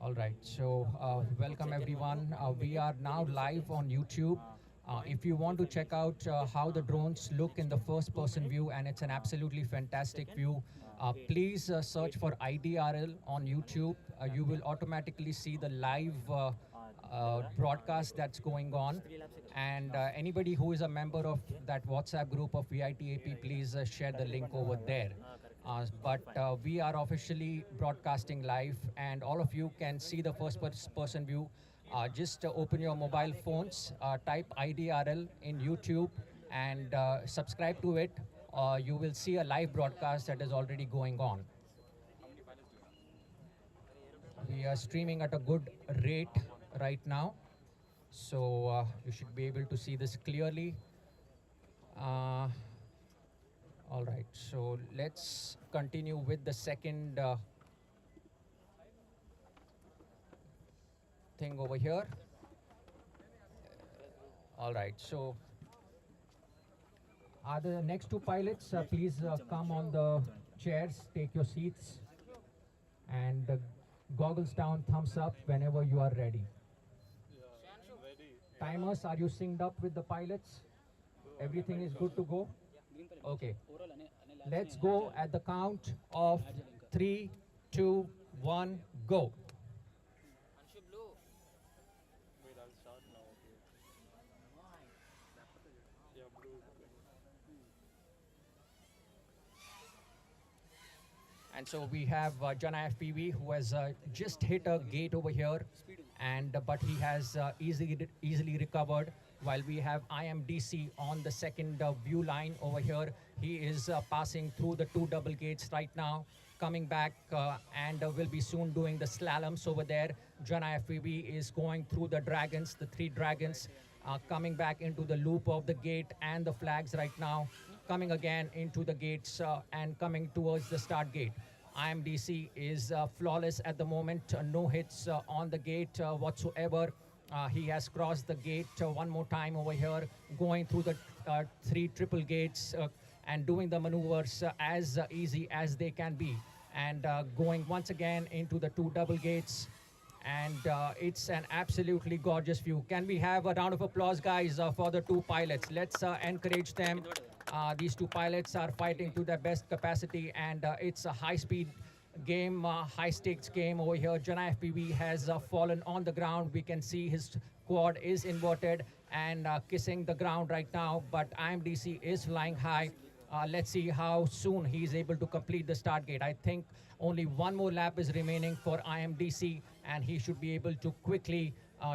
All right, so welcome everyone. We are now live on YouTube. If you want to check out how the drones look in the first person view, and it's an absolutely fantastic view, please search for IDRL on YouTube. You will automatically see the live broadcast that's going on. And anybody who is a member of that WhatsApp group of VIT-AP, please share the link over there. But we are officially broadcasting live, and all of you can see the first person view. Just open your mobile phones, type IDRL in YouTube, and subscribe to it. You will see a live broadcast that is already going on. We are streaming at a good rate right now, so you should be able to see this clearly. All right, so let's continue with the second thing over here. All right, so are the next two pilots, please come on the chairs, take your seats, and goggles down, thumbs up whenever you are ready. Timers, are you synced up with the pilots? Everything is good to go? Okay. Let's go at the count of 3, 2, 1, go. Wait, I'll start now. Yeah, blue. And so we have Jana FPV, who has just hit a gate over here, and but he has easily recovered. While we have IMDC on the second view line over here, he is passing through the two double gates right now, coming back and will be soon doing the slaloms over there. Jana FPV is going through the dragons, the three dragons, coming back into the loop of the gate and the flags right now, coming again into the gates and coming towards the start gate. IMDC is flawless at the moment, no hits on the gate whatsoever. He has crossed the gate one more time over here, going through the three triple gates and doing the maneuvers as easy as they can be. And going once again into the two double gates. And it's an absolutely gorgeous view. Can we have a round of applause, guys, for the two pilots? Let's encourage them. These two pilots are fighting to their best capacity, and it's a high-speed game, high-stakes game over here. Jana FPV has fallen on the ground. We can see his quad is inverted and kissing the ground right now, but IMDC is flying high. Let's see how soon he's able to complete the start gate. I think only one more lap is remaining for IMDC, and he should be able to quickly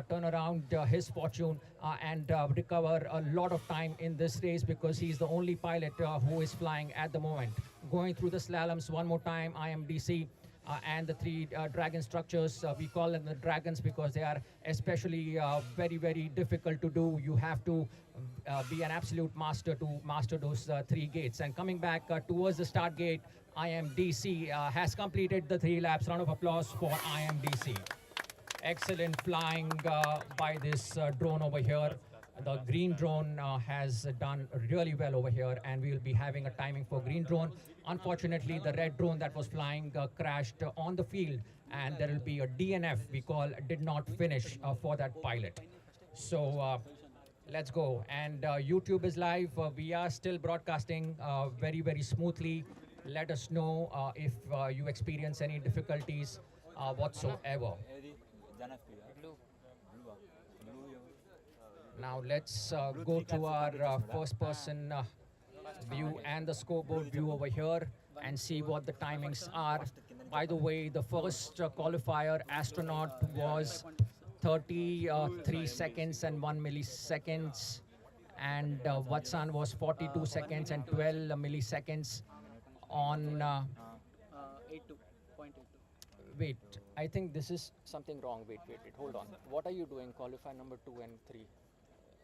turn around his fortune and recover a lot of time in this race, because he's the only pilot who is flying at the moment. Going through the slaloms one more time, IMDC. And the three dragon structures, we call them the dragons because they are especially very, very difficult to do. You have to be an absolute master to master those three gates. And coming back towards the start gate, IMDC has completed the 3 laps. Round of applause for IMDC. Excellent flying by this drone over here. The green drone has done really well over here, and we will be having a timing for green drone. Unfortunately, the red drone that was flying crashed on the field, and there will be a DNF, we call did not finish for that pilot. So let's go. And YouTube is live. We are still broadcasting very, very smoothly. Let us know if you experience any difficulties whatsoever. Now let's go to our first person view and the scoreboard view over here and see what the timings are. By the way, the first qualifier astronaut was 33 seconds and 1 milliseconds, and Vatsan was 42 seconds and 12 milliseconds on 82.82. wait, I think this is something wrong. Wait, hold on. What are you doing, qualifier number 2 and 3?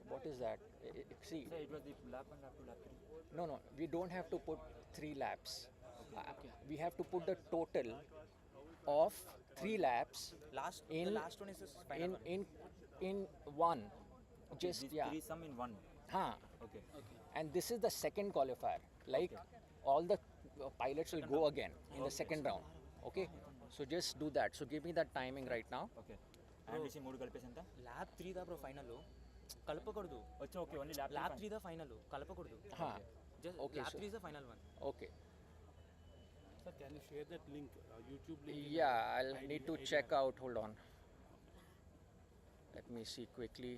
What is that? See, So it was the lap 1, lap 2, lap 3. no, we don't have to put 3 laps. We have to put the total of 3 laps The last one is the final one. in one. Just yeah. There is some in one. Huh. Okay. And this is the second qualifier. Like all the pilots will go again in the second round. Okay. So just do that. So give me that timing right now. Okay IMDC 3 కలిపేసి ఎంత lab 3 దా bro final కలపకూడదు వచ్చి okay only lab lab 3 దా final కలపకూడదు Huh. Just Okay, lab so- 3 is the final one Okay. Sir, can you share that link, YouTube link? Yeah, I'll need to check out. Hold on. Let me see quickly.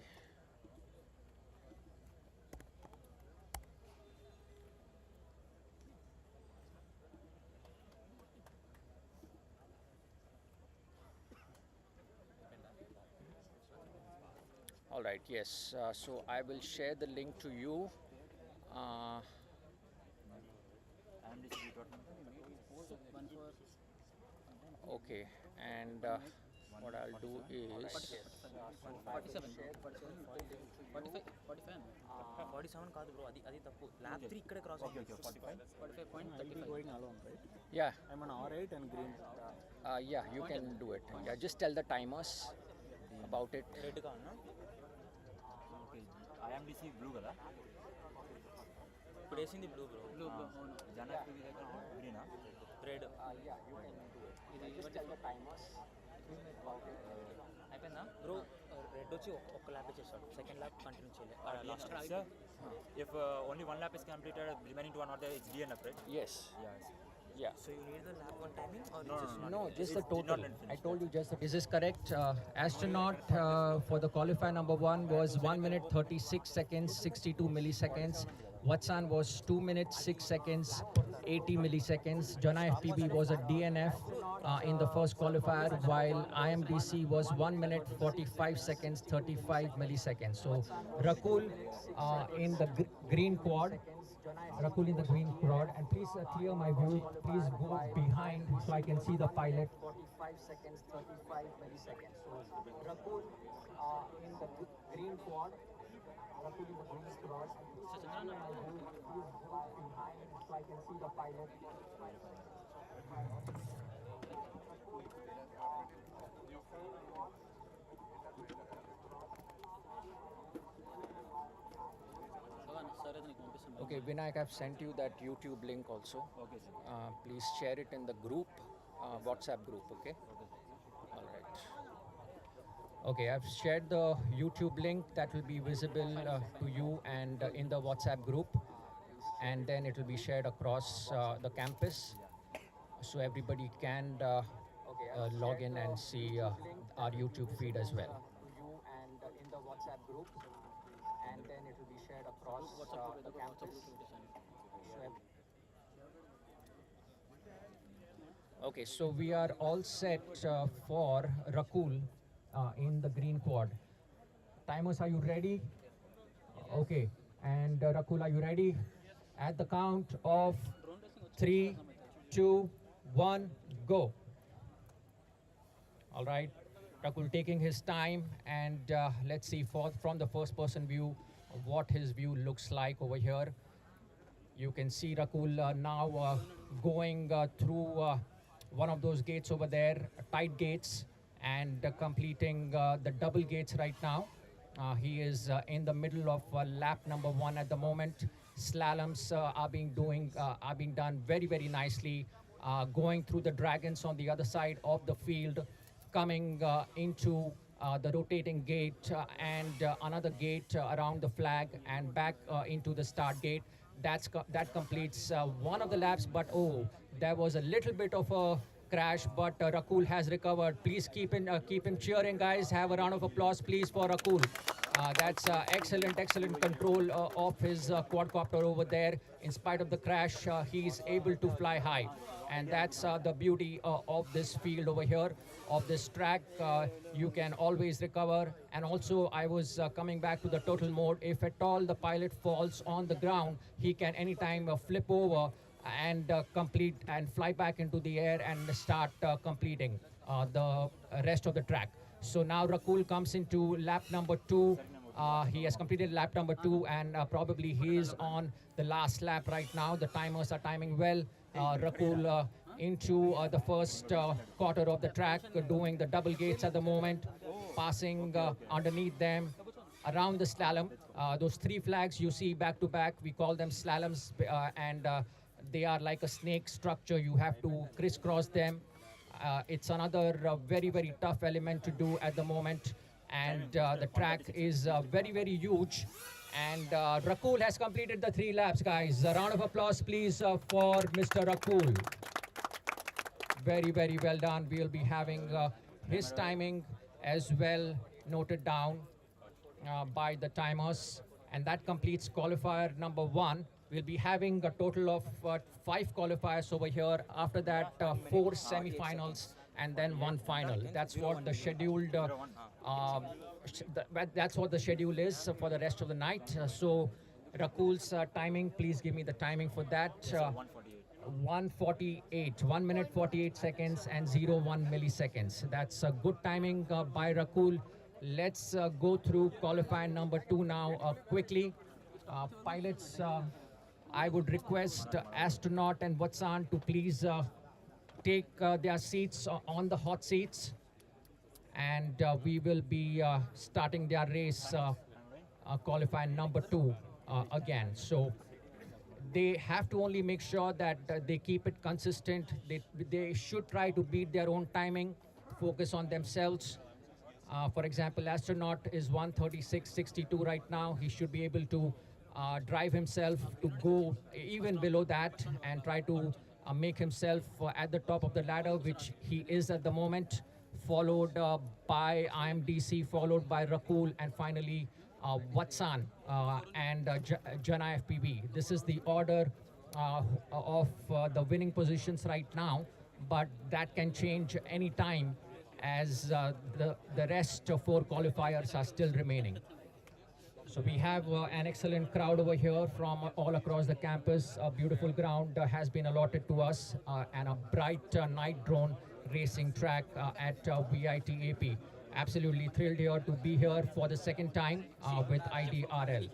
All right, yes. So I will share the link to you. IMDC total Okay, and what I'll do is 47 కాదు bro అది అది తప్పు lab 3 ఇక్కడే cross okay okay 45 Going alone, right? yeah, I'm on R8 and green. yeah, you can do it. Yeah, just tell the timers about it. Red కావాలన్నా okay ఐఎండిసి blue కదా ఇప్పుడు వేసింది blue bro general TV దగ్గర గ్రీనా red Yeah, you can do it. Just tell the timers. అయిపోయిందా bro red వచ్చి ఒక్క lab చేస్తాడు second lab continue చేయలేదు Sir, if only one lap is completed, remaining two are not there, it's DNF, right? Yes. Yes. Yeah. So you need the lab one timing or No, just no, No, just the It did total. not finish. I told you just the. Is this correct? Astronaut for the qualifier number 1 was 1 minute 36 seconds, 62 milliseconds. Watson was 2 minutes 6 seconds, 80 milliseconds. Jana FPV was a DNF in the first qualifier, while IMDC was 1 minute 45 seconds, 35 milliseconds. So Rakul in the green quad. Rakul in the green quad, and please clear my view. Please go behind so I can see the pilot. 45 seconds, 35 milliseconds. So Rakul in the green quad. Rakul in the green quad. Please go behind so I can see the pilot. Okay, Vinayak, I've sent you that YouTube link also. Okay, sir. Please share it in the group, WhatsApp group, okay? All right. Okay, I've shared the YouTube link that will be visible to you and in the WhatsApp group. And then it will be shared across the campus. So everybody can log in and see our YouTube feed as well. To you and in the WhatsApp group. And then it will be shared across the campus. Okay, so we are all set for Rakul in the green quad. Timers, are you ready? Okay, and Rakul, are you ready? At the count of 3, 2, 1, go. All right, Rakul taking his time, and let's see from the first person view what his view looks like over here. You can see Rakul now going through one of those gates over there, tight gates, and completing the double gates right now. He is in the middle of lap number 1 at the moment. Slaloms are being done very, very nicely, going through the dragons on the other side of the field, coming into the rotating gate and another gate around the flag and back into the start gate. That completes one of the laps, but oh, there was a little bit of a crash, but Rakul has recovered. Please keep him cheering, guys. Have a round of applause, please, for Rakul. That's excellent control of his quadcopter over there. In spite of the crash, he's able to fly high. And that's the beauty of this field over here, of this track. You can always recover. And also, I was coming back to the total mode. If at all the pilot falls on the ground, he can anytime flip over and complete and fly back into the air and start completing the rest of the track. So now Rakul comes into lap number 2. He has completed lap number 2, and probably he is on the last lap right now. The timers are timing well. Rakul into the first quarter of the track, doing the double gates at the moment, passing underneath them around the slalom. Those 3 flags you see back to back, we call them slaloms, and they are like a snake structure. You have to crisscross them It's another very, very tough element to do at the moment. And the track is very, very huge. And Rakul has completed the 3 laps, guys. A round of applause, please, for Mr. Rakul. Very, very well done. We'll be having his timing as well noted down by the timers. And that completes qualifier number 1. We'll be having a total of 5 qualifiers over here. After that, 4 semi-finals and then 1 final. That's what the scheduled. That's what the schedule is for the rest of the night. So, Rakul's timing. Please give me the timing for that. 1:48, 1 minute 48 seconds and 0.1 milliseconds. That's a good timing by Rakul. Let's go through qualifying number 2 now quickly. Pilots, I would request Astronaut and Vatsan to please take their seats on the hot seats. And we will be starting their race qualifying number 2 again. So they have to only make sure that they keep it consistent. They should try to beat their own timing, focus on themselves. For example, Astronaut is 1:36.62 right now. He should be able to drive himself to go even below that and try to make himself at the top of the ladder, which he is at the moment, followed by IMDC, followed by Rakul, and finally Vatsan and Jana FPV. This is the order of the winning positions right now, but that can change any time as the rest of 4 qualifiers are still remaining. So we have an excellent crowd over here from all across the campus. A beautiful ground has been allotted to us and a bright night drone racing track at VIT-AP. Absolutely thrilled here to be here for the second time with IDRL.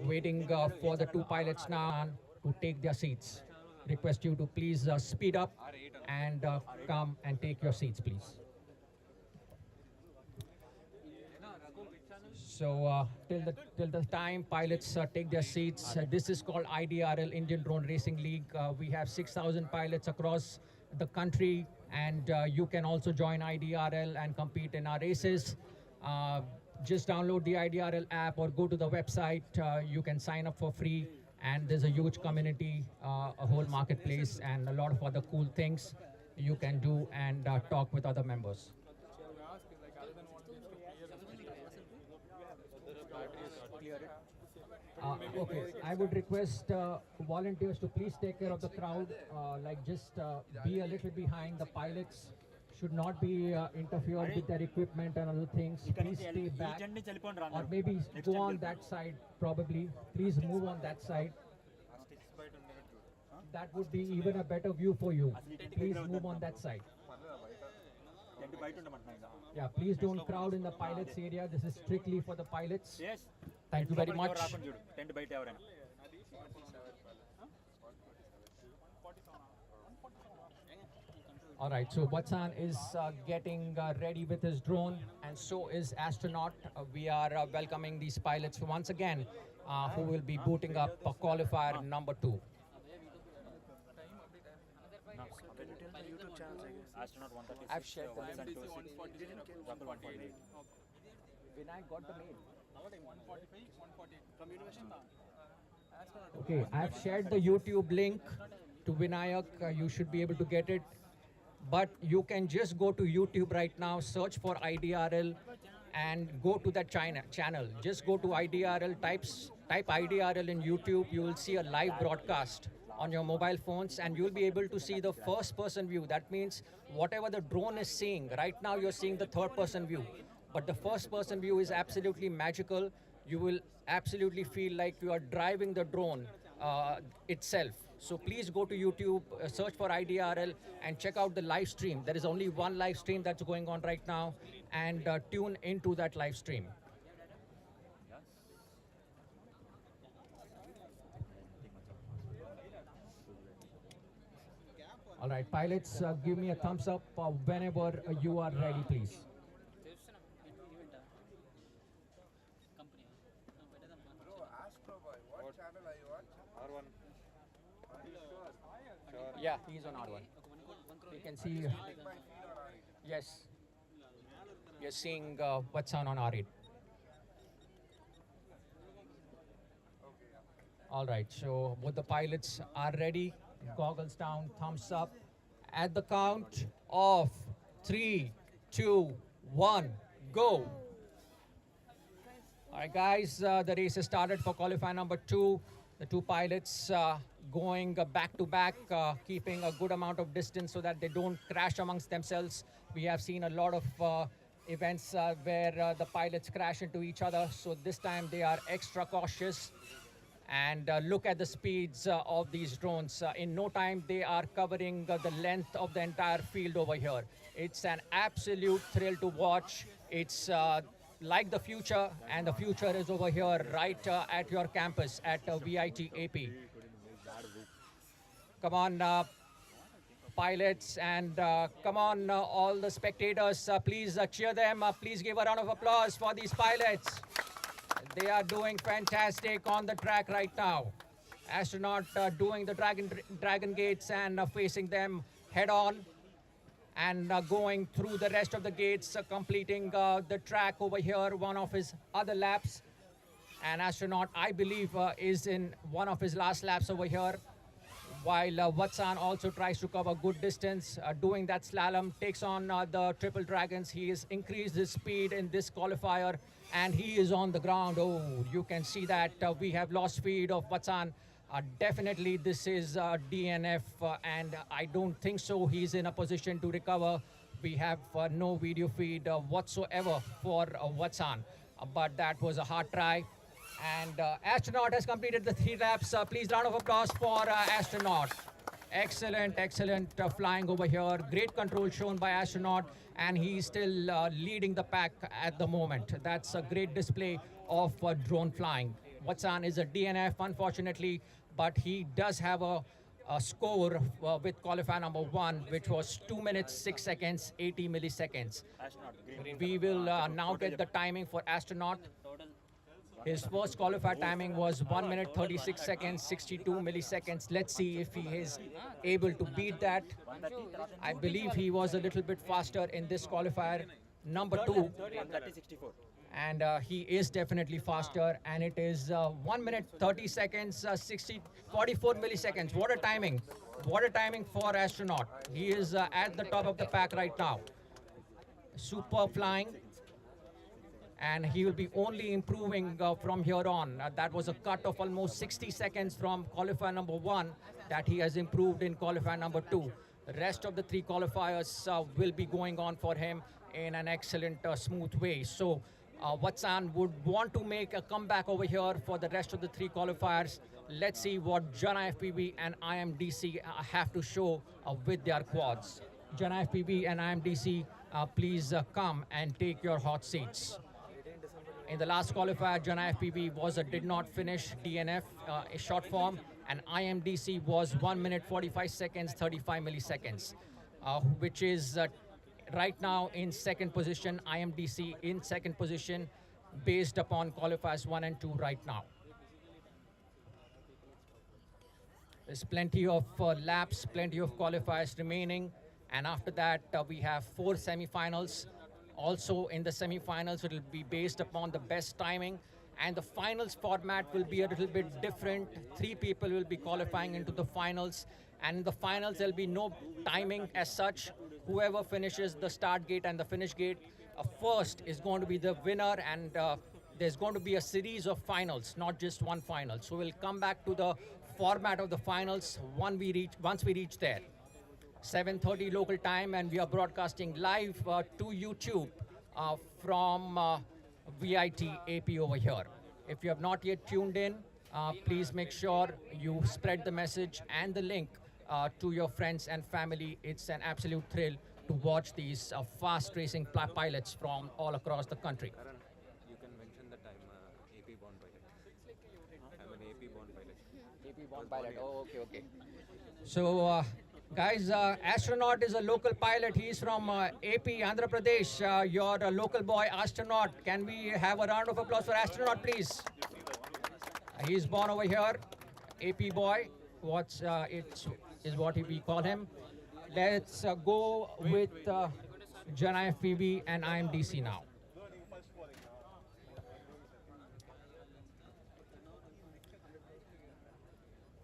Waiting for the 2 pilots now to take their seats. Request you to please speed up and come and take your seats, please. So till the time pilots take their seats, this is called IDRL, Indian Drone Racing League. We have 6,000 pilots across the country, and you can also join IDRL and compete in our races. Just download the IDRL app or go to the website. You can sign up for free, and there's a huge community, a whole marketplace, and a lot of other cool things you can do and talk with other members. Okay, I would request volunteers to please take care of the crowd, like just be a little behind the pilots. Should not be interfered with their equipment and other things. Please stay back, or maybe go on that side probably. Please move on that side. That would be even a better view for you. Please move on that side. Yeah, please don't crowd in the pilots area. This is strictly for the pilots. Yes. Thank you very much. All right, so Vatsan is getting ready with his drone, and so is Astronaut. We are welcoming these pilots once again, who will be booting up qualifier number 2. Astronaut 136. I've shared the link. Vinay got the mail. Okay, I've shared the YouTube link to Vinayak. You should be able to get it. But you can just go to YouTube right now, search for IDRL, and go to that channel. Just go to IDRL, type IDRL in YouTube. You will see a live broadcast on your mobile phones, and you'll be able to see the first-person view. That means whatever the drone is seeing, right now you're seeing the third-person view. But the first-person view is absolutely magical. You will absolutely feel like you are driving the drone itself. So please go to YouTube, search for IDRL, and check out the live stream. There is only one live stream that's going on right now, and tune into that live stream. All right, pilots, give me a thumbs up whenever you are ready, please. Yeah, he's on R1. You can see, yes, you're seeing what's on R8. All right, so both the pilots are ready. Goggles down, thumbs up. At the count of 3, 2, 1, go. All right, guys, the race has started for qualifier number 2. The two pilots going back to back, keeping a good amount of distance so that they don't crash amongst themselves. We have seen a lot of events where the pilots crash into each other. So this time they are extra cautious. And look at the speeds of these drones. In no time, they are covering the length of the entire field over here. It's an absolute thrill to watch. It's like the future, and the future is over here right at your campus at VIT-AP. Come on, pilots, and come on, all the spectators, please cheer them. Please give a round of applause for these pilots. They are doing fantastic on the track right now. Astronaut doing the dragon gates and facing them head on, and going through the rest of the gates, completing the track over here, one of his other laps. And astronaut, I believe, is in one of his last laps over here, while Vatsan also tries to cover good distance, doing that slalom, takes on the triple dragons. He has increased his speed in this qualifier, and he is on the ground. Oh, you can see that we have lost speed of Vatsan. Definitely this is DNF, and I don't think so he's in a position to recover. We have no video feed whatsoever for Vatsan, but that was a hard try. And astronaut has completed the 3 laps. Please round of applause for astronaut. Excellent, excellent flying over here. Great control shown by astronaut, and he's still leading the pack at the moment. That's a great display of drone flying. Vatsan is a DNF, unfortunately, but he does have a score with qualifier number 1, which was 2 minutes, 6 seconds, 80 milliseconds. We will now get the timing for astronaut. His first qualifier timing was 1 minute 36 seconds, 62 milliseconds. Let's see if he is able to beat that. I believe he was a little bit faster in this qualifier number 2. And he is definitely faster, and it is 1 minute 30 seconds, 44 milliseconds. What a timing. What a timing for astronaut. He is at the top of the pack right now. Super flying. And he will be only improving from here on. That was a cut of almost 60 seconds from qualifier number 1 that he has improved in qualifier number 2. The rest of the 3 qualifiers will be going on for him in an excellent, smooth way. So Vatsan would want to make a comeback over here for the rest of the 3 qualifiers. Let's see what Jana FPV and IMDC have to show with their quads. Jana FPV and IMDC, please come and take your hot seats. In the last qualifier, Jana FPV did not finish DNF short form, and IMDC was 1 minute 45 seconds, 35 milliseconds, which is right now in second position. IMDC in second position based upon qualifiers 1 and 2 right now. There's plenty of laps, plenty of qualifiers remaining, and after that we have 4 semifinals. Also in the semi-finals, it will be based upon the best timing, and the finals format will be a little bit different. 3 people will be qualifying into the finals, and in the finals there'll be no timing as such. Whoever finishes the start gate and the finish gate first is going to be the winner, and there's going to be a series of finals, not just one final. So we'll come back to the format of the finals once we reach there. 7:30 local time, and we are broadcasting live to YouTube from VIT-AP over here. If you have not yet tuned in, please make sure you spread the message and the link to your friends and family. It's an absolute thrill to watch these fast racing pilots from all across the country. You can mention the time, AP born pilot. I'm an AP born pilot. AP born pilot, oh, okay. So, guys, astronaut is a local pilot. He's from AP, Andhra Pradesh. Your local boy, astronaut. Can we have a round of applause for astronaut, please? He's born over here, AP boy. It's is what we call him. Let's go with Jana FPV and IMDC now.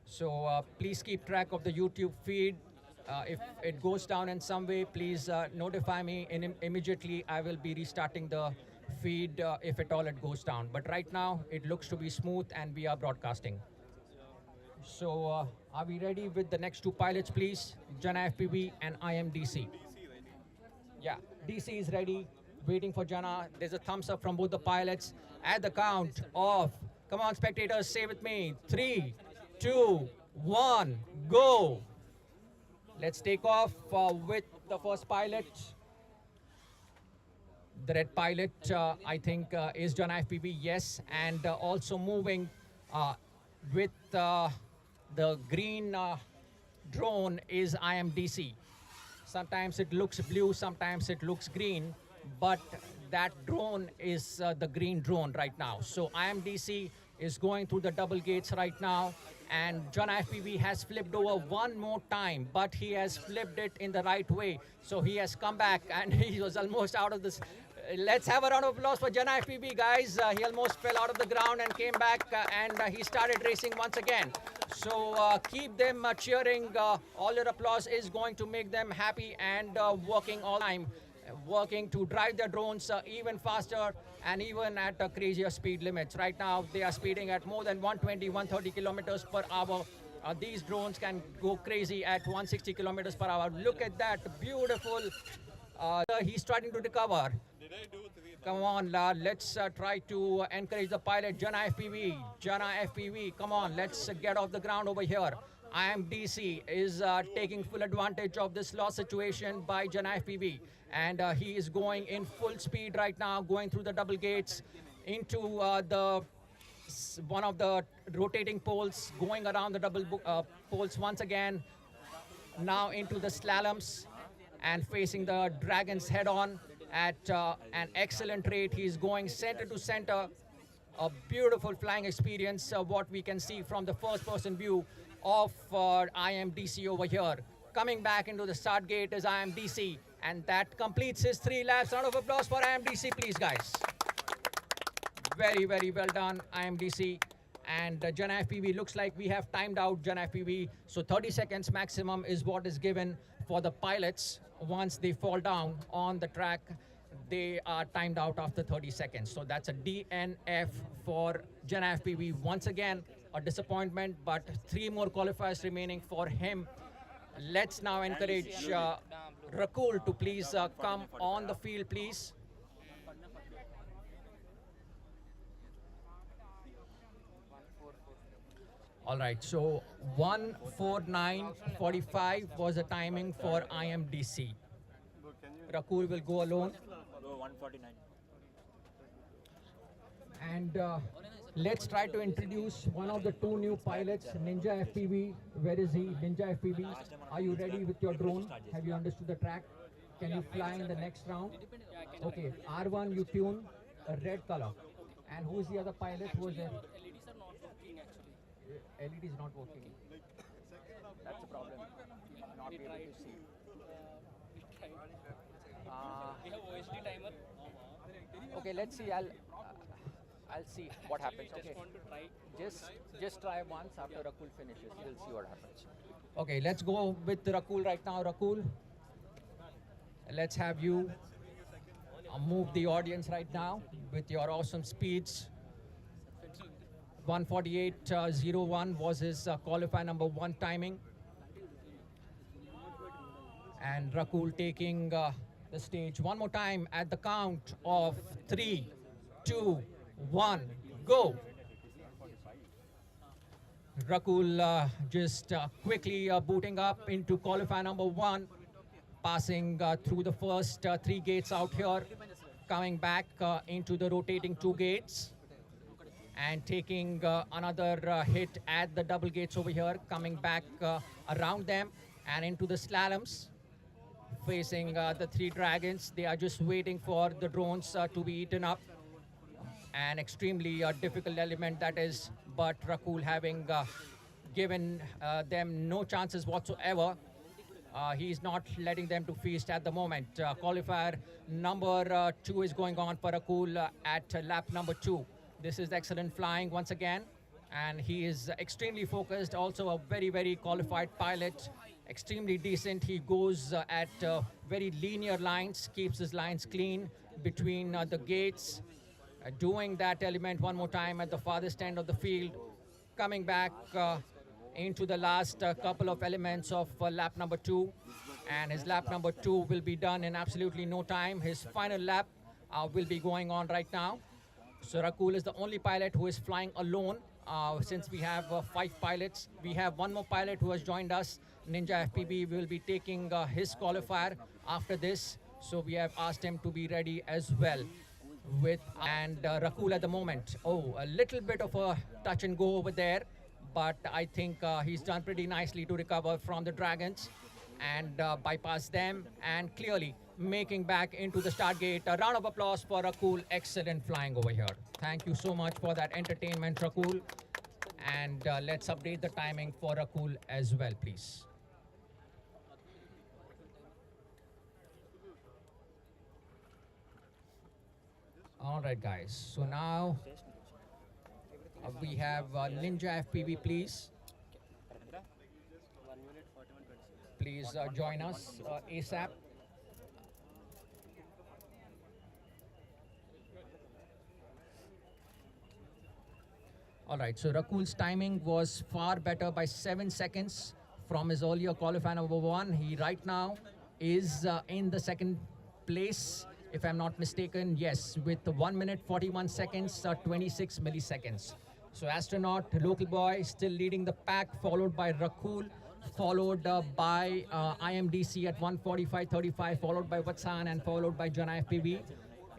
So please keep track of the YouTube feed. If it goes down in some way, please notify me and immediately I will be restarting the feed if at all it goes down. But right now, it looks to be smooth and we are broadcasting. So are we ready with the next two pilots, please? Jana FPV and IMDC. Yeah, DC is ready, waiting for Jana. There's a thumbs up from both the pilots at the count of, come on spectators, say with me, 3, 2, 1, go. Let's take off with the first pilot. The red pilot, I think, is Jana FPV, yes, and also moving with the green drone is IMDC. Sometimes it looks blue, sometimes it looks green, but that drone is the green drone right now. So IMDC is going through the double gates right now, and Jana FPV has flipped over one more time, but he has flipped it in the right way. So he has come back, and he was almost out of this. Let's have a round of applause for Jana FPV, guys. He almost fell out of the ground and came back, and he started racing once again. So keep them cheering. All your applause is going to make them happy and working all the time, working to drive their drones even faster and even at crazier speed limits. Right now, they are speeding at more than 120, 130 kilometers per hour. These drones can go crazy at 160 kilometers per hour. Look at that, beautiful. He's starting to recover. Come on, let's try to encourage the pilot, Jana FPV. Jana FPV, come on, let's get off the ground over here. IMDC is taking full advantage of this loss situation by Jana FPV. And he is going in full speed right now, going through the double gates into one of the rotating poles, going around the double poles once again, now into the slaloms and facing the dragons head on at an excellent rate. He's going center to center. A beautiful flying experience, what we can see from the first person view of IMDC over here. Coming back into the start gate is IMDC, and that completes his 3 laps. Round of applause for IMDC, please, guys. Very, very well done, IMDC. And Jana FPV, looks like we have timed out Jana FPV. So 30 seconds maximum is what is given for the pilots. Once they fall down on the track, they are timed out after 30 seconds. So that's a DNF for Jana FPV. Once again, a disappointment, but 3 more qualifiers remaining for him. Let's now encourage Rakul to please come on the field, please. All right, so 1:49:45 was the timing for IMDC. Rakul will go alone. Go 149. And let's try to introduce one of the 2 new pilots, Ninja FPV. Where is he? Ninja FPV, are you ready with your drone? Have you understood the track? Can you fly in the next round? Okay, R1 you tune a red color. And who's the other pilot? Who was there? LED is not working. That's a problem. Not able to see. We have OSD timer. Okay, let's see. I'll see what happens. Okay, Want to try? just try once. After Rakul finishes, we'll see what happens. Okay, let's go with Rakul right now. Rakul, let's have you move the audience right now with your awesome speeds. 1:48:01 was his qualifier number 1 timing. And Rakul taking the stage one more time at the count of 3, 2, 1, go. Rakul just quickly booting up into qualifier number 1, passing through the first 3 gates out here, coming back into the rotating 2 gates. And taking another hit at the double gates over here, coming back around them and into the slaloms, facing the 3 dragons. They are just waiting for the drones to be eaten up. An extremely difficult element that is, but Rakul having given them no chances whatsoever. He's not letting them to feast at the moment. Qualifier number 2 is going on for Rakul at lap number 2. This is excellent flying once again, and he is extremely focused. Also a very, very qualified pilot, extremely decent. He goes at very linear lines, keeps his lines clean between the gates, doing that element one more time at the farthest end of the field, coming back into the last couple of elements of lap number 2, and his lap number 2 will be done in absolutely no time. His final lap will be going on right now. So Rakul is the only pilot who is flying alone. Since we have 5 pilots, we have one more pilot who has joined us. Ninja FPV will be taking his qualifier after this, so we have asked him to be ready as well. And Rakul at the moment, a little bit of a touch and go over there, but I think he's done pretty nicely to recover from the Dragons and bypass them, and clearly making back into the start gate. A round of applause for Rakul. Excellent flying over here. Thank you so much for that entertainment, Rakul. And let's update the timing for Rakul as well, please. All right, guys. So now we have Ninja FPV, please. Please join us ASAP. All right, so Rakul's timing was far better by 7 seconds from his earlier qualifier number 1. He right now is in the second place, if I'm not mistaken. Yes, with 1 minute 41 seconds, 26 milliseconds. So astronaut, local boy, still leading the pack, followed by Rakul, followed by IMDC at 1:45:35, followed by Vatsan, and followed by Jana FPV.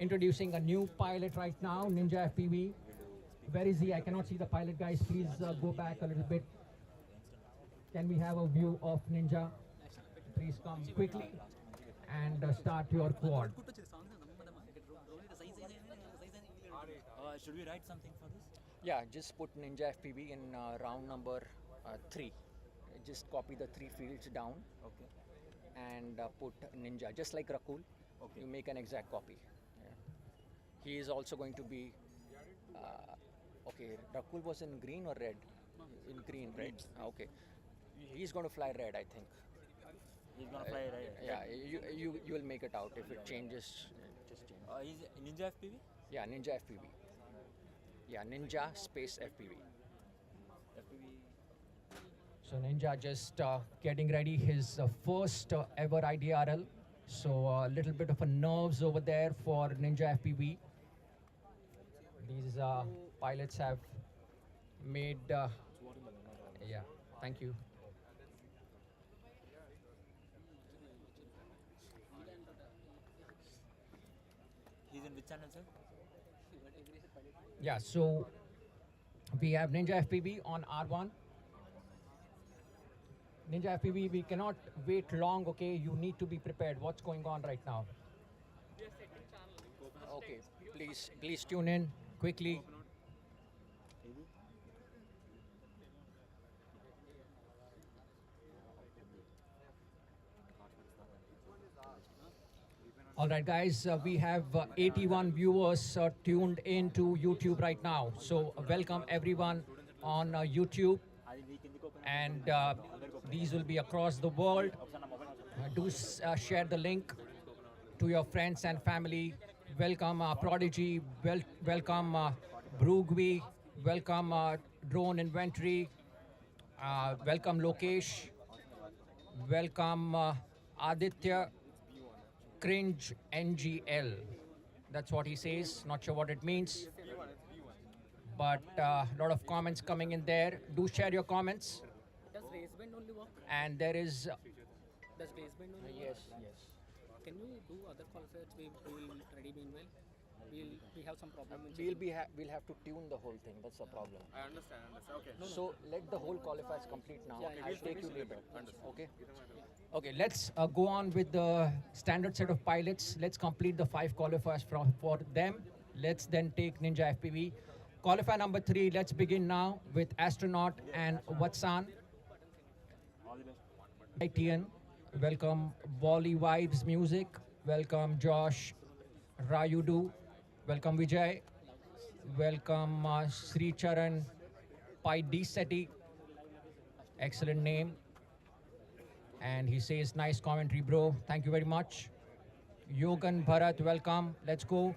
Introducing a new pilot right now, Ninja FPV. Where is he? I cannot see the pilot, guys. Please go back a little bit. Can we have a view of Ninja? Please come quickly and start your quad. Should we write something for this? Yeah, just put Ninja FPV in round number 3. Just copy the 3 fields down. Okay. And put Ninja, just like Rakul. Okay. You make an exact copy. Yeah. He is also going to be. Okay, Rakul was in green or red? In green, right? Okay. He's going to fly red, I think. He's gonna fly right. Yeah, you will make it out. If it changes, just change. He's Ninja FPV? Yeah, Ninja FPV. Yeah, Ninja space FPV. So Ninja just getting ready his first ever IDRL. So a little bit of a nerves over there for Ninja FPV. These pilots have made. Yeah, thank you. He's in which channel, sir? Yeah, so we have Ninja FPV on R1. Ninja FPV, we cannot wait long, okay? You need to be prepared. What's going on right now? Okay, please tune in quickly. All right, guys, we have 81 viewers tuned into YouTube right now. So welcome everyone on YouTube. And these will be across the world. Do share the link to your friends and family. Welcome Prodigy, welcome Brugvi, welcome Drone Inventory, welcome Lokesh, welcome Aditya, Cringe NGL. That's what he says, not sure what it means. But a lot of comments coming in there. Do share your comments. Does race band only work? And there is... Does race band only work? yes. Can you do other qualifiers? We will ready meanwhile. We have some problem. We'll have to tune the whole thing. That's the problem. I understand. Okay. So let the whole qualifiers complete now. Yeah, I'll take you later. Understood. Okay. Okay. Let's go on with the standard set of pilots. Let's complete the 5 qualifiers for them. Let's then take Ninja FPV. Qualifier number 3, let's begin now with Astronaut and Vatsan. ITN, welcome Wally Vibes Music, welcome Josh Rayudu, welcome Vijay, welcome Sri Charan Pai D Seti, excellent name. And he says, nice commentary, bro. Thank you very much. Yogan Bharat, welcome. Let's go.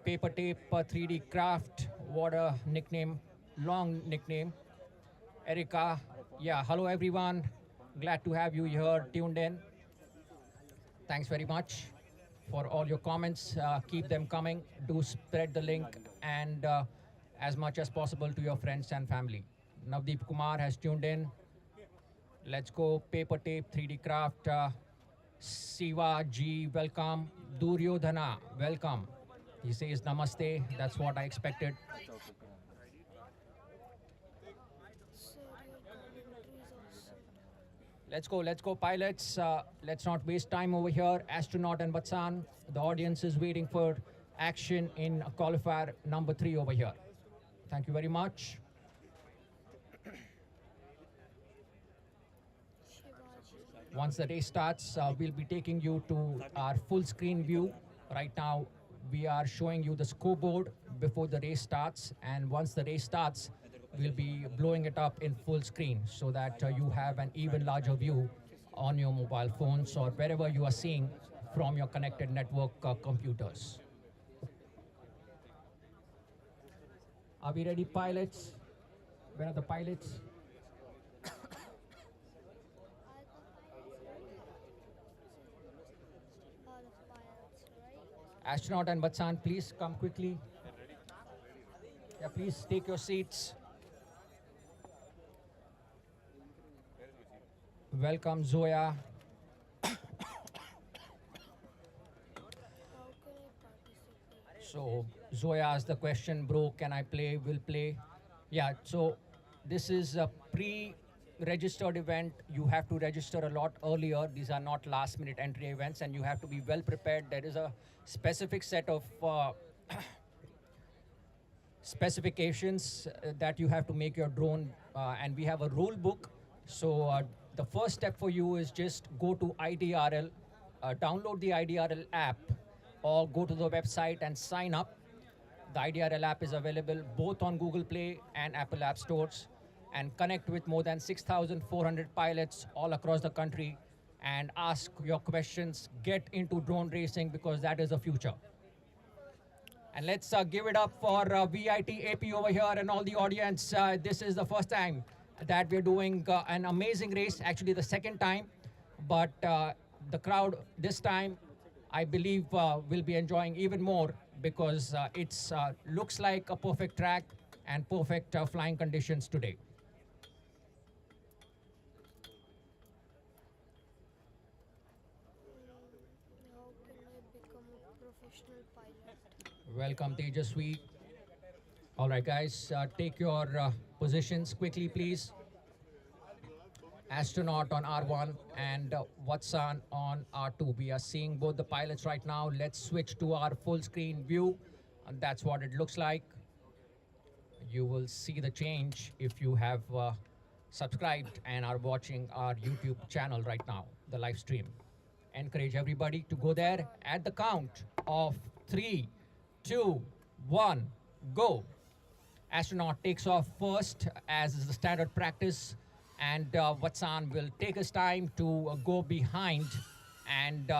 Paper Tape 3D Craft. What a nickname. Long nickname. Erika. Yeah, hello, everyone. Glad to have you here tuned in. Thanks very much for all your comments. Keep them coming. Do spread the link and as much as possible to your friends and family. Navdeep Kumar has tuned in. Let's go. Paper Tape 3D Craft. Siva G, welcome. Duryodhana, welcome. He says namaste. That's what I expected. Let's go, pilots. Let's not waste time over here. Astronaut and Vatsan, the audience is waiting for action in qualifier number 3 over here. Thank you very much. Once the race starts, we'll be taking you to our full screen view. Right now, we are showing you the scoreboard before the race starts. And once the race starts, we'll be blowing it up in full screen so that you have an even larger view on your mobile phones or wherever you are seeing from your connected network computers. Are we ready, pilots? Where are the pilots? Astronaut and Vatsan, please come quickly. Yeah, please take your seats. Welcome, Zoya. So, Zoya asked the question, bro, can I play? Will play. Yeah, so this is a pre-registered event. You have to register a lot earlier. These are not last-minute entry events, and you have to be well prepared. There is a specific set of specifications that you have to make your drone, and we have a rule book. So the first step for you is just go to IDRL, download the IDRL app, or go to the website and sign up. The IDRL app is available both on Google Play and Apple App Stores, and connect with more than 6,400 pilots all across the country and ask your questions. Get into drone racing because that is the future. And let's give it up for VIT-AP over here and all the audience. This is the first time that we're doing an amazing race, actually the second time. But the crowd this time, I believe, will be enjoying even more because it looks like a perfect track and perfect flying conditions today. How can I become a professional pilot? Welcome, Tejaswi. All right, guys, take your positions quickly, please. Astronaut on R1 and Vatsan on R2. We are seeing both the pilots right now. Let's switch to our full screen view. And that's what it looks like. You will see the change if you have subscribed and are watching our YouTube channel right now, the live stream. Encourage everybody to go there at the count of 3, 2, 1, go. Astronaut takes off first, as is the standard practice, and Vatsan will take his time to go behind and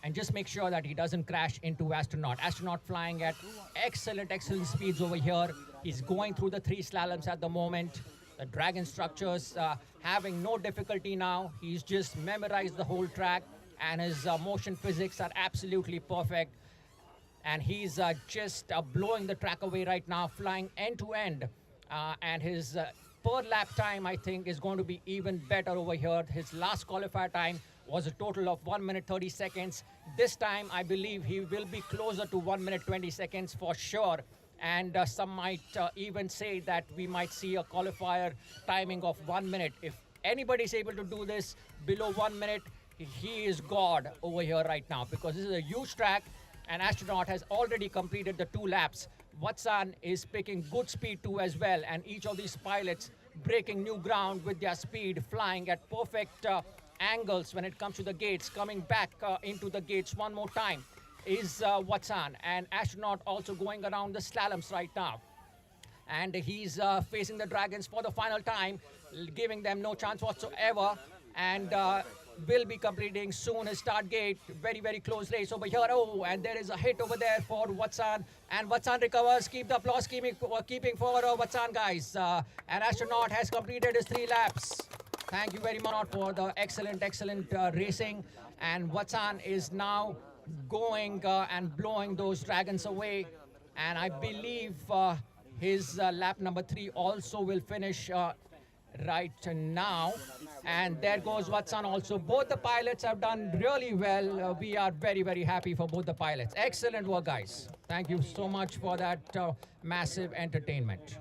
and just make sure that he doesn't crash into Astronaut. Astronaut flying at excellent speeds over here. He's going through the 3 slaloms at the moment. The dragon structures having no difficulty now. He's just memorized the whole track, and his motion physics are absolutely perfect. And he's just blowing the track away right now, flying end to end. And his per lap time, I think, is going to be even better over here. His last qualifier time was a total of 1 minute 30 seconds. This time, I believe he will be closer to 1 minute 20 seconds for sure. And some might even say that we might see a qualifier timing of 1 minute. If anybody's able to do this below 1 minute, he is God over here right now, because this is a huge track, and Astronaut has already completed the 2 laps. Watson is picking good speed too as well, and each of these pilots breaking new ground with their speed, flying at perfect angles when it comes to the gates, coming back into the gates one more time is Watson, an astronaut also going around the slaloms right now. And he's facing the Dragons for the final time, giving them no chance whatsoever, and will be completing soon his start gate. Very, very close race over here. Oh, and there is a hit over there for Watson, and Watson recovers. Keep the applause keeping forward, Watson, guys. An astronaut has completed his 3 laps. Thank you very much for the excellent racing, and Watson is now going and blowing those Dragons away, and I believe his lap number 3 also will finish right now. And there goes Watson also. Both the pilots have done really well. We are very, very happy for both the pilots. Excellent work, guys. Thank you so much for that massive entertainment.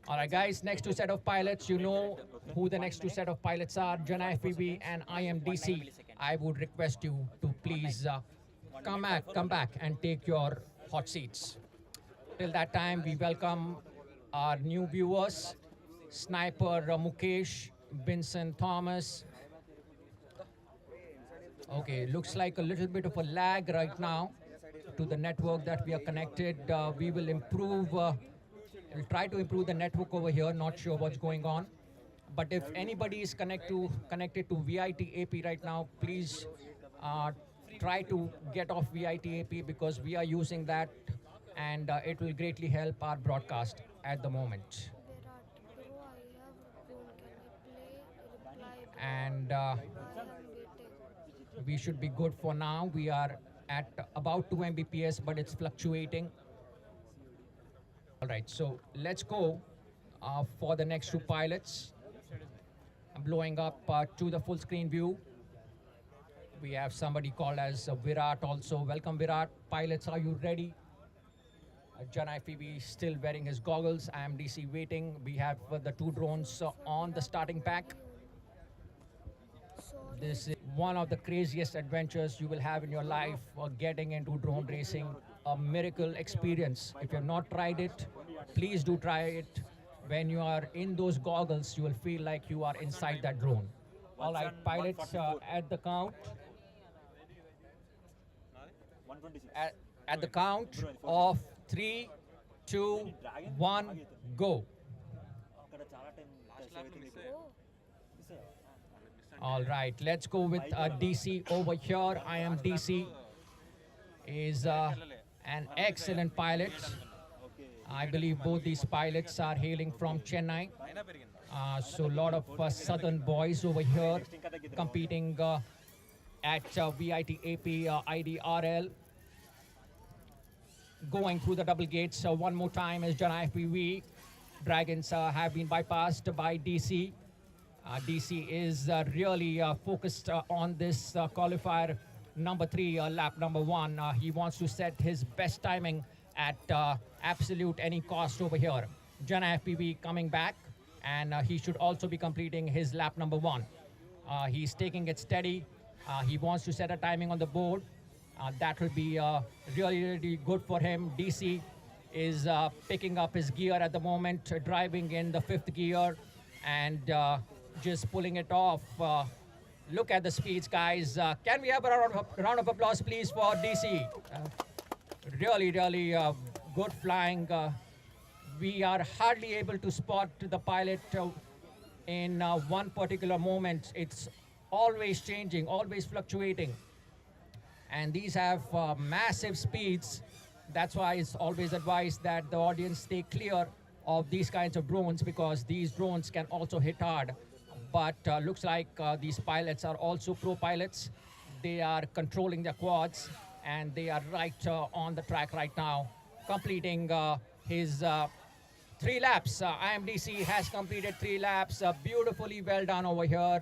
All right, guys, next 2 set of pilots. You know who the next 2 set of pilots are, Jana FPV and IMDC. I would request you to please come back and take your hot seats. Till that time, we welcome our new viewers, Sniper Mukesh, Vincent Thomas. Okay, looks like a little bit of a lag right now to the network that we are connected. We will improve, we'll try to improve the network over here. Not sure what's going on. But if anybody is connected to VIT-AP right now, please try to get off VIT-AP because we are using that, and it will greatly help our broadcast at the moment. Virat, bro, I have phone. Can I play? Reply. And I am waiting. we should be good for now. We are at about 2 Mbps, but it's fluctuating. All right, so let's go for the next 2 pilots. I'm blowing up to the full screen view. We have somebody called as Virat also. Welcome, Virat. Pilots, are you ready? Jana FPV still wearing his goggles. IMDC waiting. We have the 2 drones on the starting pack. Sorry. This is one of the craziest adventures you will have in your life, getting into drone racing. A miracle experience. If you have not tried it, please do try it. When you are in those goggles, you will feel like you are inside that drone. All right, pilots, at the count. At the count of 3, 2, 1, go. All right, let's go with DC over here. I am DC. Is an excellent pilot. I believe both these pilots are hailing from Chennai. So a lot of southern boys over here competing at VIT-AP IDRL. Going through the double gates one more time as Jana FPV. Dragons have been bypassed by DC. DC is really focused on this qualifier number 3, lap number 1. He wants to set his best timing at absolute any cost over here. Jana FPV coming back, and he should also be completing his lap number 1. He's taking it steady. He wants to set a timing on the board. That will be really, really good for him. DC is picking up his gear at the moment, driving in the 5th gear and just pulling it off. Look at the speeds, guys. Can we have a round of applause, please, for DC? Really, really good flying. We are hardly able to spot the pilot in one particular moment. It's always changing, always fluctuating. And these have massive speeds. That's why it's always advised that the audience stay clear of these kinds of drones, because these drones can also hit hard. But looks like these pilots are also pro pilots. They are controlling their quads, and they are right on the track right now, completing his 3 laps. IMDC has completed 3 laps. Beautifully well done over here.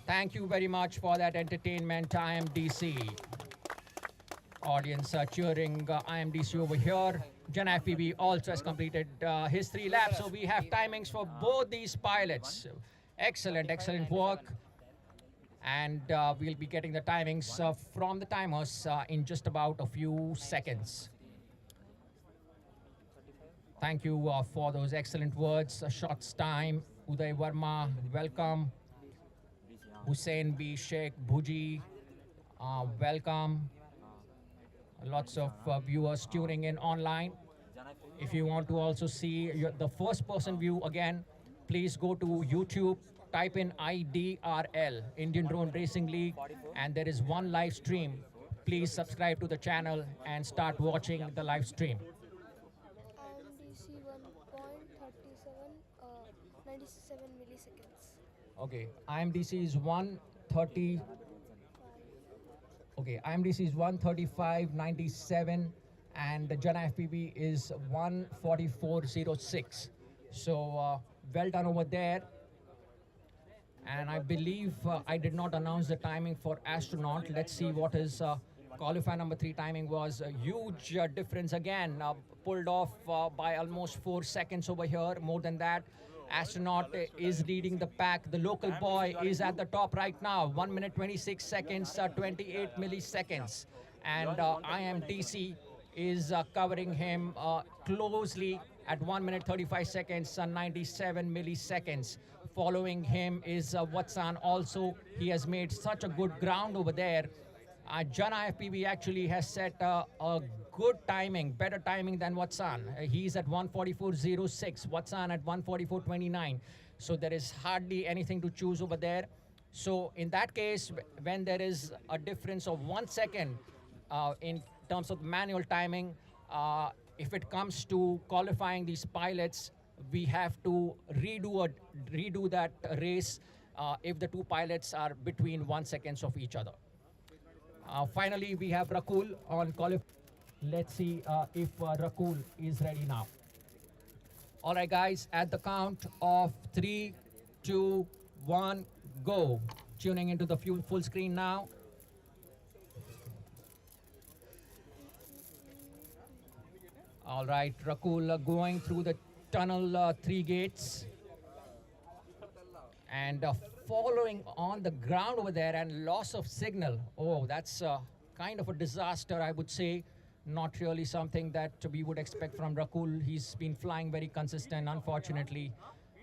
Thank you very much for that entertainment, IMDC. Audience cheering IMDC over here. Jana FPV also has completed his 3 laps. So we have timings for both these pilots. Excellent, excellent work. And we'll be getting the timings from the timers in just about a few seconds. Thank you for those excellent words. Shots time. Uday Verma, welcome. Hussein B. Sheikh Bhuji, welcome. Lots of viewers tuning in online. If you want to also see the first person view again, please go to YouTube, type in IDRL, Indian Drone Racing League, and there is one live stream. Please subscribe to the channel and start watching the live stream. IMDC 1.37, 97 milliseconds. Okay, IMDC is 130. Okay, IMDC is 135.97 and the Jana FPV is 144.06. So well done over there. And I believe I did not announce the timing for astronaut. Let's see what his qualifier number 3 timing was. A huge difference again, pulled off by almost 4 seconds over here. More than that, astronaut is leading the pack. The local boy is at the top right now. 1 minute 26 seconds, 28 milliseconds. And IMDC is covering him closely at 1 minute 35 seconds, 97 milliseconds. Following him is Watsan also. He has made such a good ground over there. Jana FPV actually has set a good timing, better timing than Watsan. He's at 144.06, Watsan at 144.29. So there is hardly anything to choose over there. So in that case, when there is a difference of 1 second in terms of manual timing, if it comes to qualifying these pilots, we have to redo that race if the two pilots are between 1 second of each other. Finally, we have Rakul on qualify. Let's see if Rakul is ready now. All right, guys, at the count of 3, 2, 1, go. Tuning into the full screen now. All right, Rakul going through the tunnel 3 gates. And following on the ground over there and loss of signal. Oh, that's kind of a disaster, I would say. Not really something that we would expect from Rakul. He's been flying very consistent, unfortunately,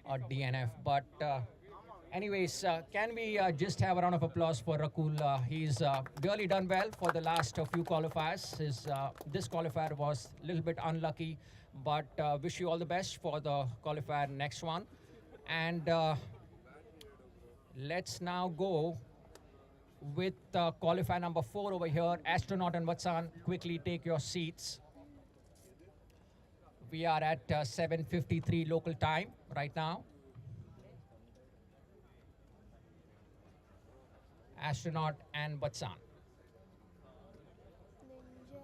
DNF. But anyways, can we just have a round of applause for Rakul? He's really done well for the last few qualifiers. This qualifier was a little bit unlucky, but wish you all the best for the qualifier next one. And let's now go with qualifier number 4 over here. Astronaut and Watsan, quickly take your seats. We are at 7:53 local time right now. Astronaut and Watsan. Ninja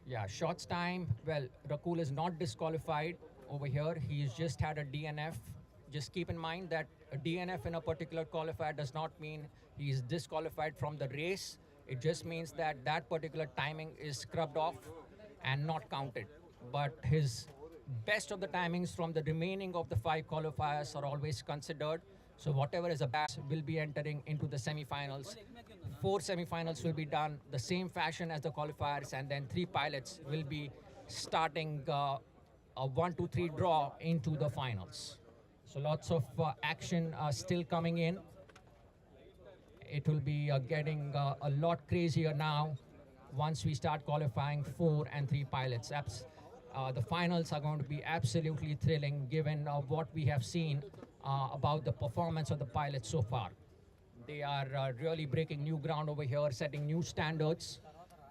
Yeah, shots time. Well, Rakul is not disqualified over here. He's just had a DNF. Just keep in mind that a DNF in a particular qualifier does not mean he's disqualified from the race. It just means that that particular timing is scrubbed off and not counted. But his best of the timings from the remaining of the 5 qualifiers are always considered. So whatever is a best will be entering into the semifinals. 4 semifinals will be done the same fashion as the qualifiers, and then 3 pilots will be starting a 1-2-3 draw into the finals. So lots of action still coming in. It will be getting a lot crazier now once we start qualifying 4 and 3 pilots. The finals are going to be absolutely thrilling given what we have seen about the performance of the pilots so far. They are really breaking new ground over here, setting new standards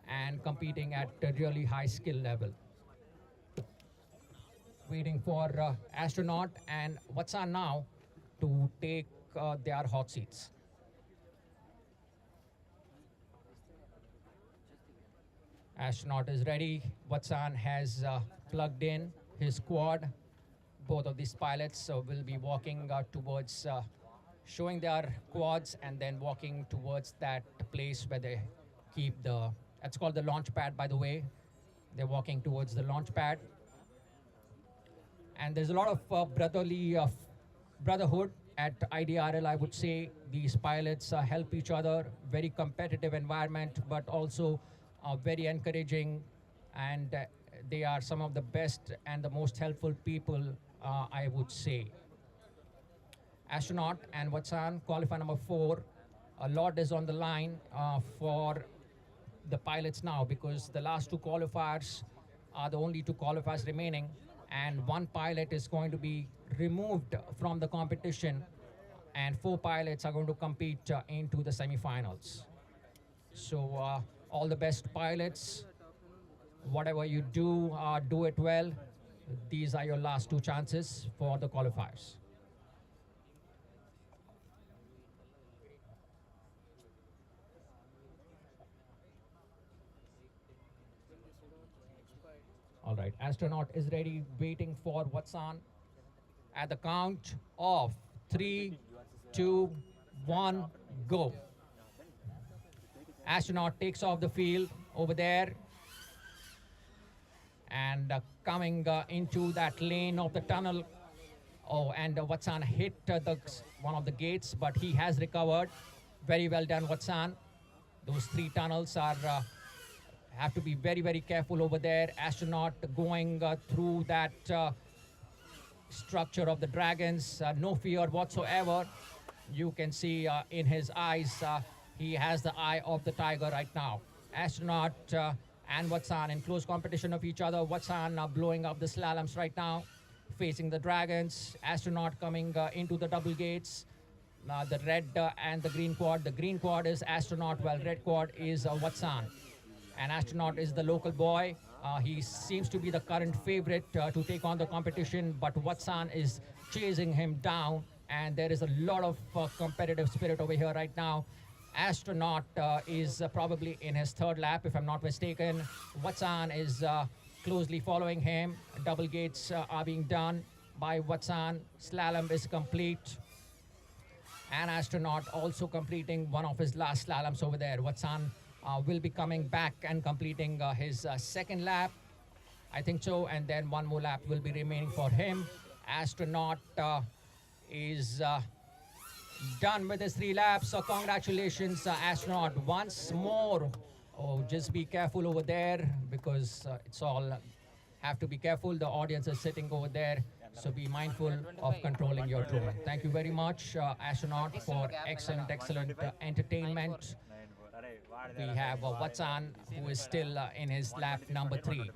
and competing at a really high skill level. Waiting for Astronaut and Watsan now to take their hot seats. Astronaut is ready. Watsan has plugged in his quad. Both of these pilots will be walking towards showing their quads and then walking towards that place where they keep that's called the launch pad, by the way. They're walking towards the launch pad. And there's a lot of brotherhood at IDRL, I would say. These pilots help each other, very competitive environment, but also very encouraging and they are some of the best and the most helpful people, I would say. Astronaut and Watson, qualifier number 4. A lot is on the line for the pilots now, because the last two qualifiers are the only two qualifiers remaining, and one pilot is going to be removed from the competition, and 4 pilots are going to compete into the semifinals. So all the best pilots. Whatever you do, do it well. These are your last 2 chances for the qualifiers. All right, astronaut is ready, waiting for Watson. At the count of 3, 2, 1, go. Astronaut takes off the field over there, and coming into that lane of the tunnel. Oh, and Watson hit one of the gates, but he has recovered. Very well done, Watson. Those 3 tunnels are have to be very, very careful over there. Astronaut going through that structure of the dragons, no fear whatsoever. You can see in his eyes, he has the eye of the tiger right now. Astronaut and Watson in close competition of each other. Watson blowing up the slaloms right now, facing the dragons. Astronaut coming into the double gates. The red and the green quad. The green quad is Astronaut, while red quad is Watson. And Astronaut is the local boy. He seems to be the current favorite to take on the competition, but Watson is chasing him down, and there is a lot of competitive spirit over here right now. Astronaut is probably in his 3rd lap, if I'm not mistaken. Watson is closely following him. Double gates are being done by Watson. Slalom is complete. And Astronaut also completing one of his last slaloms over there. Watson will be coming back and completing his 2nd lap, I think so, and then one more lap will be remaining for him. Astronaut is done with his 3 laps, so congratulations, Astronaut, once more. Oh, just be careful over there, because it's all have to be careful. The audience is sitting over there, so be mindful of controlling your drone. Thank you very much, Astronaut, for excellent entertainment. We have Watson, who is still in his lap number 3.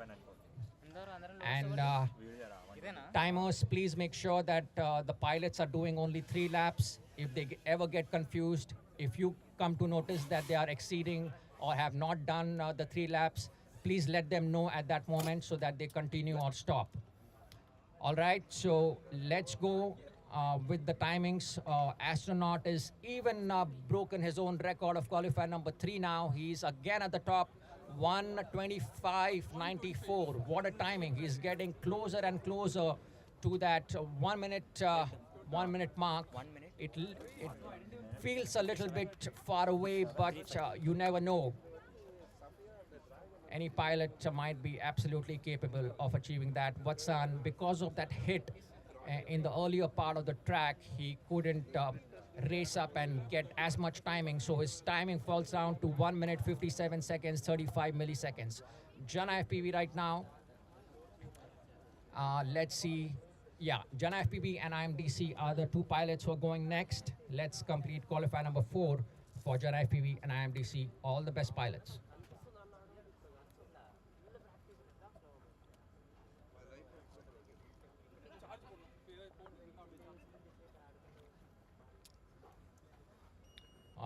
And timers, please make sure that the pilots are doing only 3 laps. If they ever get confused, if you come to notice that they are exceeding or have not done the 3 laps, please let them know at that moment so that they continue or stop. All right, so let's go with the timings. Astronaut is even broken his own record of qualifier number 3 now. He's again at the top, 1:25.94. What a timing. He's getting closer and closer to that 1 minute mark. 1 minute. It feels a little bit far away, but you never know. Any pilot might be absolutely capable of achieving that. Watson, because of that hit in the earlier part of the track, he couldn't race up and get as much timing, so his timing falls down to 1 minute 57 seconds 35 milliseconds. Jana FPV right now, let's see. Yeah, Jana FPV and IMDC are the 2 pilots who are going next. Let's complete qualifier number 4 for Jana FPV and IMDC. All the best pilots.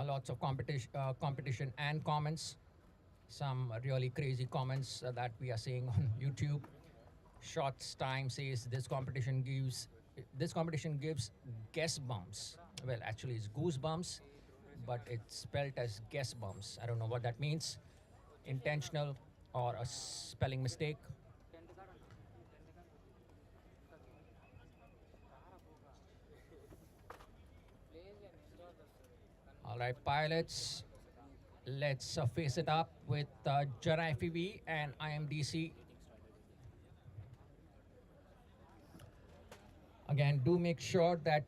Lots of competition and comments. Some really crazy comments that we are seeing on YouTube. Shots Time says this competition gives guess bumps. Well, actually it's goosebumps, but it's spelled as guess bumps. I don't know what that means. Intentional or a spelling mistake. All right, pilots, let's face it up with Jana FPV and IMDC. Again, do make sure that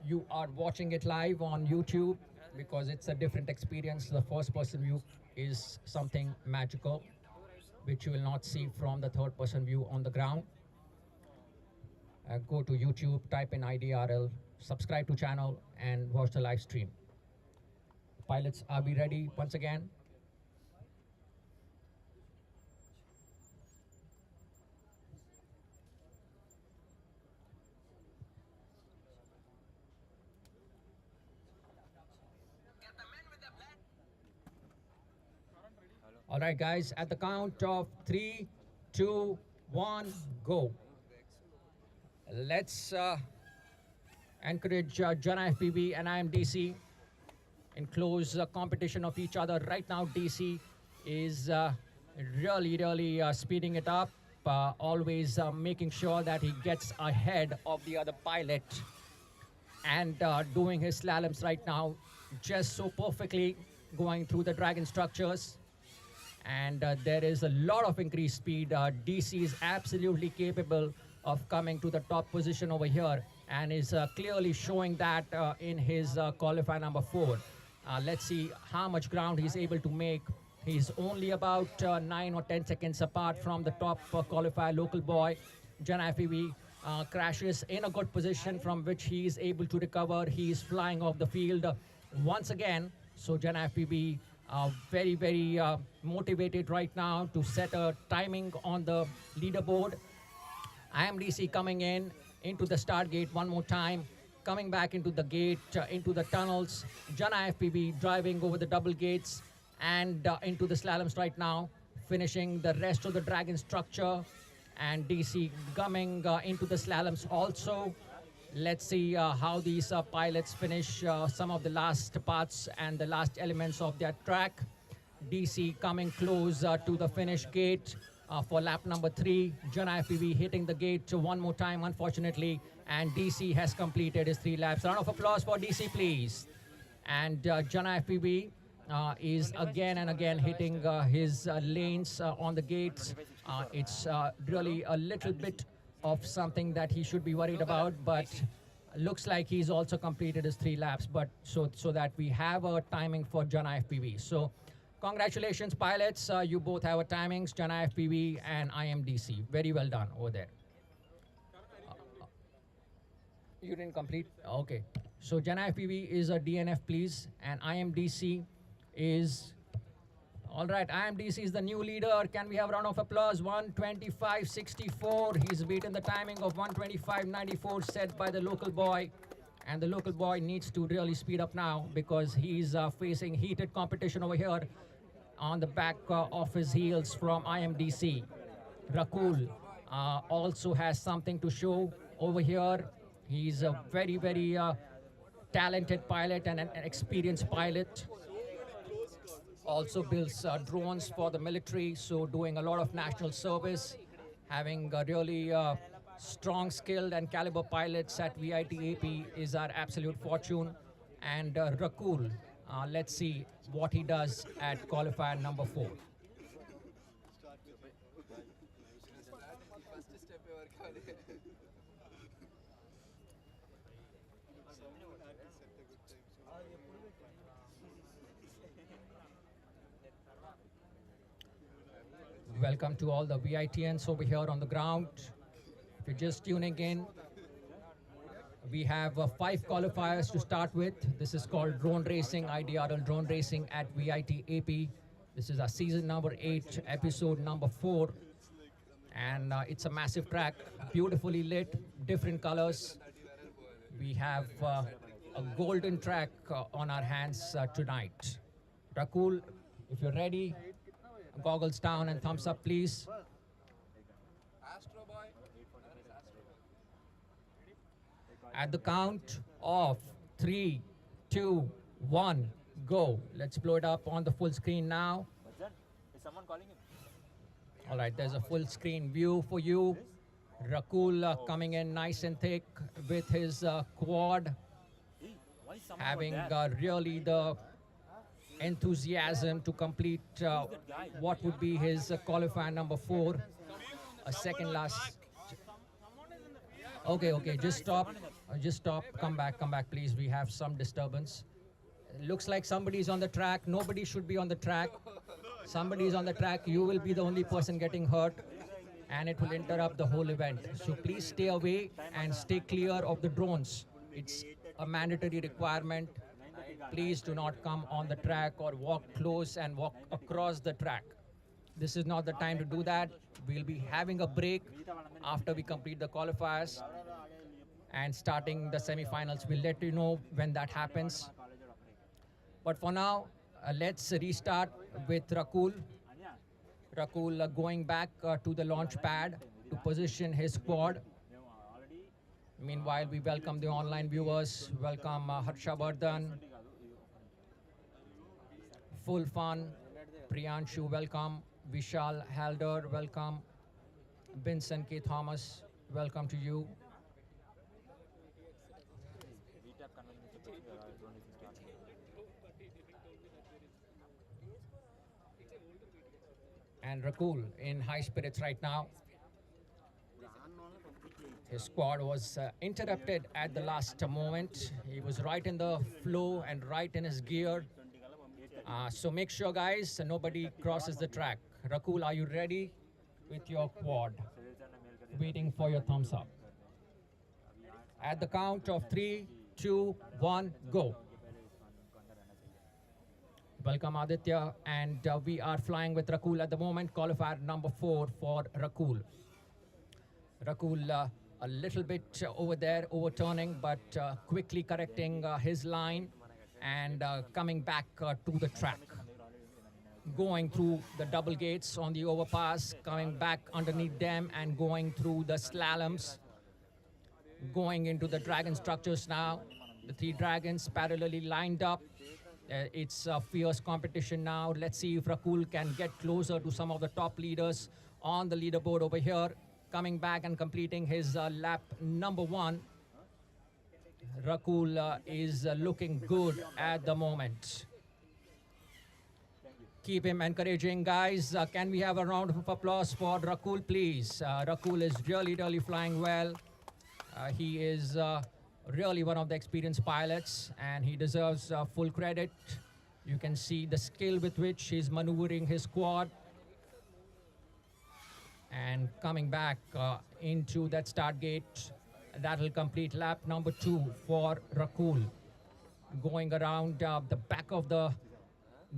you are watching it live on YouTube, because it's a different experience. The first person view is something magical. which you will not see from the third person view on the ground. Go to YouTube, type in IDRL, subscribe to channel and watch the live stream. Pilots, are we ready once again? All right, guys, at the count of 3, 2, 1, go. Let's encourage Jana FPV and IMDC in close competition of each other. Right now, DC is really speeding it up, always making sure that he gets ahead of the other pilot and doing his slaloms right now just so perfectly, going through the dragon structures. And there is a lot of increased speed. DC is absolutely capable of coming to the top position over here and is clearly showing that in his qualifier number 4. Let's see how much ground he's able to make. He's only about 9 or 10 seconds apart from the top qualifier local boy. Jana FPV crashes in a good position from which he is able to recover. He is flying off the field once again. So Jana FPV very motivated right now to set a timing on the leaderboard. IMDC coming into the start gate one more time, coming back into the gate, into the tunnels. Jana FPV driving over the double gates and into the slaloms right now, finishing the rest of the dragon structure. And DC coming into the slaloms also. Let's see how these pilots finish some of the last parts and the last elements of their track. DC coming close to the finish gate for lap number 3. Jana FPV hitting the gate one more time, unfortunately, and DC has completed his 3 laps. Round of applause for DC, please. And Jana FPV is again and again hitting his lanes on the gates. It's really a little bit of something that he should be worried about, but looks like he's also completed his 3 laps, but so that we have a timing for Jana FPV. So congratulations, pilots. You both have a timings, Jana FPV and IMDC. Very well done over there. You didn't complete? Okay. So Jana FPV is a DNF, please, and IMDC is... All right, IMDC is the new leader. Can we have a round of applause? 125.64. He's beaten the timing of 125.94 set by the local boy. And the local boy needs to really speed up now because he's facing heated competition over here on the back of his heels from IMDC. Rakul also has something to show over here. He's a very talented pilot and an experienced pilot. Also builds drones for the military, so doing a lot of national service, having really strong, skilled and caliber pilots at VIT-AP is our absolute fortune. And Rakul, let's see what he does at qualifier number 4. Welcome to all the VITians over here on the ground. If you're just tuning in, we have 5 qualifiers to start with. This is called Drone Racing, IDRL Drone Racing at VIT-AP. This is our season number 8, episode number 4. And it's a massive track, beautifully lit, different colors. We have a golden track on our hands tonight. Rakul, if you're ready, goggles down and thumbs up, please. At the count of 3, 2, 1, go. Let's blow it up on the full screen now. What's that? Is someone calling him? All right, there's a full screen view for you. Rakul coming in nice and thick with his quad, Hey, why is someone having over there? really the enthusiasm to complete what would be his qualifier number 4, a second last. Okay, just stop, come back, please. We have some disturbance. It looks like somebody's on the track. Nobody should be on the track. somebody is on the track, you will be the only person getting hurt and it will interrupt the whole event. So please stay away and stay clear of the drones. It's a mandatory requirement. Please do not come on the track or walk close and walk across the track. This is not the time to do that. We'll be having a break after we complete the qualifiers and starting the semifinals. We'll let you know when that happens. But for now, let's restart with Rakul. Rakul going back to the launch pad to position his squad. Meanwhile, we welcome the online viewers. Welcome Harsha Vardhan. Full Fun. Priyanshu, welcome. Vishal Halder, welcome. Vincent K. Thomas, welcome to you. And Rakul in high spirits right now. His squad was interrupted at the last moment. He was right in the flow and right in his gear. So make sure, guys, nobody crosses the track. Rakul, are you ready with your quad? Waiting for your thumbs up. At the count of 3, 2, 1, go. Welcome, Aditya. And we are flying with Rakul at the moment. Qualifier number 4 for Rakul. Rakul a little bit over there, overturning, but quickly correcting his line and coming back to the track. Going through the double gates on the overpass, coming back underneath them and going through the slaloms. Going into the dragon structures now. The 3 dragons parallelly lined up. It's a fierce competition now. Let's see if Rakul can get closer to some of the top leaders on the leaderboard over here. Coming back and completing his lap number 1. Rakul is looking good at the moment. Keep him encouraging, guys. Can we have a round of applause for Rakul, please? Rakul is really flying well. He is really one of the experienced pilots and he deserves full credit. You can see the skill with which he's maneuvering his quad. And coming back into that start gate, that will complete lap number 2 for Rakul. Going around the back of the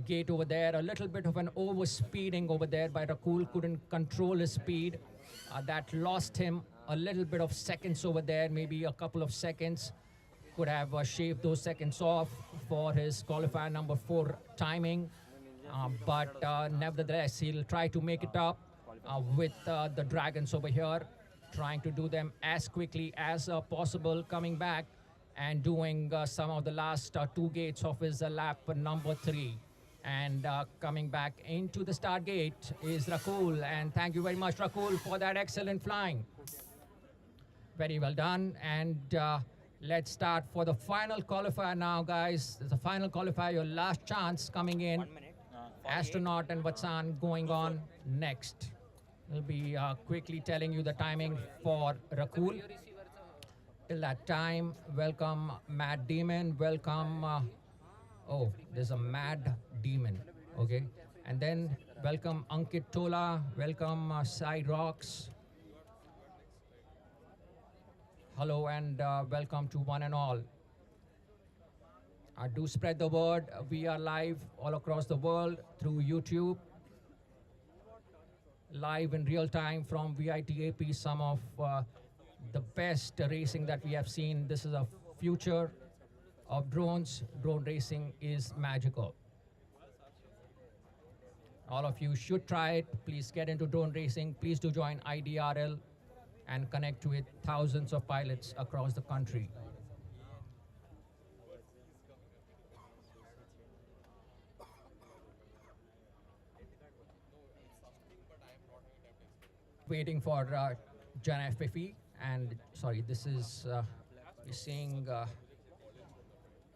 gate over there, a little bit of an overspeeding over there by Rakul, couldn't control his speed. That lost him a little bit of seconds over there, maybe a couple of seconds. Could have shaved those seconds off for his qualifier number 4 timing. But nevertheless, he'll try to make it up with the dragons over here, trying to do them as quickly as possible, coming back and doing some of the last 2 gates of his lap number 3. And coming back into the start gate is Rakul. And thank you very much, Rakul, for that excellent flying. Very well done. And let's start for the final qualifier now, guys. The final qualifier, your last chance coming in. 1 minute. Astronaut and Vatsan going on next. We'll be quickly telling you the timing for Rakul. Till that time, welcome Mad Demon, welcome, oh, there's a Mad Demon, okay. And then welcome Ankit Tola, welcome Side Rocks. Hello and welcome to one and all. Do spread the word. We are live all across the world through YouTube. Live in real time from VIT-AP, some of the best racing that we have seen. This is a future of drones. Drone racing is magical. All of you should try it. Please get into drone racing. Please do join IDRL and connect with thousands of pilots across the country. Waiting for Jana FPV and sorry, this is we're seeing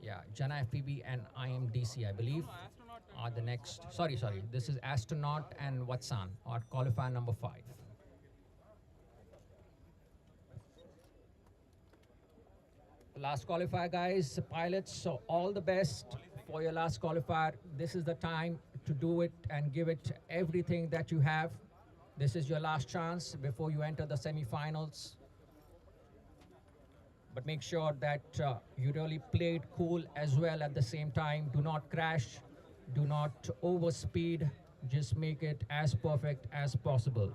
yeah, Jana FPV and IMDC, I believe, are the next. Sorry, this is Astronaut and Vatsan, or qualifier number 5. Last qualifier, guys, pilots. So all the best for your last qualifier. This is the time to do it and give it everything that you have. This is your last chance before you enter the semifinals. But make sure that you really play it cool as well at the same time. Do not crash, do not overspeed, just make it as perfect as possible.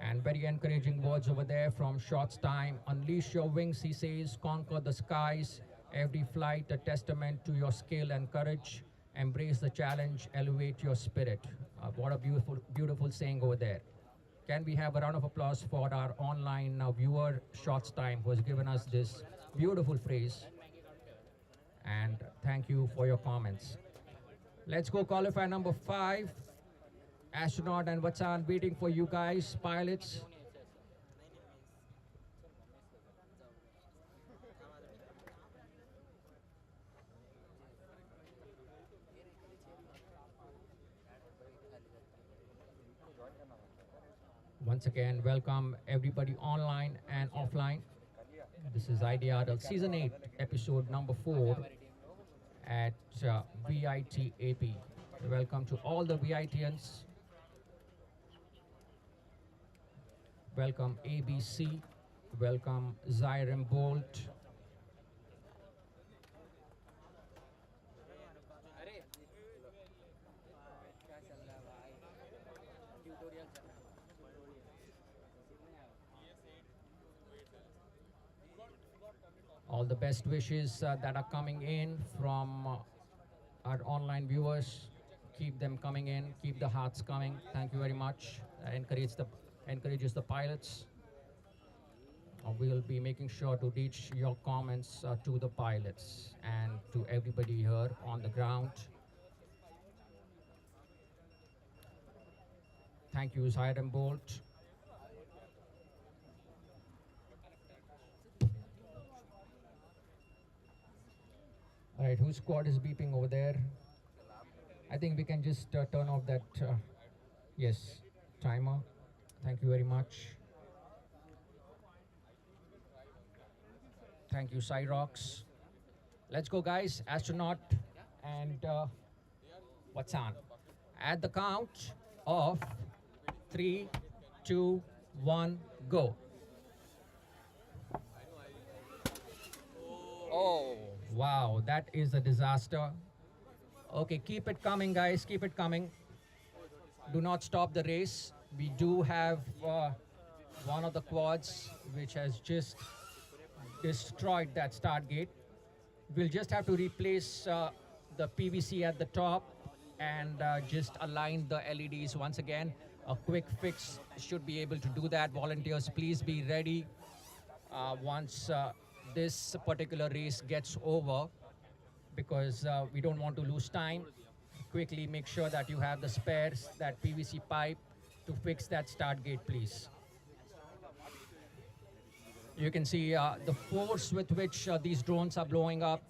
And very encouraging words over there from Shots Time. Unleash your wings, he says, conquer the skies. Every flight a testament to your skill and courage. Embrace the challenge, elevate your spirit. What a beautiful, beautiful saying over there. Can we have a round of applause for our online viewer, Shots Time, who has given us this beautiful phrase. And thank you for your comments. Let's go qualifier number 5. Astronaut and Vatsan waiting for you guys, pilots. Once again, welcome everybody online and offline. This is IDRL Season 8, episode number 4 at VIT-AP. Welcome to all the VITians. Welcome ABC. Welcome Zyram Bolt. All the best wishes that are coming in from our online viewers. Keep them coming in. Keep the hearts coming. Thank you very much. Encourages the pilots. We'll be making sure to reach your comments to the pilots and to everybody here on the ground. Thank you, Zyram Bolt. All right, whose squad is beeping over there? I think we can just turn off that, yes, timer. Thank you very much. Thank you, Cyrox. Let's go, guys. Astronaut and Vatsan. At the count of 3, 2, 1, go. Oh, wow, that is a disaster. Okay, keep it coming, guys. Keep it coming. Do not stop the race. We do have one of the quads which has just destroyed that start gate. We'll just have to replace the PVC at the top and just align the LEDs once again. A quick fix should be able to do that. Volunteers, please be ready once this particular race gets over, because we don't want to lose time. Quickly make sure that you have the spares, that PVC pipe to fix that start gate, please. You can see the force with which these drones are blowing up.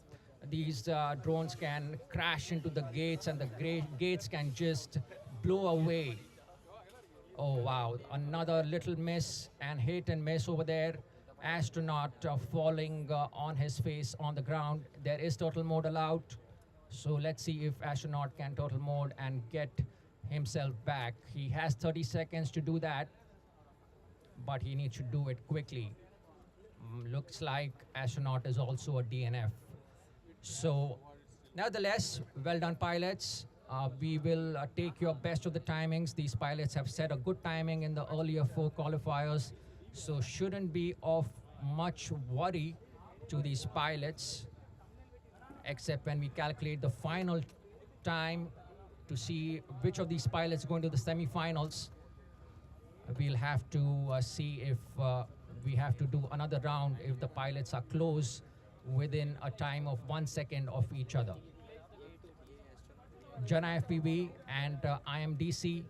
These drones can crash into the gates and the gates can just blow away. Oh wow, another little miss and hit and miss over there. Astronaut falling on his face on the ground. There is turtle mode allowed. So let's see if astronaut can turtle mode and get himself back. He has 30 seconds to do that, but he needs to do it quickly. Looks like astronaut is also a DNF. So nevertheless, well done, pilots. We will take your best of the timings. These pilots have set a good timing in the earlier 4 qualifiers, so shouldn't be of much worry to these pilots, except when we calculate the final time to see which of these pilots go into the semifinals. We'll have to see if we have to do another round if the pilots are close within a time of 1 second of each other. Jana FPV and IMDC,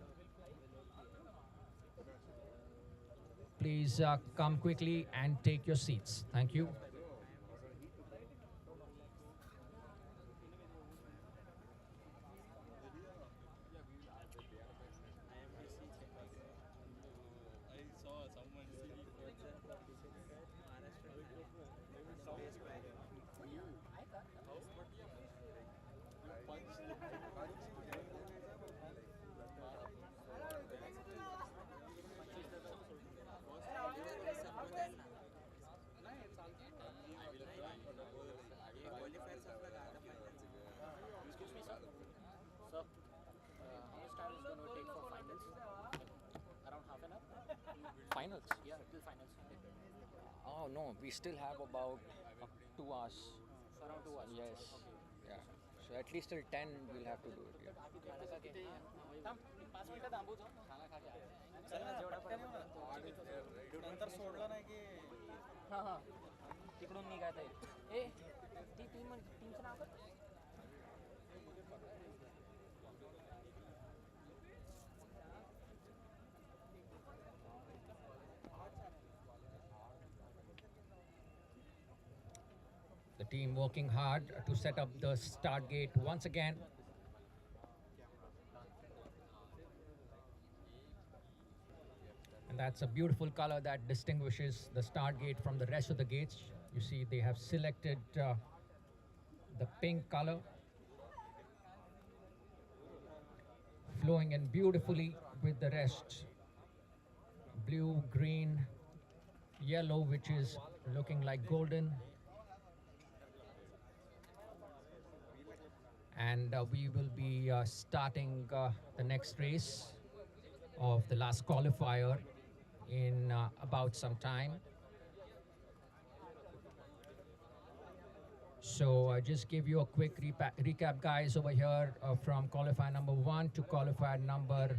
please come quickly and take your seats. Thank you. So, how much time is going to take for finals? Around half an hour? Finals? Yeah, till finals. Oh no, we still have about 2 hours. So around 2 hours. Yes. Okay. Yeah. So at least till 10 we'll have to do it. Yeah. खाना खा के थांब 5 मिनिटं थांबू जो खाना खा के नंतर सोडलं नाही की हां हां तिकडून निघायचं आहे ती टीमचं नाव काय The team working hard to set up the start gate once again. And that's a beautiful color that distinguishes the start gate from the rest of the gates. You see, they have selected the pink color, flowing in beautifully with the rest. Blue, green, yellow, which is looking like golden. And we will be starting the next race of the last qualifier in about some time. So just give you a quick recap, guys, over here from qualifier number 1 to qualifier number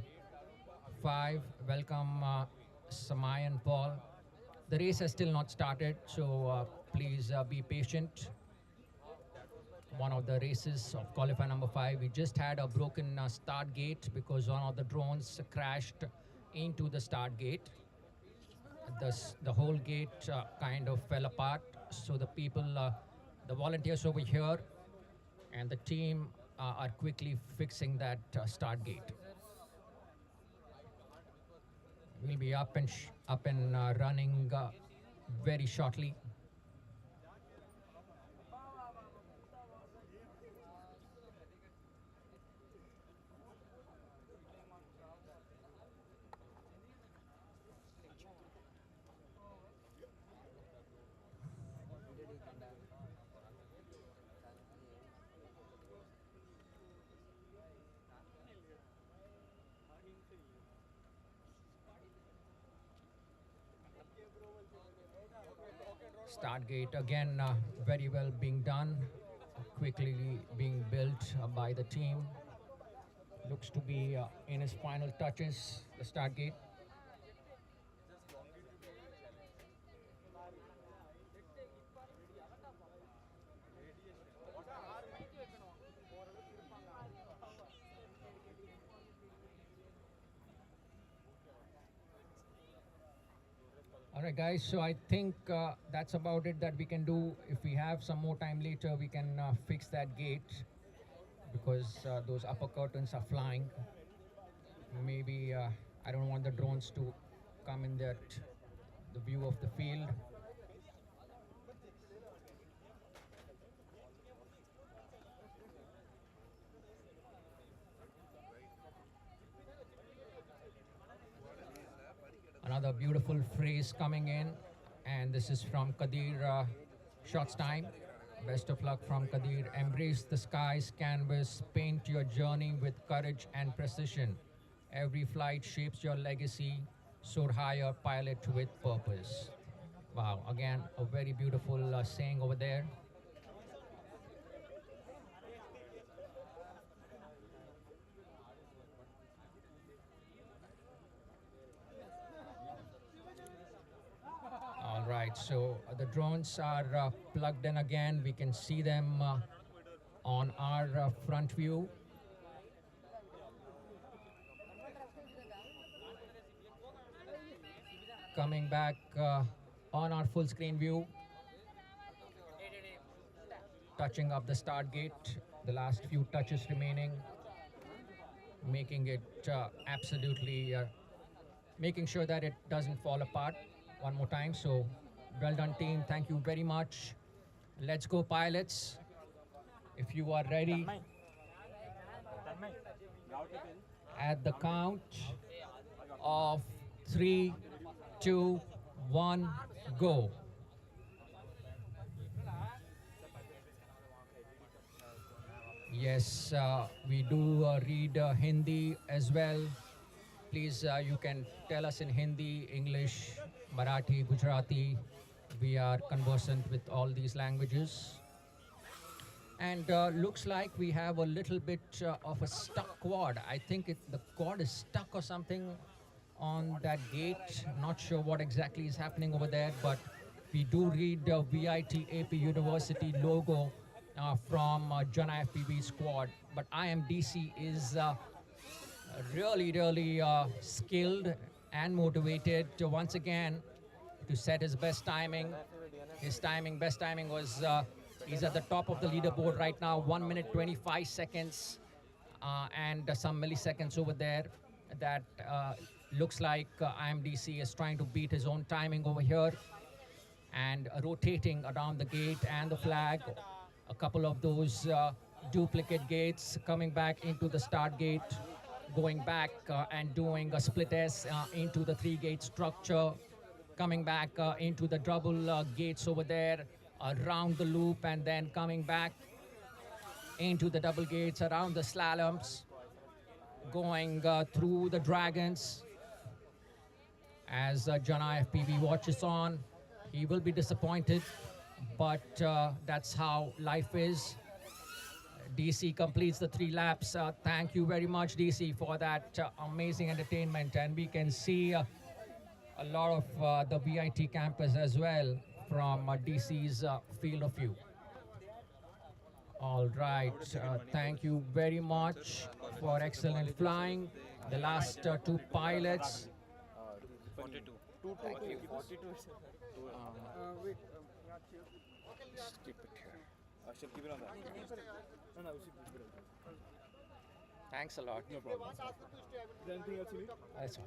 5. Welcome, Samay and Paul. The race has still not started, so please be patient. One of the races of qualifier number 5, we just had a broken start gate because one of the drones crashed into the start gate. The whole gate kind of fell apart, so the people, the volunteers over here and the team are quickly fixing that start gate. We'll be up and running very shortly. Start gate again very well being done, quickly being built by the team. Looks to be in its final touches, the start gate. All right, guys, so I think that's about it that we can do. If we have some more time later, we can fix that gate because those upper curtains are flying. Maybe I don't want the drones to come in the view of the field. Another beautiful phrase coming in, and this is from Kadir Shots Time. Best of luck from Kadir. Embrace the sky's canvas, paint your journey with courage and precision. Every flight shapes your legacy, soar higher, pilot with purpose. Wow, again, a very beautiful saying over there. All right, so the drones are plugged in again. We can see them on our front view. Coming back on our full screen view. Touching up the start gate, the last few touches remaining. Making it absolutely, making sure that it doesn't fall apart one more time. So well done, team. Thank you very much. Let's go, pilots. If you are ready, at the count of three, two, one, go. Yes, we do read Hindi as well. Please, you can tell us in Hindi, English, Marathi, Gujarati. We are conversant with all these languages. And looks like we have a little bit of a stuck quad. I think the quad is stuck or something on that gate. Not sure what exactly is happening over there, but we do read the VIT-AP University logo from Jana FPV squad. But IMDC is really skilled and motivated to once again to set his best timing. His best timing was, he's at the top of the leaderboard right now, 1 minute 25 seconds and some milliseconds over there. That looks like IMDC is trying to beat his own timing over here and rotating around the gate and the flag. A couple of those duplicate gates coming back into the start gate, going back and doing a split S into the 3-gate structure, coming back into the double gates over there, around the loop, and then coming back into the double gates, around the slaloms, going through the dragons. As Jana FPV watches on, he will be disappointed, but that's how life is. DC completes the 3 laps. Thank you very much, DC, for that amazing entertainment. And we can see a lot of the VIT campus as well from DC's field of view. All right, thank you very much for excellent flying. The last 2 pilots. 42. Thank you. Keep it on that. Thanks a lot. No problem. Is there anything else you need? That's all.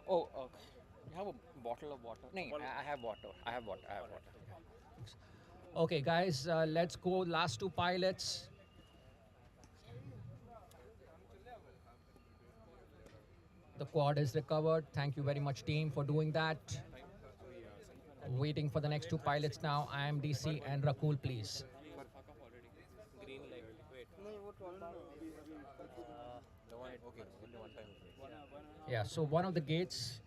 Oh, okay. You have a bottle of water? No, I have water. Okay, guys, let's go. Last 2 pilots. The quad is recovered. Thank you very much, team, for doing that. Waiting for the next 2 pilots now. IMDC and Rakul, please. Green light. Wait. The one. Okay. Only one time. Yeah, so one of the gates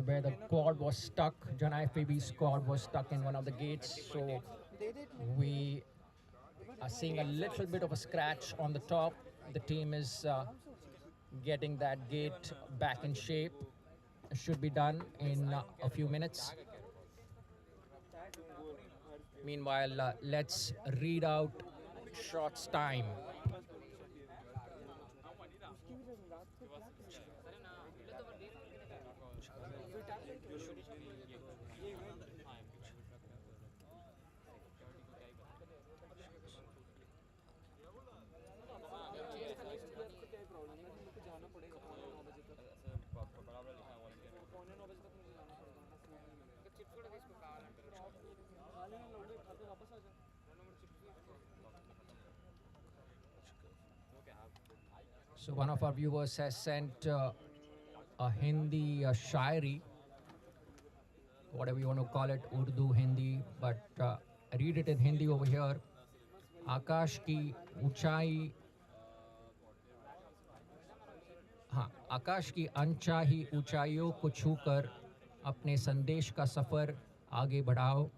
where the quad was stuck, Jana FPV's quad was stuck in one of the gates. So we are seeing a little bit of a scratch on the top. The team is getting that gate back in shape. It should be done in a few minutes. Meanwhile, let's read out shots time. So one of our viewers has sent a Hindi shairi, whatever you want to call it, Urdu, Hindi, but I read it in Hindi over here. आकाश की ऊंचाई, हाँ, आकाश की अनचाही ऊंचाइयों को छूकर अपने संदेश का सफ़र आगे बढ़ाओ.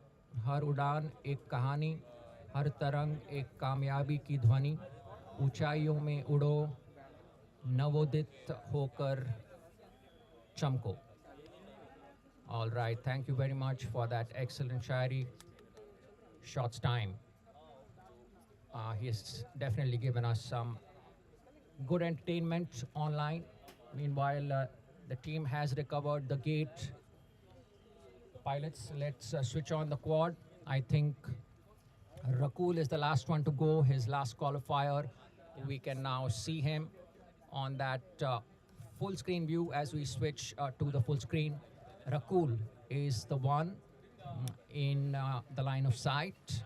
हर उड़ान एक कहानी, हर तरंग एक कामयाबी की ध्वनि. ऊंचाइयों में उड़ो, नवोदित होकर चमको. All right, thank you very much for that excellent shairi. Shots time. He's definitely given us some good entertainment online. Meanwhile, the team has recovered the gate. Pilots, let's switch on the quad. I think Rakul is the last one to go, his last qualifier. We can now see him on that full screen view as we switch to the full screen. Rakul is the one in the line of sight.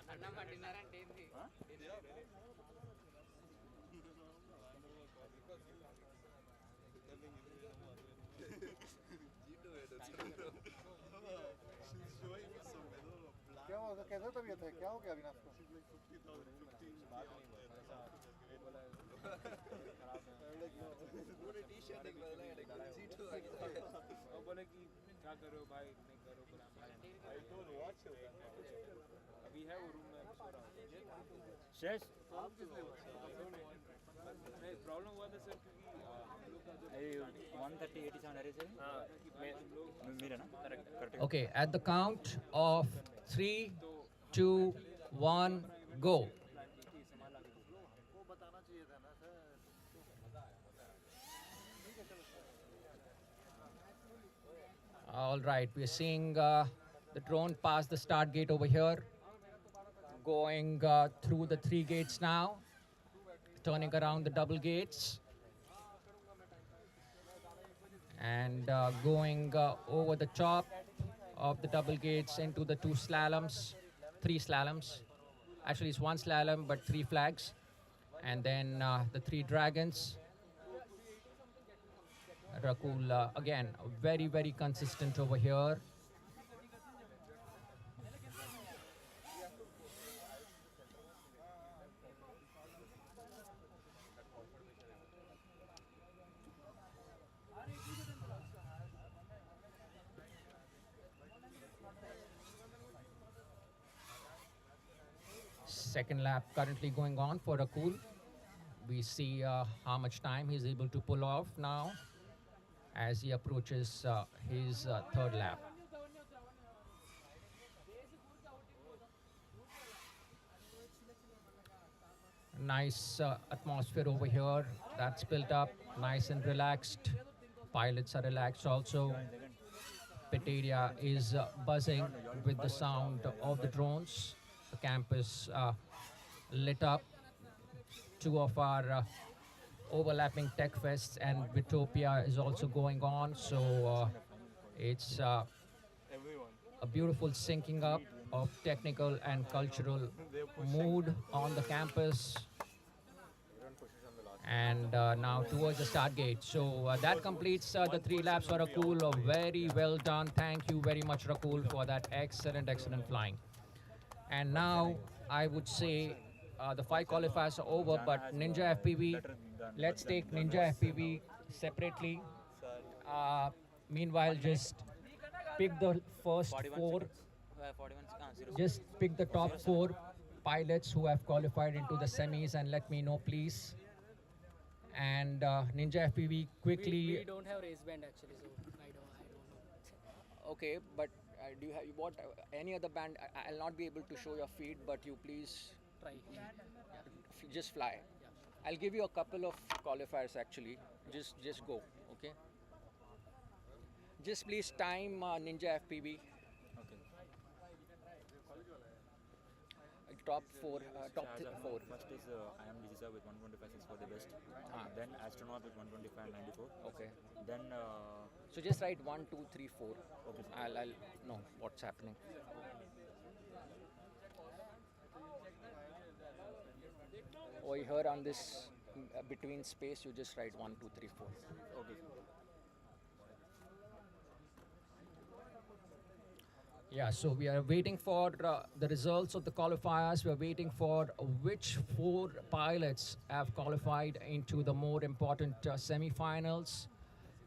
क्या होगा कैसा तबीयत है क्या हो गया अविनाश को बोले कि क्या करो भाई नहीं करो बोला अभी है वो रूम में अभी सो रहा हूँ शेष नहीं प्रॉब्लम हुआ था सर क्योंकि हम लोग का जो 130 87 है से मेरा ना correct Okay, at the count of 3, 2, 1, go. All right, we're seeing the drone pass the start gate over here, going through the 3 gates now, turning around the double gates, and going over the top of the double gates into the 2 slaloms, 3 slaloms. Actually, it's 1 slalom, but 3 flags. And then the 3 dragons. Rakul, again, very, very consistent over here. Second lap currently going on for Rakul. We see how much time he's able to pull off now as he approaches his third lap. Nice atmosphere over here that's built up, nice and relaxed. Pilots are relaxed also. Pit area is buzzing with the sound of the drones. The campus lit up. 2 of our overlapping tech fests and VIT-AP is also going on. So it's a beautiful syncing up of technical and cultural mood on the campus. And now towards the start gate. So that completes the 3 laps for Rakul. Very well done. Thank you very much, Rakul, for that excellent, excellent flying. And now I would say the 5 qualifiers are over, but Ninja FPV, let's take Ninja FPV separately. Meanwhile, just pick the first 4, just pick the top 4 pilots who have qualified into the semis and let me know, please. And Ninja FPV quickly. We don't have race band actually, so I don't know. Okay, but do you have what any other band? I'll not be able to show your feed, but you please Try. just fly. I'll give you a couple of qualifiers actually. Just go, okay? Just please time Ninja FPV. Top 4, top 4. First is IMDC sir with 125 for the best. Then astronaut with 125 94. Okay. Then So just write 1, 2, 3, 4. okay. I'll know what's happening. Over here on this between space, you just write 1, 2, 3, 4. Okay. Yeah, so we are waiting for the results of the qualifiers. We are waiting for which 4 pilots have qualified into the more important semi-finals.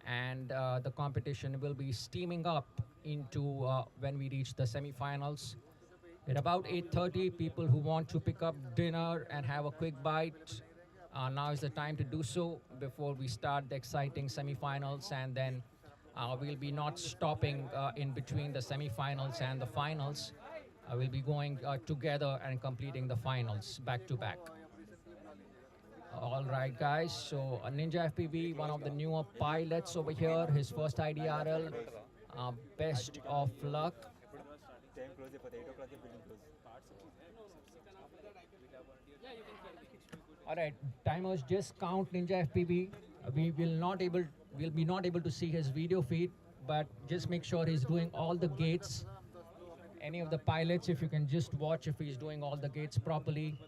And the competition will be steaming up into when we reach the semi-finals. At about 8:30, people who want to pick up dinner and have a quick bite, now is the time to do so before we start the exciting semi-finals, and then we'll be not stopping in between the semi-finals and the finals. We'll be going together and completing the finals back to back. All right, guys. So Ninja FPV, one of the newer pilots over here, his first IDRL. Best of luck. Time close for the 8 o'clock building close. All right, timers, just count Ninja FPV. We'll be not able to see his video feed, but just make sure he's doing all the gates. any of the pilots, if you can just watch if he's doing all the gates properly.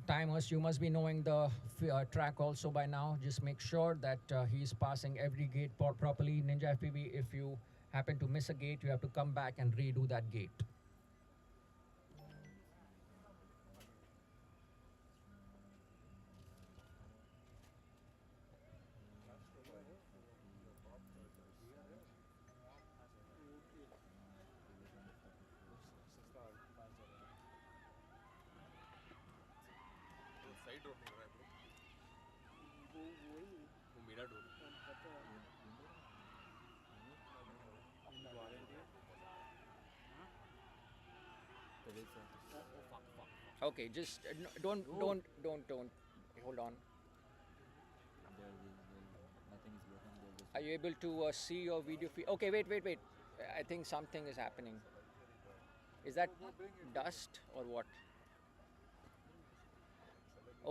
Timers, you must be knowing the track also by now. Just make sure that he's passing every gate properly. Ninja FPV, if you happen to miss a gate, you have to come back and redo that gate. Side road नहीं हो रहा है वो मेरा door Okay, just don't. Hold on. Nothing is broken. Are you able to see your video feed? Okay, wait. I think something is happening. Is that dust or what?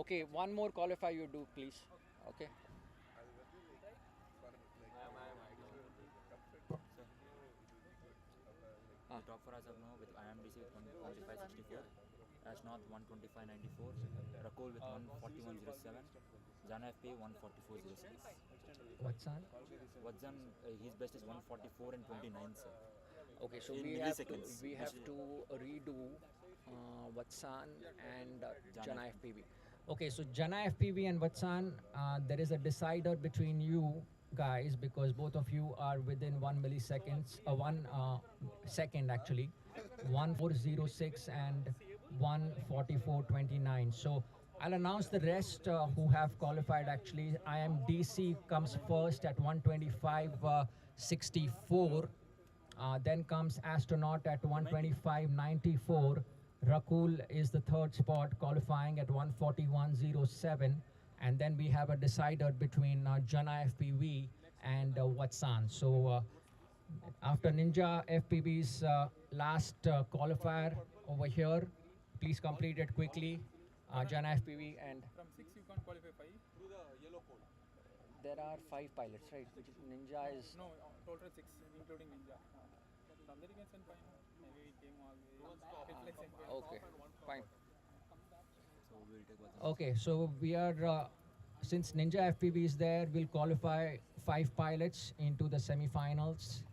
Okay, one more qualifier you do, please. Okay. The top for us of now with IMDC with 145.64, Ash North 125.94, Rakul with 141.07, Jana FP 144.06. Watson? Watson, his best is 144 and 29, sir. Okay, so In we milliseconds. have to redo Watson and Jana FPV. Okay, so Jana FPV and Watson, there is a decider between you guys because both of you are within 1 milliseconds, 1 second actually, 1406 and 144.29. So I'll announce the rest who have qualified actually. IMDC comes first at 125.64. Then comes Astronaut at 125.94. Rakul is the third spot, qualifying at 141.07. And then we have a decider between Jana FPV and Watson. So after Ninja FPV's last qualifier over here, please complete it quickly. Jana FPV and... From 6 you can't qualify 5? through the yellow code. There are 5 pilots, right? Which is Ninja is... No, total 6 including Ninja. The Americans and fine. Maybe we came all the way. Reflex and fine. Okay, fine. So we'll take Watson. Okay, so we are, since Ninja FPV is there, we'll qualify 5 pilots into the semi-finals.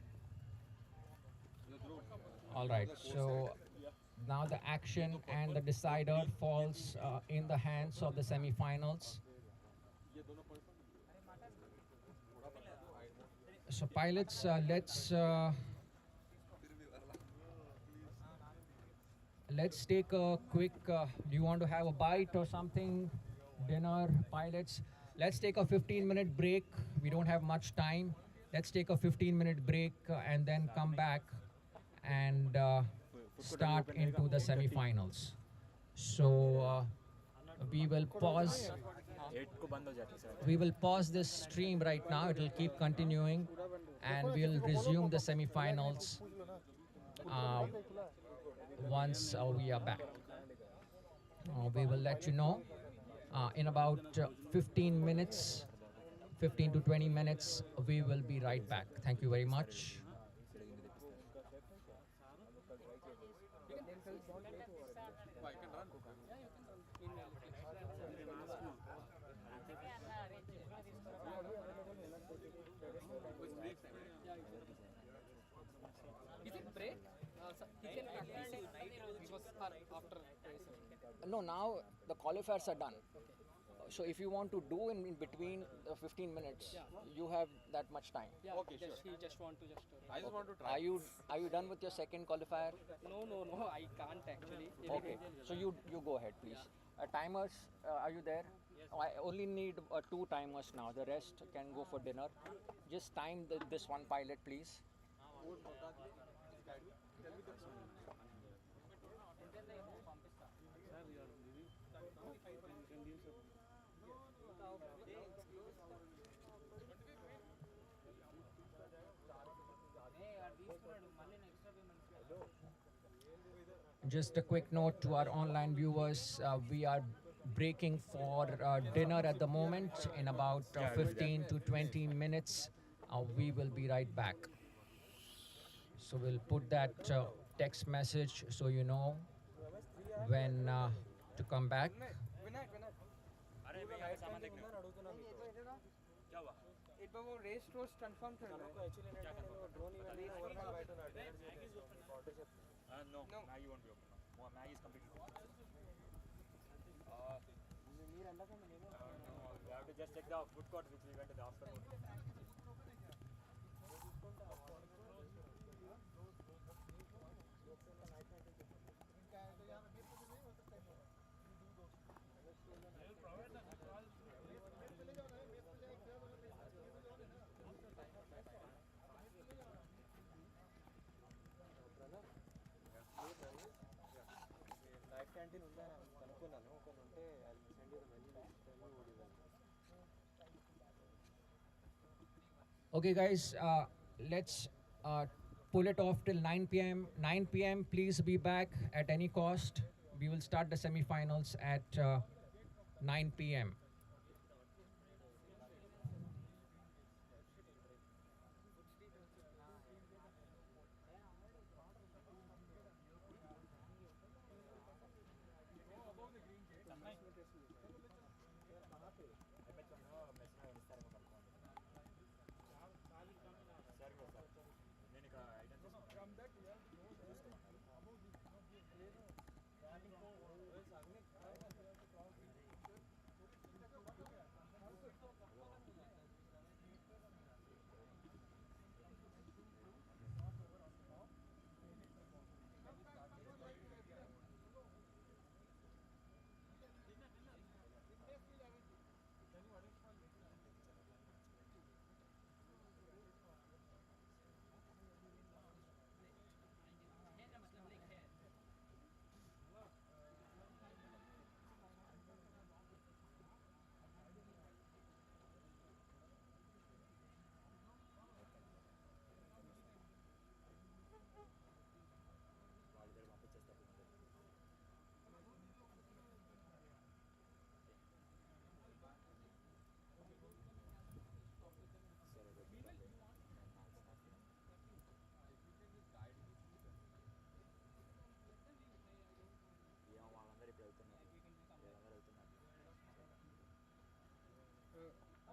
All right, so now the action and the decider falls in the hands of the semi-finals. So pilots, let's take a quick, do you want to have a bite or something? Dinner, pilots. Let's take a 15-minute break. We don't have much time. Let's take a 15-minute break and then come back and start into the semi-finals. So we will pause. 8 को बंद हो जाता है, sir. We will pause this stream right now. It will keep continuing, and we'll resume the semi-finals once we are back. We will let you know in about 15 minutes, 15 to 20 minutes. We will be right back. Thank you very much. Is it break? He can practice because after racing. No, now the qualifiers are done. So if you want to do in between 15 minutes, you have that much time. Yeah, just, he just want to just. I just want to try. Are you done with your second qualifier? No, I can't actually. Okay, so you go ahead, please. Timers, are you there? Oh, I only need 2 timers now. The rest can go for dinner. Just time this one pilot, please. Just a quick note to our online viewers, we are breaking for dinner at the moment. In about 15 to 20 minutes, we will be right back. So we'll put that text message so you know when to come back. अरे मैं यहाँ पे सामान देखने क्या हुआ एक बार वो रेस रोज कंफर्म कर लो क्या confirm no Maggi won't be open now Maggi is completely no we have to just check the food court which we went to the afternoon night canteen ఉందని కనుక్కున్నాను ఒకరు ఉంటే అది send the menu Okay, guys, let's pull it off till 9 p.m. 9 p.m. Please be back at any cost. We will start the semi-finals at 9 p.m.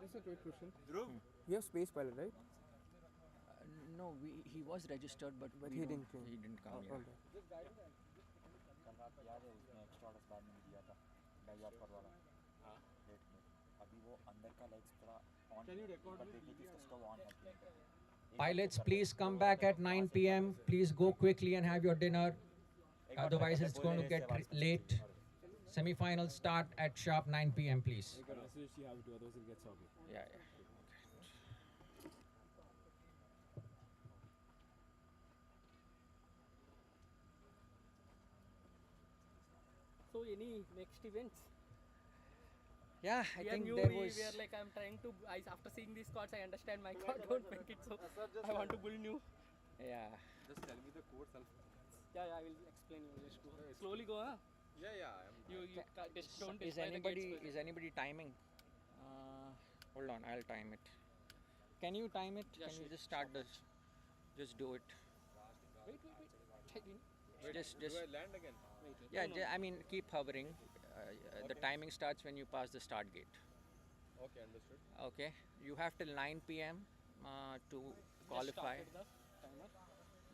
Just a quick question. Dhruv You have space pilot, right? No, he was registered, but he didn't come. He didn't come. Oh, yeah. okay. कल रात याद है उसने extra order बाद में दिया था driver पर वाला हाँ लेट में अभी वो अंदर का लाइट्स पूरा ऑन Can you record पर with देखिए कि उसका स्टोव ऑन है कि नहीं Pilots, please come back at 9 p.m. Please go quickly and have your dinner. Otherwise, it's going to get late. Semi-finals start at sharp 9 p.m. Please. You can message you have to, otherwise it gets soggy. Yeah. So any next events? Yeah, I We are think new, there we was. are like I'm trying to. After seeing these cards, I understand my card don't make it, so I want to build new. Yeah. Just tell me the code self. Yeah, I will explain you. Just go. Slowly go, huh? Yeah, I'm Just don't Is destroy the anybody gates first. timing? Hold on, I'll time it. Can you time it? Yeah, Can you sure. just start this? Just do it. Wait. Just Do I land again? Wait. yeah. No. I mean, keep hovering. The timing starts when you pass the start gate. Okay, understood. Okay. You have till 9 p.m. To Just qualify. started the timer.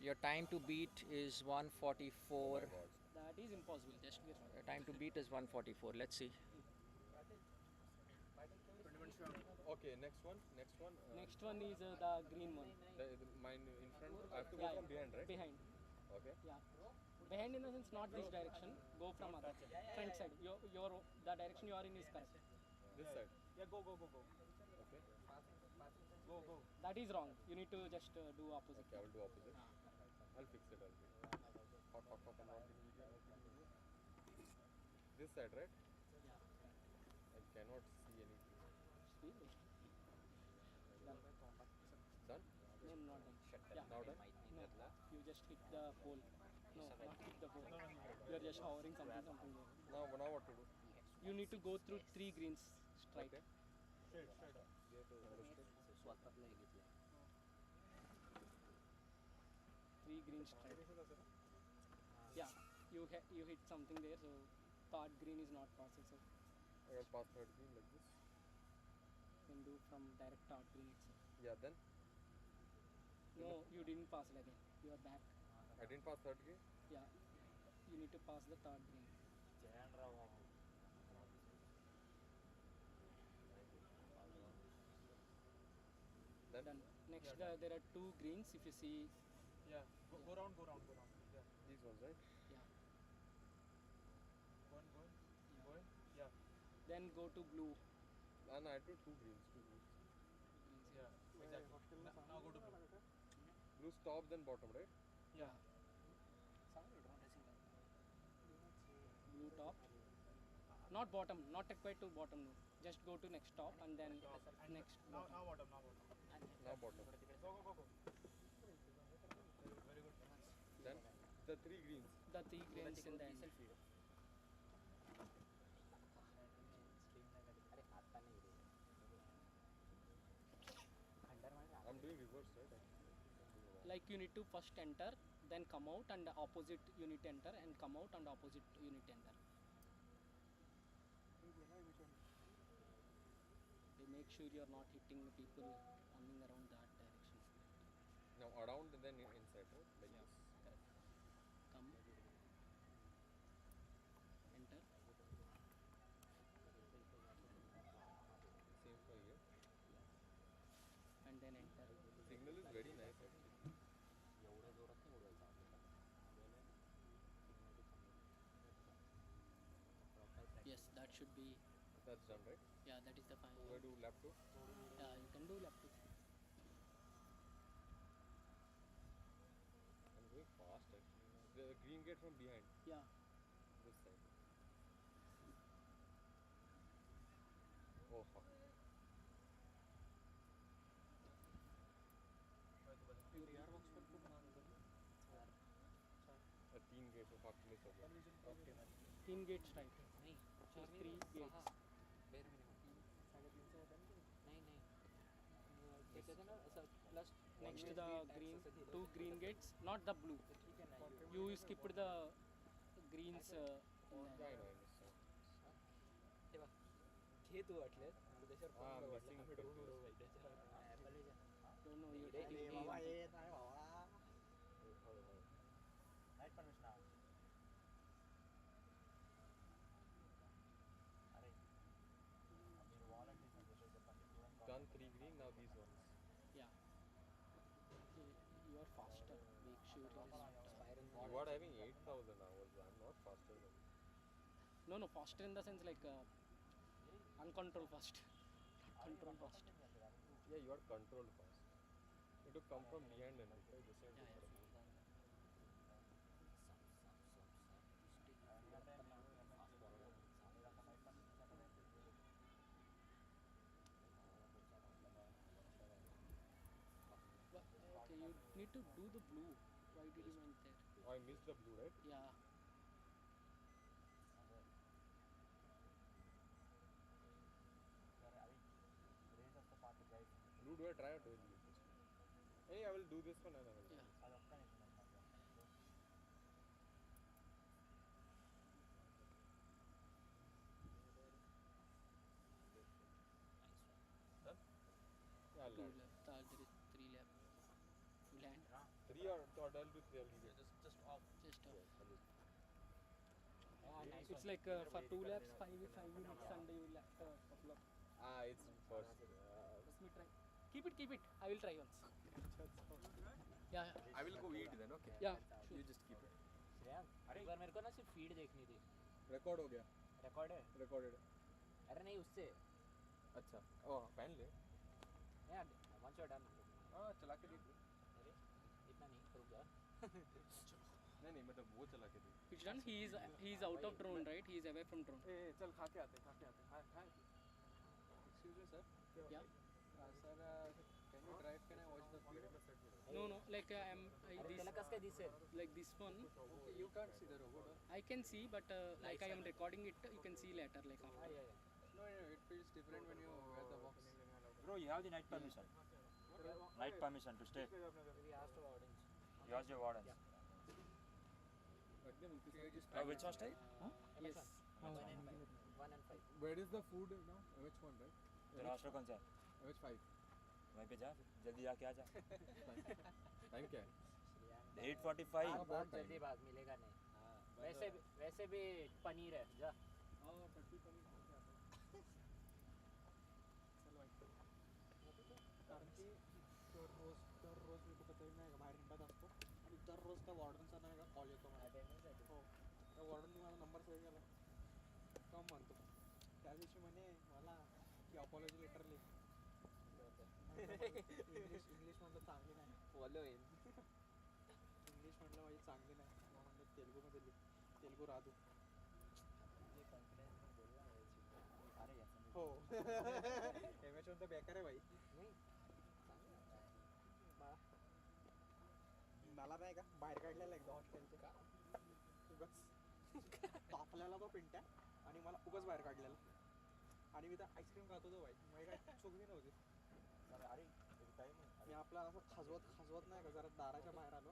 Your time to beat is 144. That is impossible. Just get Your time to beat is 144. Let's see. Okay, next one. Next one is the green one. Mine in front. I have to go Yeah, from behind, right? Behind. Okay. Yeah. Behind in the sense not this direction. Go from other front side. The direction you are in is correct. This side. Yeah, go. Okay. Go. That is wrong. You need to just do opposite. Okay, I will do opposite. I'll fix it. Hot. I'm not this side, right? I cannot see anything. See? Done. Done? No, not done. Yeah. Now done? No. You just hit the pole. No, not hit the ball. You are just hovering something there. Now what to do? You need to go through 3 greens straight. Okay. Understood. 3 greens straight. Yeah, you hit something there, so third green is not possible. So I will pass third green like this. you can do from direct third green itself. Yeah, then No, you didn't pass it again. You are back. I didn't pass third green. Yeah, you need to pass the third green. Then Done. Next, there are 2 greens. If you see, Yeah, go round. Yeah, these ones, right? yeah. going. Yeah, Then go to blue. And I do two greens. Greens, yeah, exactly. Now go to blue. Blue top then bottom, right? Yeah. Blue top. Not bottom. Not required to bottom. No. Just go to next top and then next. Now bottom. bottom. Now bottom. Go. Very good. Then the three greens. The 3 greens in the end. I'm doing reverse, right? Like you need to first enter, then come out, and the opposite you need to enter, and come out, and opposite you need to enter. Okay, make sure you are not hitting the people running around that direction. Now around and then inside, right? Like Yeah, this. correct. Come, enter, Same for here. and then enter. Signal is very nice actually. Yes, that should be. That's done, right? Yeah, that is the final. Where do left to? Yeah, you can do left. I'm going fast actually. The green gate from behind. Yeah. This side. Oh fuck. A teen gate so fuck miss हो गया. Okay. 3 gates right. So 3 gates. Next to the green, 2 green gates, not the blue. You skipped the greens. Yeah, I know, I missed out. I'm missing continuously. Don't know you're taking Done three green, now these ones. Yeah. You are faster. Make sure you are You are having 8,000 hours. I'm not faster than you. No, faster in the sense like uncontrolled fast. Control fast. Yeah, you are controlled fast. You have to come from behind and hit, right? The same Yeah, difference. But, okay, you need to do the blue. Why did you went there? Oh, I missed the blue, right? Yeah. Blue, do I try or do I leave this? Hey, I will do this one and I will. Yeah. Yeah, I'll 2 land. left. There is 3 left. You land. Three or I'll do three, I'll leave it. Just off. Just off. Yeah, I'll do. It's like for 2 laps, 5 minutes, and you left a couple of. It's first. Let me try. Keep it. I will try once. Yeah. I will go eat then, okay? Yeah. You just keep it. एक बार मेरे को ना सिर्फ feed देखनी थी. Record हो गया. Record है? Recorded. अरे नहीं उससे. अच्छा. Oh, पहन ले. यार वन शॉट डन. हाँ, चला के देख. अरे इतना नहीं रुक जा. नहीं मतलब वो चला के देख. It's done. He is out of drone, right? He is away from drone. ए चल खा के आते. हाय. Excuse me sir. Yeah. Sir When you drive, can I watch the speed? No, no, like like this one. Okay, you can't see the robot. Huh? I can see, but like I am recording it, you can see later, like after. No, it feels different when you wear the box. Bro, you have the night permission. Night permission to stay. We asked our audience. You ask your wardens. Which hostel? Yes. One and five. Where is the food now? Which one, right? तेरा hostel कौन सा है? Which 5? वहीं पे जा, जल्दी जाके आ जा. Time क्या है? 8:45. बहुत जल्दी भाग मिलेगा नहीं. वैसे भी पनीर है जा. कारण की दररोज मी कुठं तरी नाही का बाहेर हिंडत असतो आणि दररोज त्या वॉर्डनचा नाही का कॉल येतो मला. हो, त्या वॉर्डनने माझा नंबर सेव्ह केला. कम म्हणतो त्या दिवशी म्हणे मला की अपॉलॉजी लेटर लिह. इंग्लिश म्हटलं चांगली नाही. फॉलो येईल. इंग्लिश म्हटलं माझी चांगली नाही. मग म्हटलं तेलुगूमध्ये लिह. तेलुगू राहतो. हो. एम एच वन तर बेकार आहे भाई. मला नाही का बाहेर काढलेला एकदा हॉस्टेलच्या उगाच तापलेला तो पिंट्या आणि मला उगाच बाहेर काढलेला आणि मी तर आईस्क्रीम खात होतो भाई. माझी काय चूक बी नव्हती. मी आपला असं खाजवत नाही का जरा दाराच्या बाहेर आलो.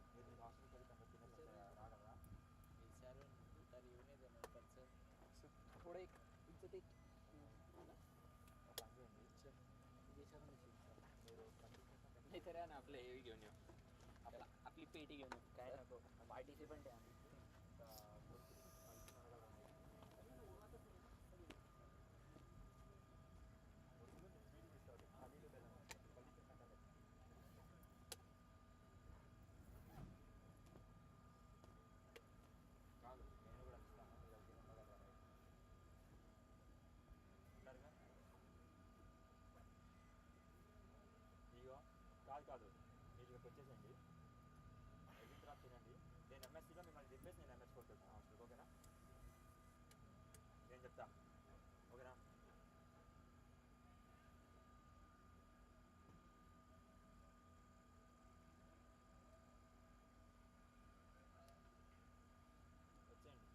थोडं एक इज्जत एक नाही तर ना आपलं हे घेऊन येऊ. आपली पेटी घेऊन येऊ. काय नको ITC पण द्या. కాదు మీరు ఇక్కడికి వచ్చేసండి. అయిన తర్వాత తినండి. నేను ఎంఎస్సీలో మిమ్మల్ని దింపేసి నేను ఎంఎస్ కొట్టుకుంటాను హాస్టల్కి. ఓకేనా? నేను చెప్తా. ఓకేనా? వచ్చేయండి.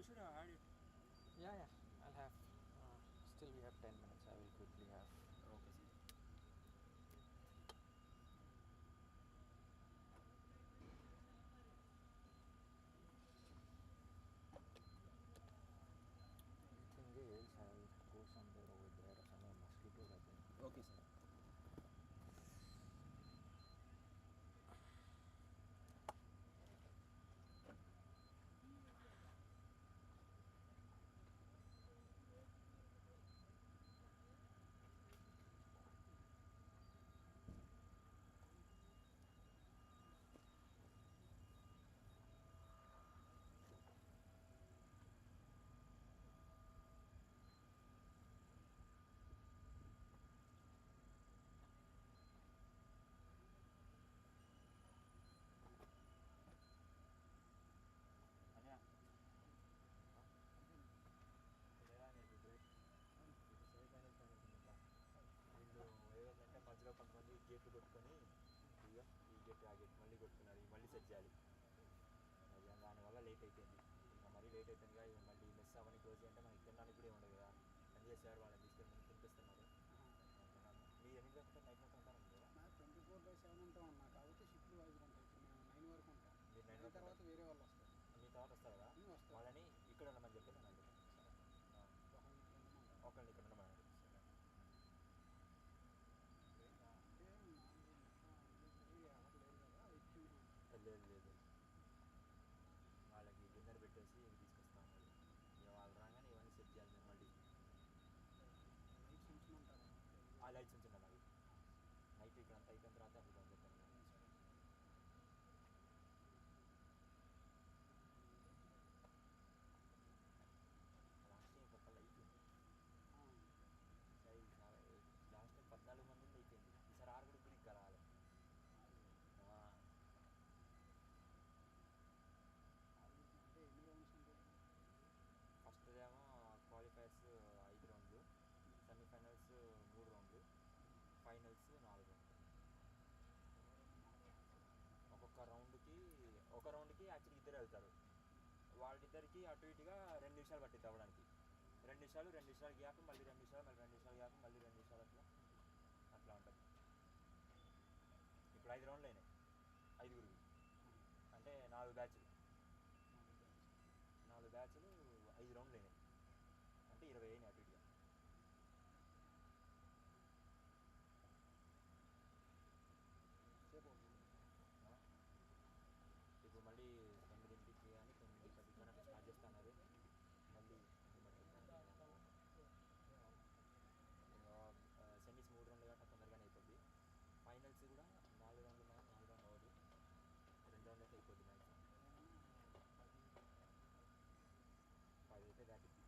You should have had it. Yeah, I'll have. Still, we have 10 minutes. I will quickly have. Okay, sir. Anything else, I'll go somewhere over there. Somewhere mosquitoes are there. Okay, sir. అన్నయ్య లేదా నీకు break ఇప్పుడు semifinals అనుకుంటా వీళ్ళు ఏదంటే మధ్యలో కొంతమంది గేట్లు కొట్టుకొని ఇక ఈ గేట్ ఆ గేట్ మళ్ళీ కొట్టుకున్నారు ఇవి మళ్ళీ సెట్ చేయాలి అది దానివల్ల లేట్ అయిపోయింది ఇంకా మరీ లేట్ అయిపోయింది ఇక మళ్ళీ మిస్ అవ్వని క్లోజ్ చేయంటే మనకి తినడానికి కూడా ఉండదు కదా ఎంజాయ్ సార్ వాళ్ళని తీసుకెళ్ళి తినిపిస్తున్నారు తిన్నాను మీరు ఎన్ని గంటలు నైట్ మొత్తం ఉంటారు కదా 24/7 ఉంటాం అన్న. కాకపోతే షిఫ్ట్లు వైజ్గా ఉంటాయి. ఇప్పుడు మేము 9 వరకు ఉంటాం. మీరు 9 9 తర్వాత వేరే వాళ్ళు వస్తారు. మీ తర్వాత వస్తారు కదా వస్తారు. వాళ్ళని ఇక్కడ ఉండమని చెప్పి నేను అందుకు ఒకళ్ళు ఇక్కడ ఉండమంటారు. ఒకళ్ళని ఇక్కడ ఉండమని అంటే మామూలుగా మొత్తం ఎవరు లేరు కదా ఎక్కువ. లేదు లేదు వాళ్ళకి డిన్నర్ పెట్టేసి తీసుకొస్తాం మళ్ళీ ఇక వాళ్ళు రాగానే ఇవన్నీ సెట్ చేయాలి మేము మళ్ళీ లైట్స్ ఉంచమంటారా? ఆ లైట్స్ ఉంచండి అలాగే నైట్ ఇక్కడ అంతా అయిపోయిన తర్వాత అప్పుడు పంపిస్తాను లాస్ట్ టైం ఒక లైట్ ఉంది లాస్ట్ టైం 14 మంది అయిపోయింది ఈసారి 6 గురికి కలవాలి అంటే ఎన్ని రౌండ్స్ ఉంటాయి? ఫస్ట్ ఏమో క్వాలిఫైర్స్ 5 రౌండ్లు సెమీఫైనల్స్ 3 రౌండ్లు ఫైనల్స్ 4 రౌండ్లు ఒక రౌండ్కి యాక్చువల్లీ ఇద్దరు వెళ్తారు వాళ్ళిద్దరికి అటు ఇటుగా 2 నిమిషాలు పట్టింది అవ్వడానికి 2 నిమిషాలు 2 నిమిషాలు గ్యాప్ మళ్ళీ 2 నిమిషాలు మళ్ళీ 2 నిమిషాలు గ్యాప్ మళ్ళీ 2 నిమిషాలు అట్లా ఉంటుంది ఇప్పుడు 5 రౌండ్లు అయినాయి 5గురికి అంటే 4 బ్యాచ్లు 5 రౌండ్లు అయినాయి అంటే 20 అయినాయి అటు ఇటుగా ఇప్పుడు మళ్ళీ 9ంటికి కానీ 9:10 కానీ అట్లా స్టార్ట్ చేస్తున్నారు మళ్ళీ సెమీస్ 3 రౌండ్లు కాబట్టి తొందరగానే అయిపోద్ది ఫైనల్స్ కూడా 4 రౌండ్లు ఉన్నాయి 4 రౌండ్లు అవ్వదు 2 రౌండ్లు అయితే అయిపోద్ది మ్యాక్సిమం 10 అయితే దాటిద్ది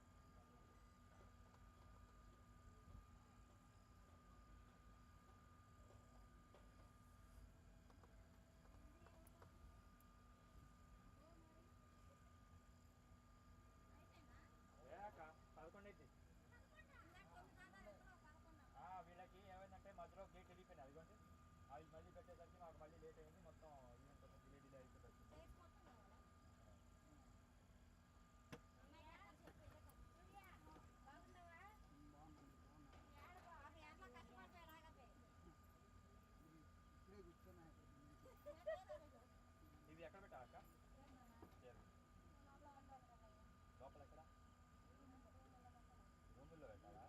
అక్క 11 అయితే వీళ్ళకి ఏమైందంటే మధ్యలో గేట్ వెళ్ళిపోయింది అదిగోండి అవి మళ్ళీ పెట్టేసరికి మాకు మళ్ళీ లేట్ అయింది మొత్తం ఈవెంట్ కొంచెం డిలే అయిపోతుంది ఇప్పుడే కూర్చున్నా ఇవి ఎక్కడ పెట్టాలక్క లోపల ఎక్కడ రూముల్లో పెట్టాలా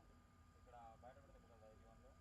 ఇక్కడ బయట పెడితే కదా యజమానులు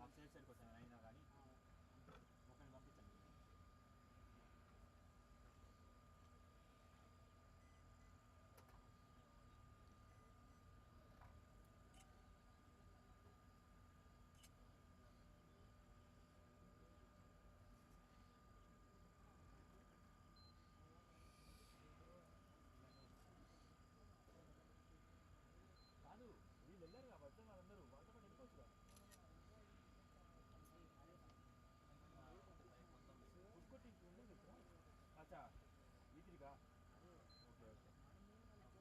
మాకు సేఫ్ సైడ్ కోసం అయినా కానీ ఒకరిని పంపించండి. కాదు వీళ్ళు వెళ్ళారు కదా వచ్చిన వాళ్ళందరూ వాళ్ళతో పాటు వెళ్ళిపోవచ్చు కదా. ఫుడ్ కోర్ట్ ఉండదు ఇక్కడ. అచ్చా వీటిగా ఓకే ఓకే ఉంది అటు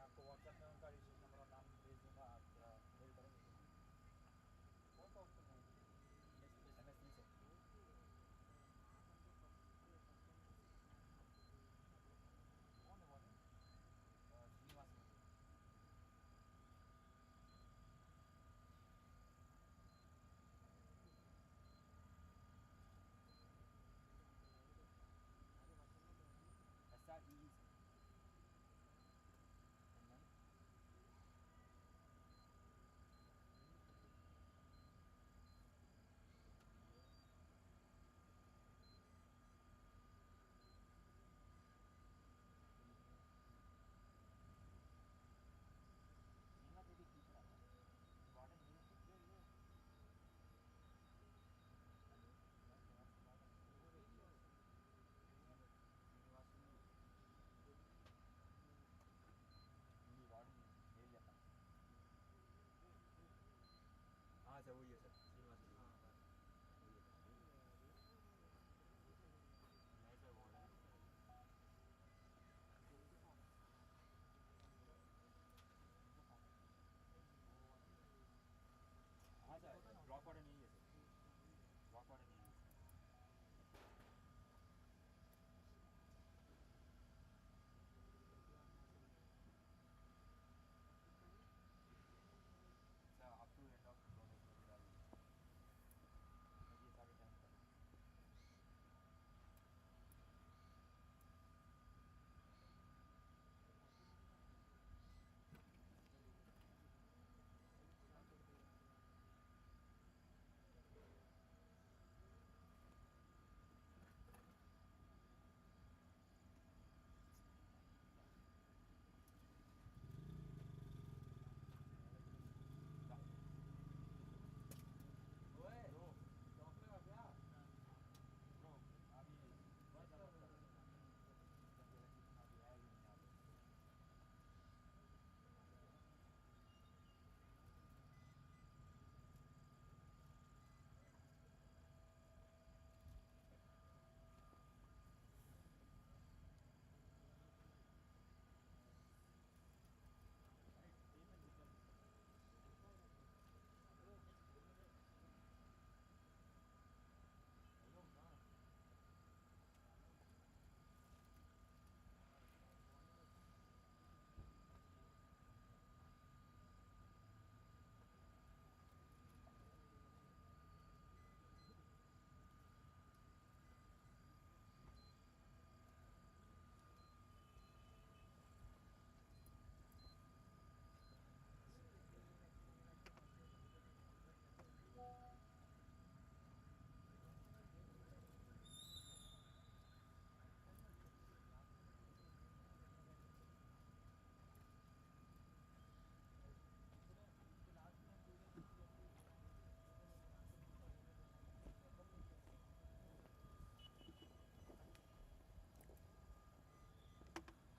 आपको व्हाट्सएप में उनका रजिस्ट्रेशन नंबर और नाम भेज दूँगा, आप मेल करेंगे क्या? कौन सा ऑप्शन है? MS3 से कौन है वार्डन? श्रीनिवास में SREE से हाँ सर वही है सर श्रीनिवास वही है। वाटर नहीं है सर, वॉक वाटर नहीं है। Sir up to end of 2000 डाल दीजिए, ये सारे टाइम का।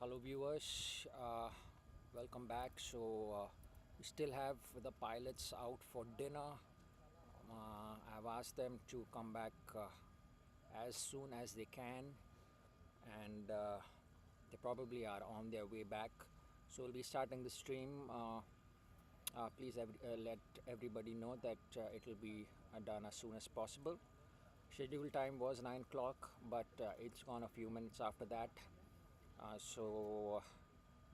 Hello viewers, welcome back. So we still have the pilots out for dinner. I've asked them to come back as soon as they can, and they probably are on their way back. So we'll be starting the stream. Please let everybody know that it will be done as soon as possible. Scheduled time was 9 o'clock, but it's gone a few minutes after that. So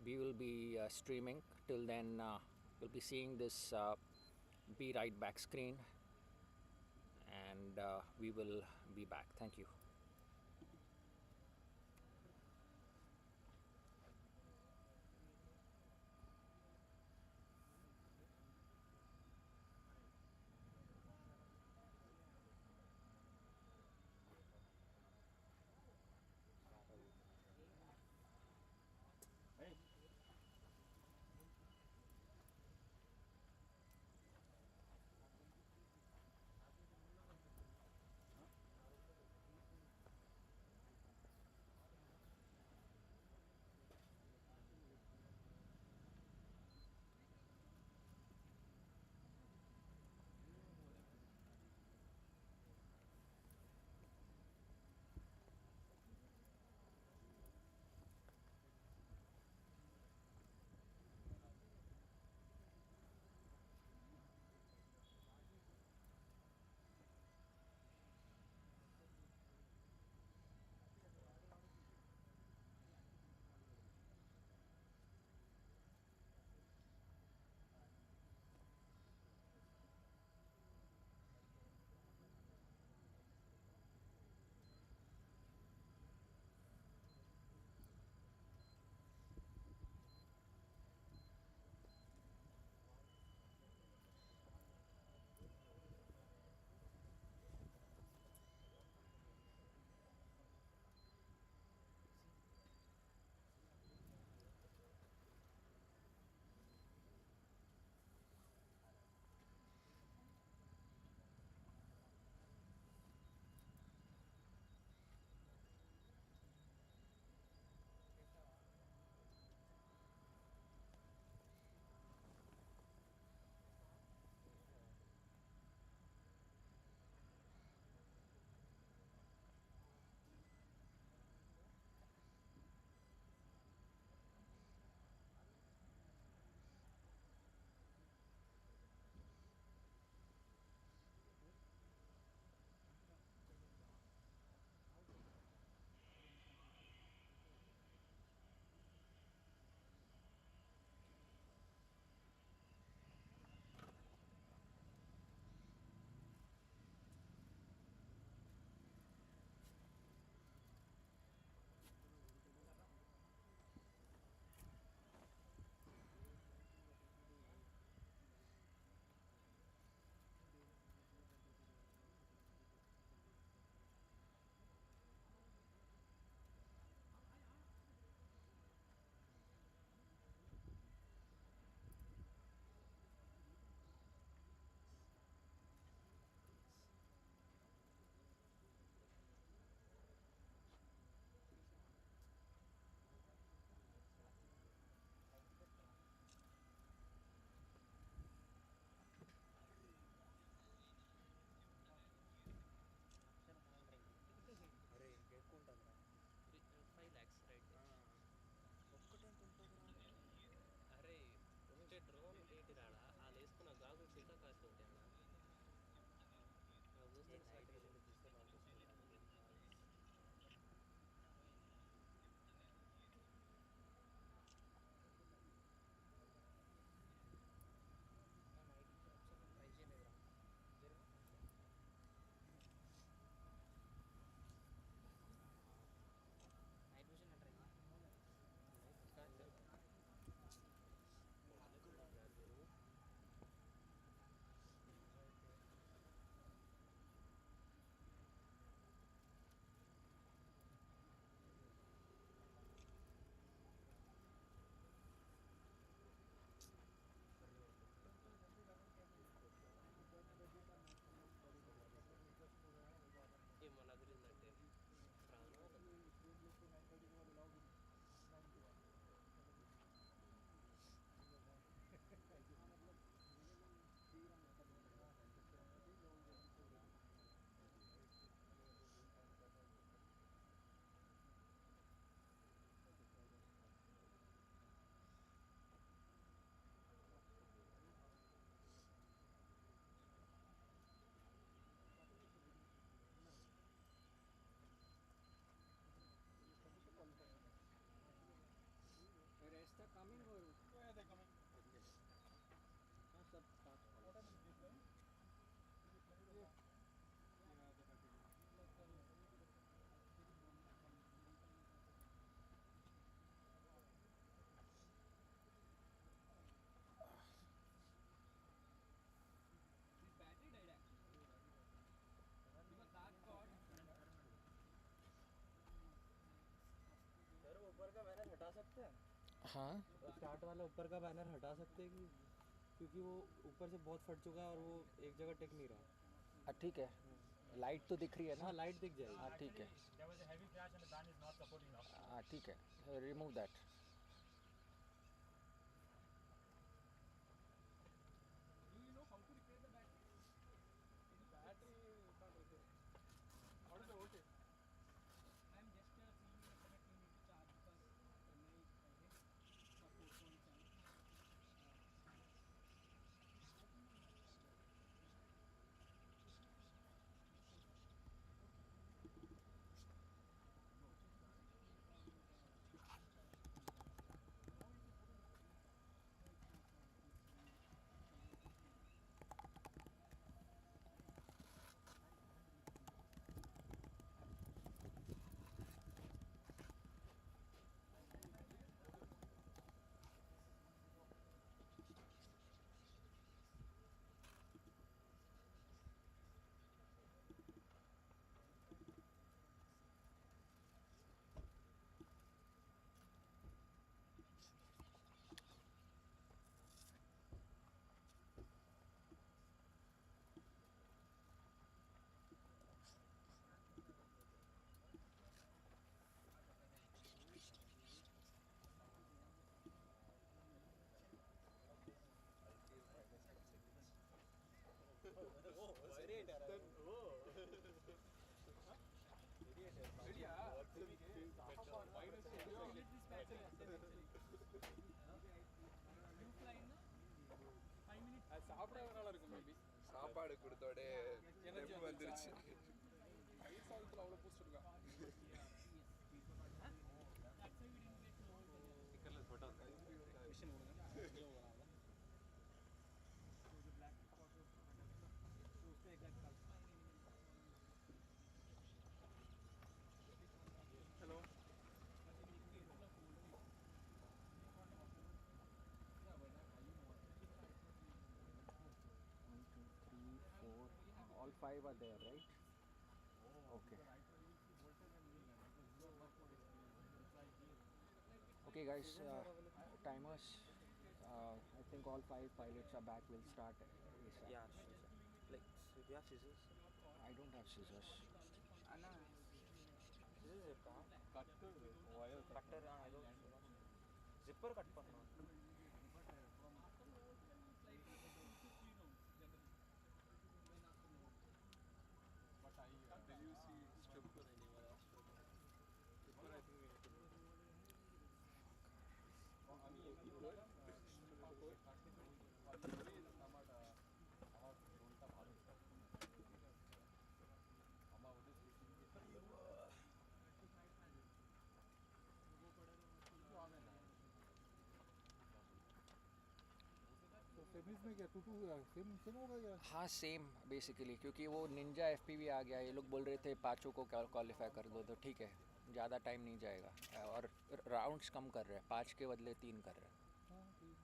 we will be streaming. Till then, you'll be seeing this Be Right Back screen, and we will be back. Thank you. हाँ start वाला ऊपर का banner हटा सकते हैं कि क्योंकि वो ऊपर से बहुत फट चुका है और वो एक जगह टिक नहीं रहा। ठीक है, लाइट तो दिख रही है ना? हाँ लाइट दिख जाएगी। हाँ ठीक है, हाँ ठीक है, remove that. Do you know how to repair the battery? Battery you can't repair. What is the voltage? I am just seeing that you need to charge because my hit for 4.7. சாப்பிட நல்லா இருக்கும் maybe. சாப்பாடு கொடுத்தோடே energy வந்துருச்சு. தயிர் சாதத்தில் அவ்வளோ boost இருக்கா? ஸ்டிக்கர்லெஸ் photo machine கொடுங்க. Hello All 5 are there, right? Okay. Okay, guys. Timers. I think all 5 pilots are back. We'll start ASAP. Yeah, like do you have scissors? I don't have scissors. Scissors இருக்கா? Cutter ஏதோ zipper cut பண்ணணும். but I did you see stripper anywhere else? Stripper I think we need to do. আমি এবার আমার আমার রোলটা ভালো আমার ওদের तो सेमीज में क्या टू सेम सेम होगा या? हाँ सेम बेसिकली, क्योंकि वो निंजा FPV आ गया. ये लोग बोल रहे थे 5 को क्वालिफाई कर दो, तो ठीक है, ज़्यादा टाइम नहीं जाएगा. और राउंड्स कम कर रहे हैं, 5 के बदले 3 कर रहे हैं. हाँ ठीक.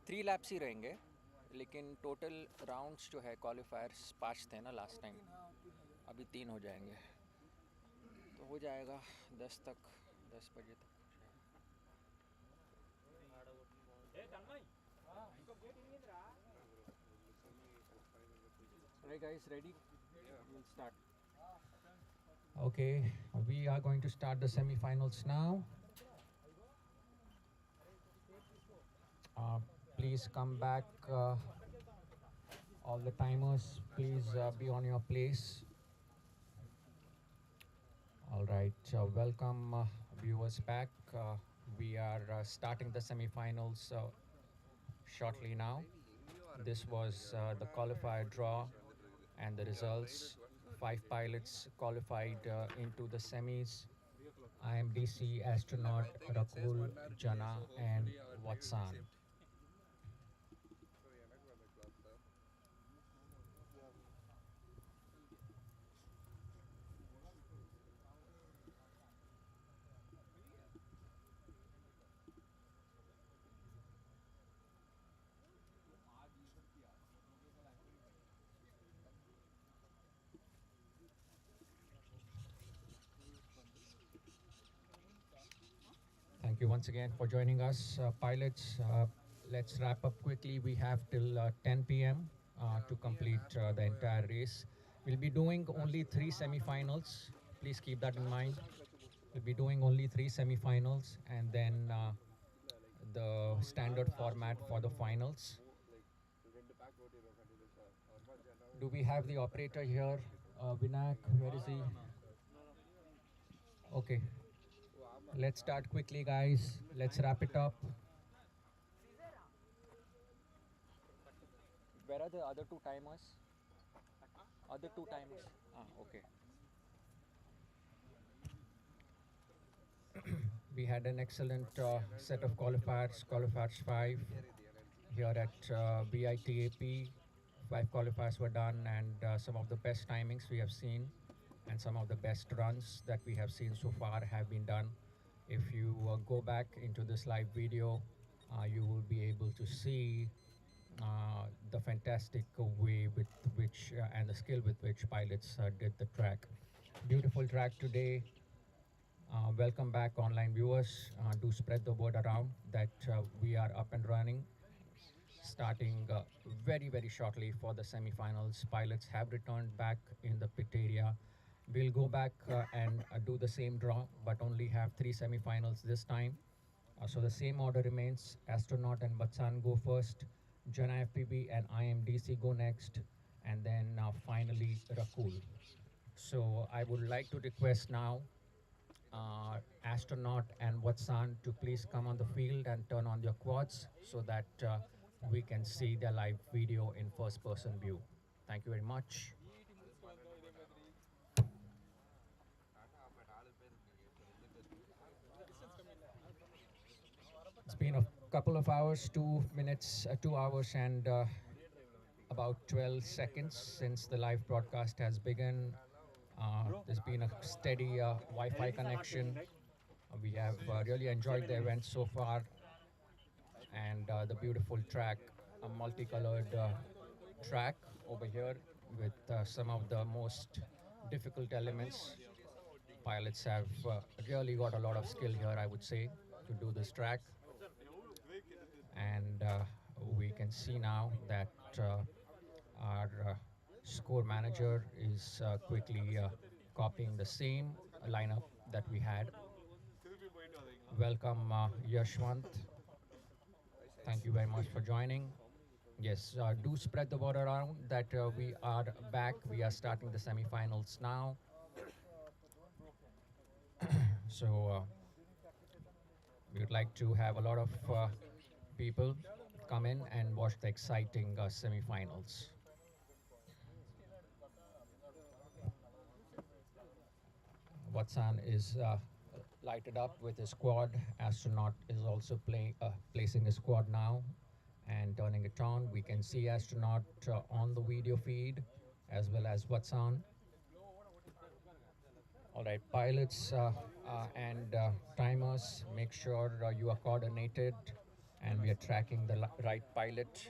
3 लैप्स ही रहेंगे, लेकिन टोटल राउंड्स जो है क्वालिफायर्स 5 थे ना लास्ट टाइम, अभी 3 हो जाएंगे. तो हो जाएगा 10 बजे तक. Right guys, ready? We'll start. Okay, we are going to start the semi-finals now. Please come back. All the timers, please be on your place. All right, welcome viewers back. We are starting the semi-finals shortly now. This was the qualifier draw and the results. 5 pilots qualified into the semis. IMDC astronaut Rakul, Jana and Watsan. Thank you once again for joining us, pilots. Let's wrap up quickly. We have till 10 p.m. To complete the entire race. We'll be doing only 3 semifinals. Please keep that in mind. We'll be doing only 3 semifinals and then the standard format for the finals. Do we have the operator here? Vinayak, where is he? Okay. Let's start quickly, guys. Let's wrap it up. Where are the other 2 timers? Other 2 timers. Okay. We had an excellent set of qualifiers 5 here at VIT-AP. 5 qualifiers were done, and some of the best timings we have seen and some of the best runs that we have seen so far have been done. If you go back into this live video, you will be able to see the fantastic way with which and the skill with which pilots did the track. Beautiful track today. Welcome back, online viewers. Do spread the word around that we are up and running, starting very shortly for the semifinals. Pilots have returned back in the pit area. We'll go back and do the same draw, but only have 3 semifinals this time. So the same order remains. Astronaut and Batsan go first. Jana FPV and IMDC go next. And then finally Rakul. So I would like to request now Astronaut and Watson to please come on the field and turn on their quads so that we can see their live video in first person view. Thank you very much. It's been a couple of hours, 2 minutes, 2 hours and about 12 seconds since the live broadcast has begun. There's been a steady Wi-Fi connection. We have really enjoyed the event so far, and the beautiful track, a multicolored track over here with some of the most difficult elements. Pilots have really got a lot of skill here, I would say, to do this track. And we can see now that our score manager is quickly copying the same lineup that we had. Welcome, Yashwant. Thank you very much for joining. Yes, do spread the word around that we are back. We are starting the semifinals now. So we would like to have a lot of people come in and watch the exciting semifinals. Watson is lighted up with his squad. Astronaut is also placing his squad now and turning it on. We can see Astronaut on the video feed as well as Watson. All right, pilots and timers, make sure you are coordinated and we are tracking the right pilot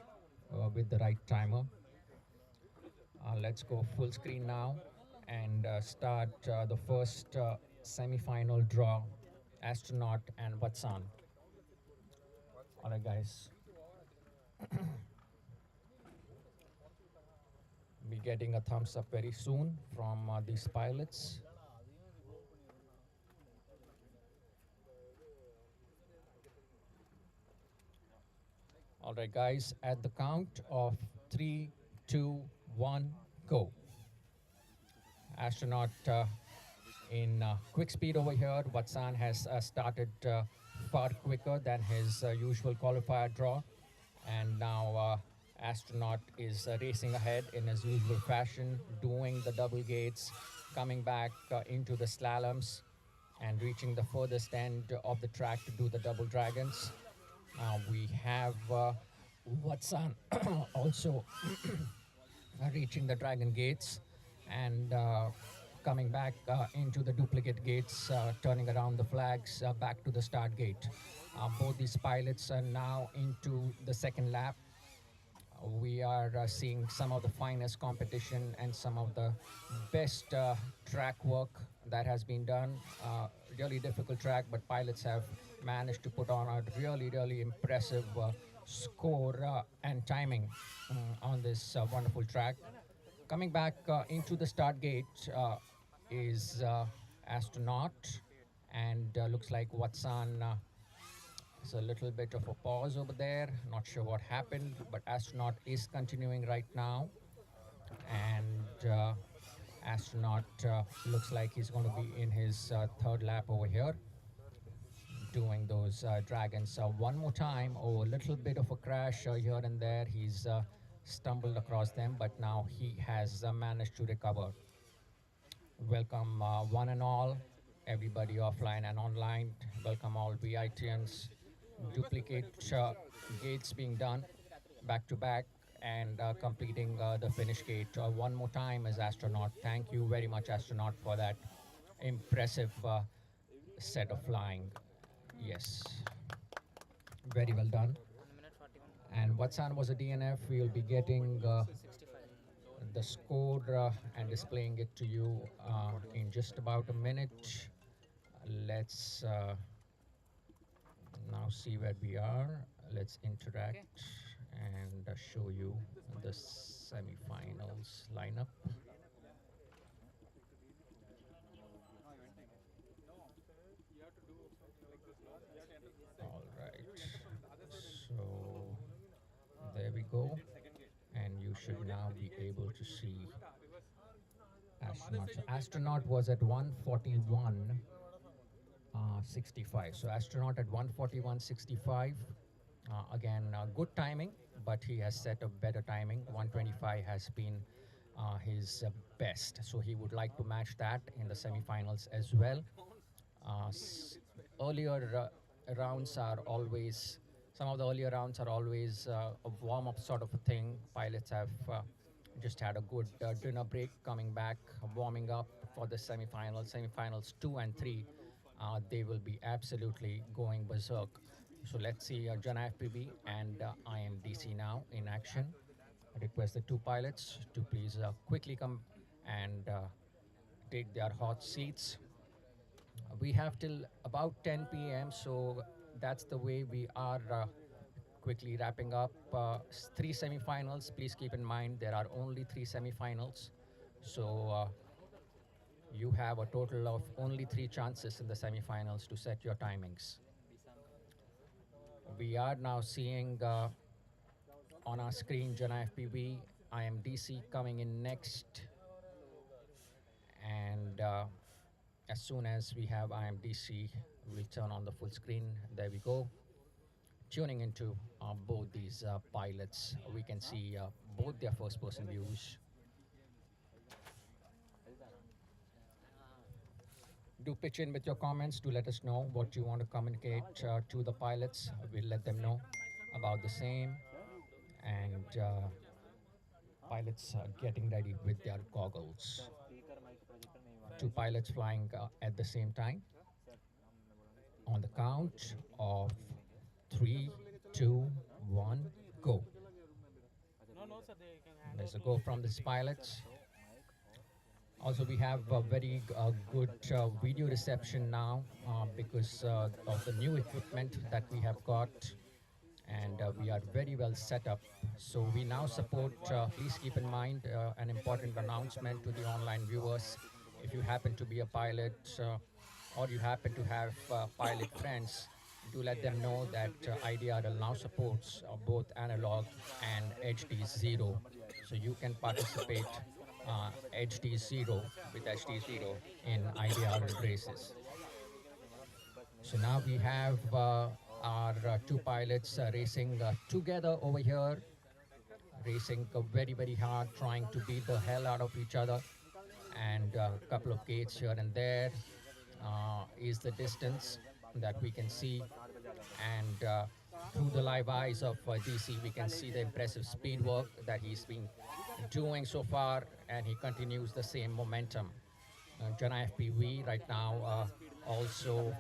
with the right timer. Let's go full screen now and start the first semi-final draw, Astronaut and Watson. All right, guys. Be getting a thumbs up very soon from these pilots. All right, guys, at the count of 3, 2, 1, go. Astronaut in quick speed over here. Watson has started far quicker than his usual qualifier draw. And now Astronaut is racing ahead in his usual fashion, doing the double gates, coming back into the slaloms and reaching the furthest end of the track to do the double dragons. We have Watson also reaching the dragon gates and coming back into the duplicate gates, turning around the flags back to the start gate. Both these pilots are now into the second lap. We are seeing some of the finest competition and some of the best track work that has been done. Really difficult track, but pilots have managed to put on a really impressive score and timing on this wonderful track. Coming back into the start gate is Astronaut, and looks like Watson. It's a little bit of a pause over there. Not sure what happened, but Astronaut is continuing right now. And Astronaut looks like he's going to be in his third lap over here, doing those dragons one more time. Oh, a little bit of a crash here and there. He's stumbled across them, but now he has managed to recover. Welcome, one and all, everybody offline and online. Welcome all VITians. Duplicate gates being done back to back and completing the finish gate one more time as Astronaut. Thank you very much, Astronaut, for that impressive set of flying. Yes, very well done. 1 minute 41. And Watson was a DNF. We will be getting 65. the score and displaying it to you in just about a minute. Let's now see where we are. Let's interact and show you the semi-finals lineup. All right, so there we go, and you should now be able to see Astronaut. So Astronaut was at 141.65. So Astronaut at 141.65. Again, good timing, but he has set a better timing. 125 has been his best. So he would like to match that in the semifinals as well. Earlier rounds are always, some of the earlier rounds are always a warm-up sort of a thing. Pilots have just had a good dinner break, coming back, warming up for the semifinals. Semifinals 2 and 3, they will be absolutely going berserk. So let's see Jana FPV and IMDC now in action. I request the two pilots to please quickly come and take their hot seats. We have till about 10 p.m., so that's the way we are quickly wrapping up. Three semifinals. Please keep in mind there are only three semifinals. So you have a total of only 3 chances in the semifinals to set your timings. We are now seeing on our screen Jana FPV, IMDC coming in next. And as soon as we have IMDC, we'll turn on the full screen. There we go. Tuning into both these pilots, we can see both their first-person views. Do pitch in with your comments to let us know what you want to communicate to the pilots. We'll let them know about the same. And pilots are getting ready with their goggles. 2 pilots flying at the same time. On the count of 3, 2, 1, go. There's a go from this pilot. Also, we have a very good video reception now because of the new equipment that we have got, and we are very well set up. So we now support, please keep in mind, an important announcement to the online viewers. If you happen to be a pilot or you happen to have pilot friends, do let them know that IDRL now supports both analog and HD0. So you can participate HD0 with HD0 in IDRL races. So now we have our 2 pilots racing together over here, racing very hard, trying to beat the hell out of each other, and a couple of gates here and there is the distance that we can see, and through the live eyes of DC we can see the impressive speed work that he's been doing so far, and he continues the same momentum. Jana FPV right now also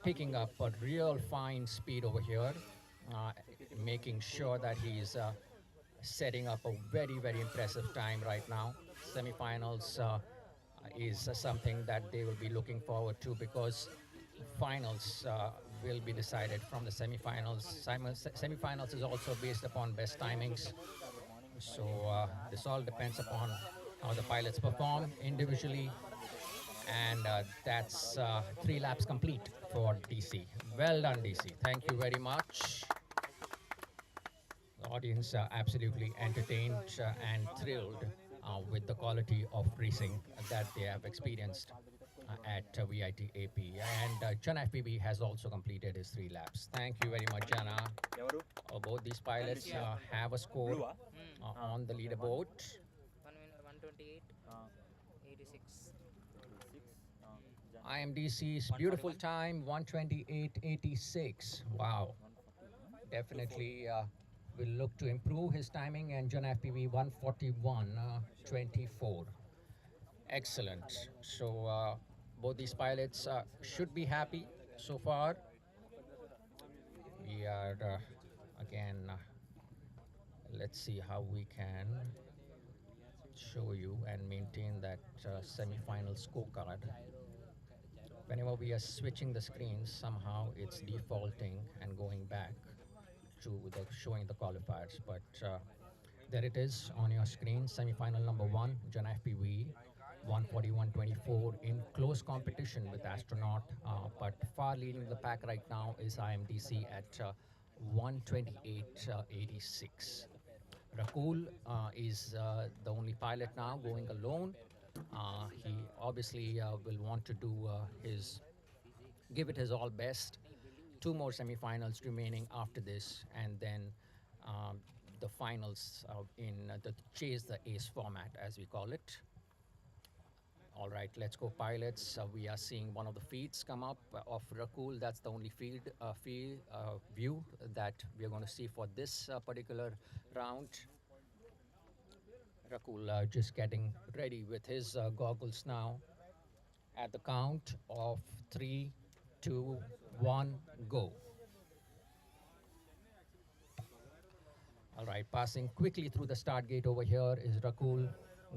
picking up a real fine speed over here, making sure that he's setting up a very, very impressive time right now. Semifinals is something that they will be looking forward to because finals will be decided from the semifinals. Semifinals is also based upon best timings. So this all depends upon how the pilots perform individually. And that's 3 laps complete for DC. Well done, DC. Thank you very much. The audience are absolutely entertained and thrilled with the quality of racing that they have experienced at VIT-AP. And Jana FPB has also completed his 3 laps. Thank you very much, Jana. ఎవరు Both these pilots have a score Blue-ఆ? on the leaderboard. 128, ఆ, 86. 6 IMDC's beautiful time, 128.86. Wow. Definitely will look to improve his timing, and John FPV 141.24. Excellent. So both these pilots should be happy so far. We are again, let's see how we can show you and maintain that semi-final scorecard. Whenever we are switching the screens, somehow it's defaulting and going back to the showing the qualifiers. But there it is on your screen. Semi-final number 1, John FPV, 141.24 in close competition with Astronaut. But far leading the pack right now is IMDC at 128.86. Rakul is the only pilot now going alone. He obviously will want to do give it his all best. 2 more semifinals remaining after this, and then the finals in the chase the ace format, as we call it. All right, let's go, pilots. We are seeing one of the feeds come up of Rakul. That's the only field view that we are going to see for this particular round. Rakul just getting ready with his goggles now. At the count of 3, 2, 1, go. All right, passing quickly through the start gate over here is Rakul,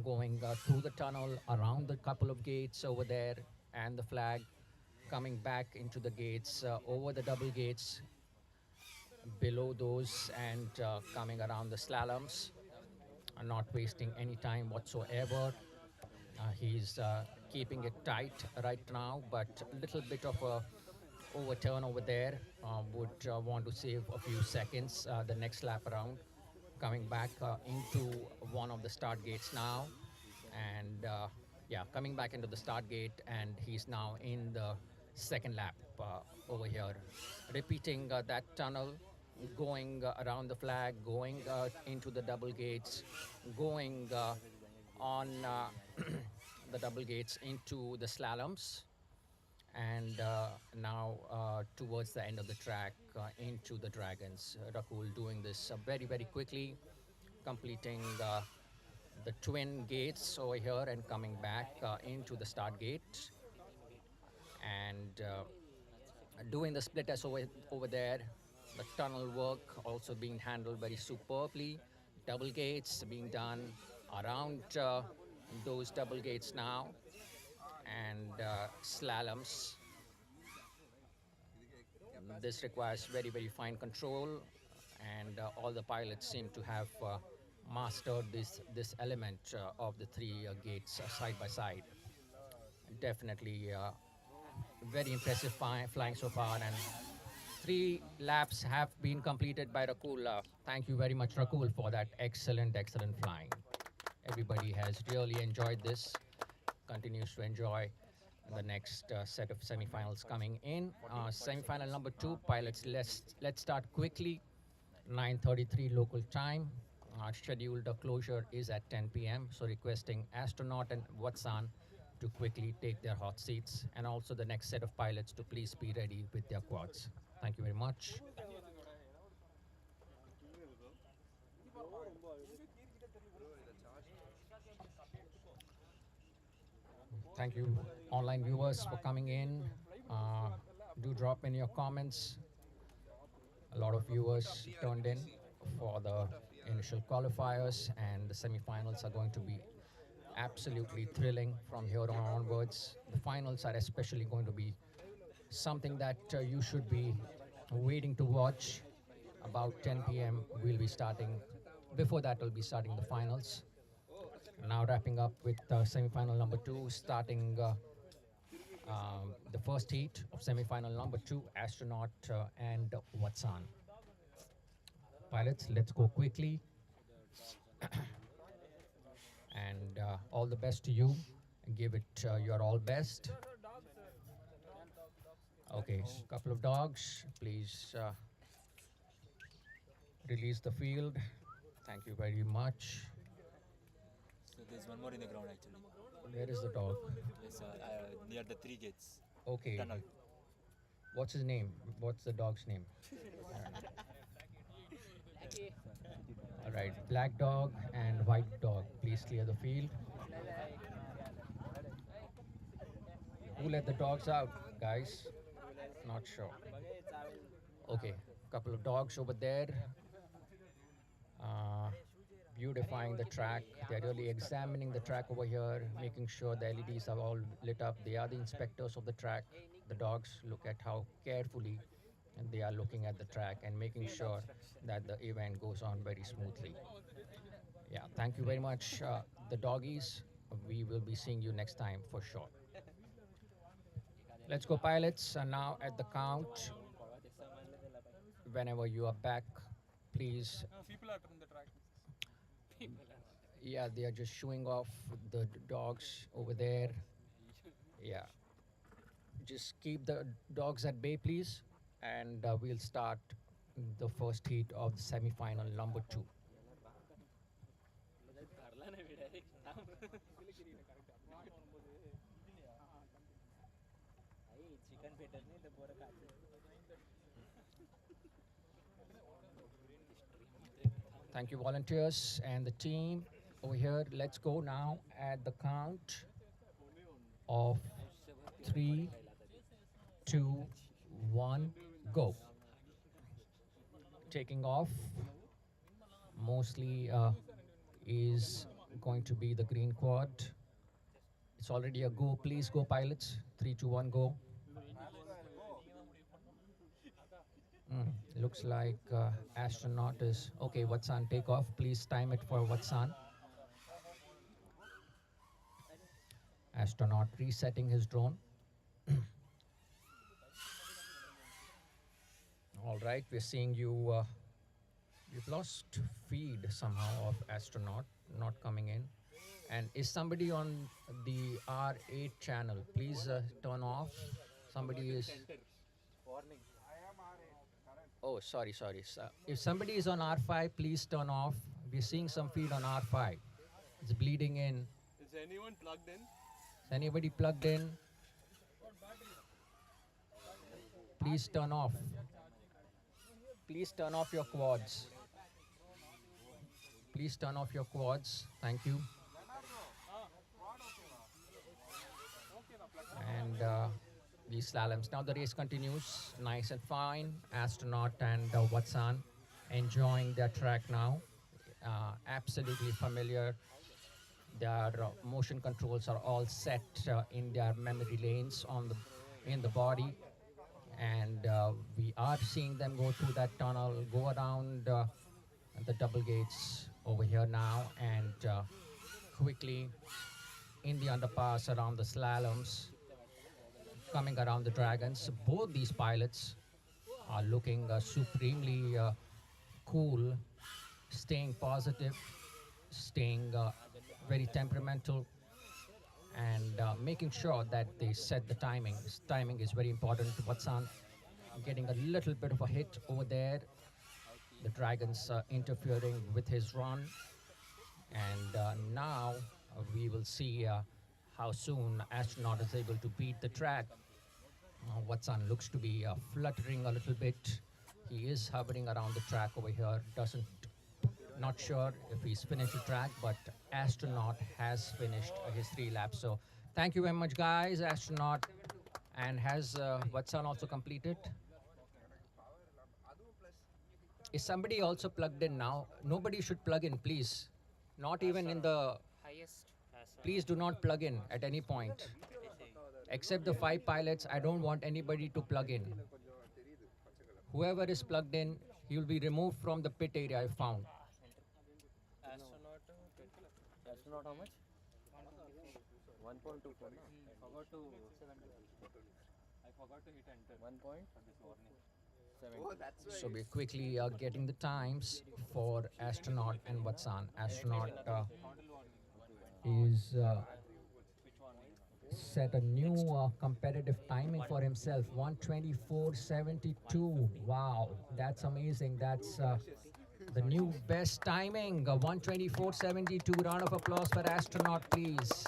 going through the tunnel, around the couple of gates over there, and the flag, coming back into the gates, over the double gates, below those, and coming around the slaloms, not wasting any time whatsoever. He's keeping it tight right now, but a little bit of a overturn over there. Would want to save a few seconds the next lap around. Coming back into one of the start gates now. And yeah, coming back into the start gate, and he's now in the second lap over here. Repeating that tunnel, going around the flag, going into the double gates, going on the double gates into the slaloms, and now towards the end of the track into the dragons. Rakul doing this very, very quickly, completing the twin gates over here and coming back into the start gate, and doing the split S over there. The tunnel work also being handled very superbly. Double gates being done around those double gates now, and slaloms. This requires very, very fine control, and all the pilots seem to have mastered this element of the 3 gates side by side. Definitely very impressive flying so far, and 3 laps have been completed by Rakul. Thank you very much, Rakul, for that excellent flying. Everybody has really enjoyed this, continues to enjoy the next set of semifinals coming in. Semifinal number 2, pilots, let's start quickly. 9:33 local time. Scheduled closure is at 10 p.m. So requesting Astronaut and Watson to quickly take their hot seats, and also the next set of pilots to please be ready with their quads. Thank you very much. Thank you, online viewers, for coming in. Do drop in your comments. A lot of viewers turned in for the initial qualifiers, and the semifinals are going to be absolutely thrilling from here on onwards. The finals are especially going to be something that you should be waiting to watch. About 10 p.m. we'll be starting. Before that, we'll be starting the finals. Now wrapping up with semi-final number 2, starting the first heat of semi-final number 2, Astronaut and Watson. Pilots, let's go quickly. And all the best to you. Give it your all best. Okay, couple of dogs, please release the field. Thank you very much. So there's one more in the ground actually. Where is the dog? Yes, near the 3 gates. Okay. Tunnel. What's his name? What's the dog's name? All right, black dog and white dog. Please clear the field. Who let the dogs out, guys? Not sure. Okay, couple of dogs over there. Beautifying the track. They're really examining the track over here, making sure the LEDs are all lit up. They are the inspectors of the track. The dogs look at how carefully they are looking at the track and making sure that the event goes on very smoothly. Yeah, thank you very much, the doggies. We will be seeing you next time for sure. Let's go, pilots. And now at the count, whenever you are back, please. People are on the track. Yeah, they are just showing off the dogs over there. Yeah. Just keep the dogs at bay, please. And we'll start the first heat of the semi-final number 2. Thank you, volunteers and the team over here. Let's go now at the count of 3, 2, 1, go. Taking off mostly is going to be the green quad. It's already a go. Please go, pilots. 3, 2, 1, go. Looks like astronaut is okay. Watson, take off. Please time it for Watson. Astronaut resetting his drone. All right, we're seeing you. We've lost feed somehow of astronaut not coming in. And is somebody on the R8 channel? Please turn off. Somebody is. Warning. Oh, sorry. If somebody is on R5, please turn off. We're seeing some feed on R5. It's bleeding in. Is anyone plugged in? Is anybody plugged in? Please turn off. Please turn off your quads. Please turn off your quads. Thank you. And these slaloms. Now the race continues. Nice and fine. Astronaut and Watson enjoying their track now. Absolutely familiar. Their motion controls are all set in their memory lanes in the body. And we are seeing them go through that tunnel, go around the double gates over here now, and quickly in the underpass around the slaloms, coming around the dragons. Both these pilots are looking supremely cool, staying positive, staying very temperamental, and making sure that they set the timing. Timing is very important. Watson getting a little bit of a hit over there. The dragons interfering with his run. And now we will see how soon astronaut is able to beat the track. Watson looks to be fluttering a little bit. He is hovering around the track over here. Not sure if he's finished the track, but astronaut has finished his 3 laps. So thank you very much, guys. Astronaut, and has Watson also completed? Is somebody also plugged in now? Nobody should plug in, please. Not even in the. Highest. Please do not plug in at any point. Except the 5 pilots, I don't want anybody to plug in. Whoever is plugged in, he will be removed from the pit area I found. Astronaut, astronaut how much? 1.24. I forgot to hit enter. 1.7. So we're quickly getting the times for astronaut and Vatsan. Astronaut is set a new competitive timing for himself, 1:24:72. Wow, that's amazing. That's the new best timing, 1:24:72. Round of applause for astronaut, please.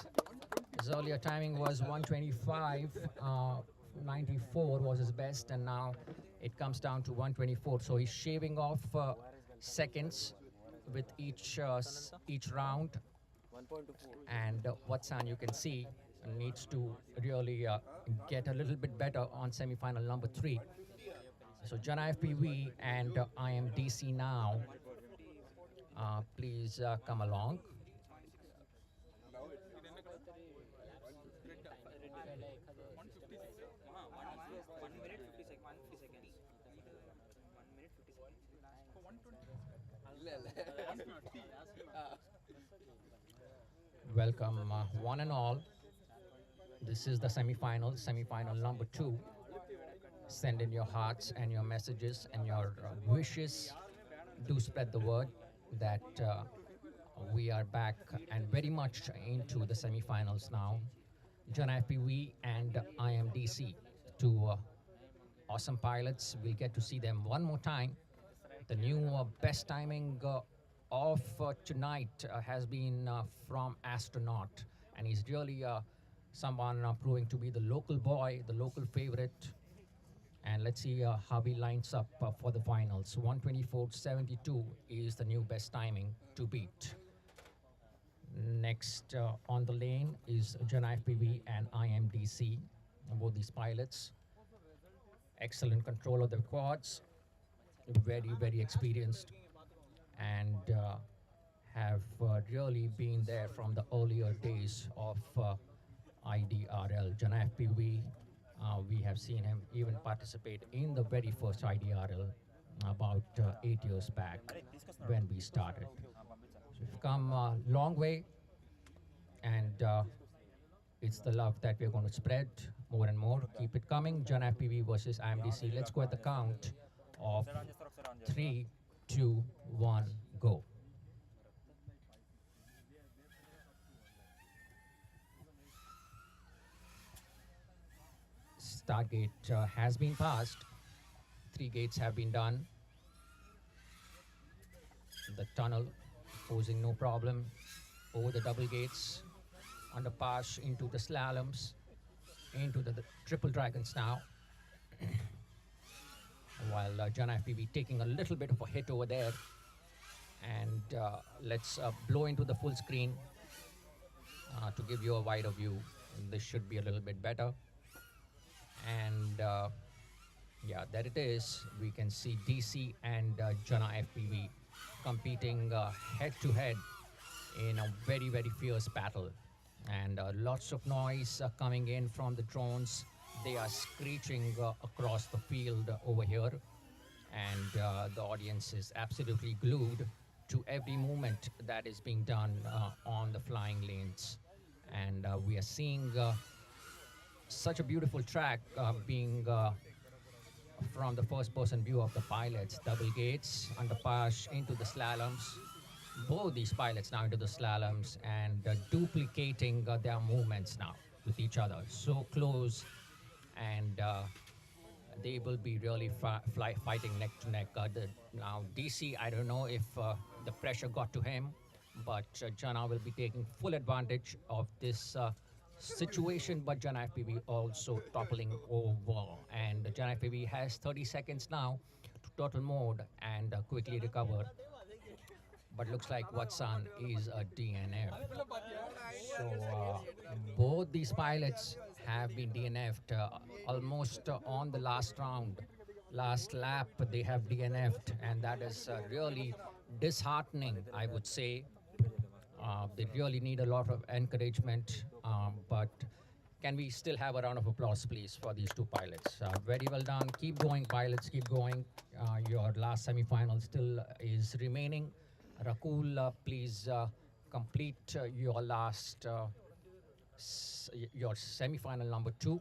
His earlier timing was 1:25:94 was his best, and now it comes down to 1:24. So he's shaving off seconds with each round. 1.24. And Vatsan, you can see, needs to really get a little bit better on semi-final number 3. So Jana FPV and IMDC now, please come along. Welcome, one and all. This is the semi-final number 2. Send in your hearts and your messages and your wishes. Do spread the word that we are back and very much into the semi-finals now. Jana FPV and IMDC, 2 awesome pilots. We'll get to see them one more time. The new best timing of tonight has been from Astronaut, and he's really someone proving to be the local boy, the local favorite. And let's see how he lines up for the finals. 1:24:72 is the new best timing to beat. Next on the lane is Jana FPV and IMDC, both these pilots. Excellent control of the quads, very, very experienced, and have really been there from the earlier days of IDRL. Jana FPV, we have seen him even participate in the very first IDRL about 8 years back when we started. So we've come a long way, and it's the love that we're going to spread more and more. Keep it coming. Jana FPV versus IMDC. Let's go at the count of 3, 2, 1, go. Start gate has been passed. 3 gates have been done. The tunnel posing no problem. Over the double gates, underpass into the slaloms, into the triple dragons now. While Jana FPV taking a little bit of a hit over there. And let's blow into the full screen to give you a wider view. This should be a little bit better. And yeah, there it is. We can see DC and Jana FPV competing head to head in a very, very fierce battle. And lots of noise coming in from the drones. They are screeching across the field over here. And the audience is absolutely glued to every movement that is being done on the flying lanes. And we are seeing such a beautiful track being from the first person view of the pilots. Double gates, underpass into the slaloms. Both these pilots now into the slaloms and duplicating their movements now with each other. So close, and they will be really fighting neck to neck. Now DC, I don't know if the pressure got to him, but Jana will be taking full advantage of this situation, but Jana FPV also toppling over. And Jana FPV has 30 seconds now to total mode and quickly recover. But looks like Vatsan is a DNF. So both these pilots have been DNF'd almost on the last round last lap they have DNF'd, and that is really disheartening, I would say. They really need a lot of encouragement, but can we still have a round of applause, please, for these two pilots? Very well done. Keep going, pilots, keep going. Your last semi-final still is remaining. Rakul, please complete your last, your semi-final number 2.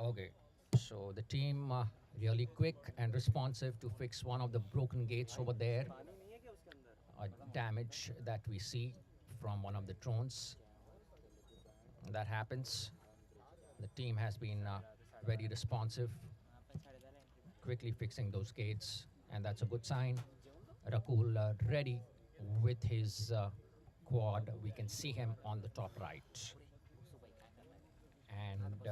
Okay, so the team really quick and responsive to fix one of the broken gates over there. Damage that we see from one of the drones. That happens. The team has been very responsive, quickly fixing those gates, and that's a good sign. Rakul ready with his quad. We can see him on the top right. And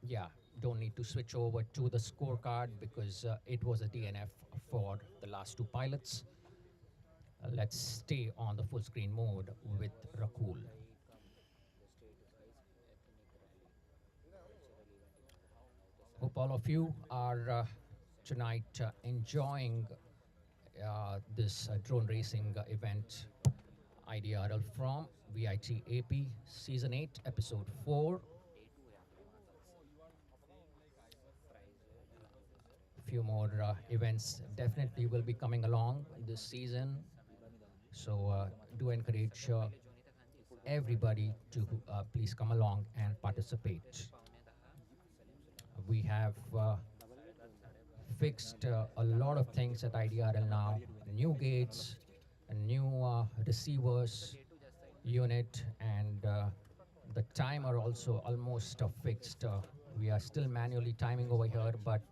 yeah, don't need to switch over to the scorecard because it was a DNF for the last two pilots. Let's stay on the full screen mode with Rakul. Hope all of you are tonight enjoying this drone racing event, IDRL from VIT-AP Season 8, Episode 4. A few more events definitely will be coming along this season. So do encourage everybody to please come along and participate. We have fixed a lot of things at IDRL now, new gates, a new receivers unit, and the timer also almost fixed. We are still manually timing over here, but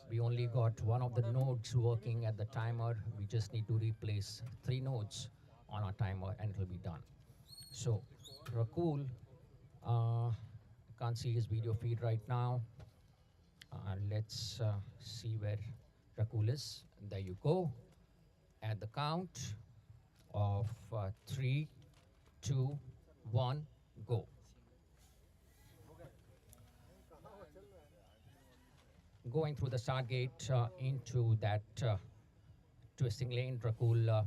we only got one of the nodes working at the timer. We just need to replace 3 nodes on our timer and it will be done. So Rakul, can't see his video feed right now. Let's see where Rakul is. There you go. At the count of 3, 2, 1, go. Going through the start gate into that twisting lane, Rakul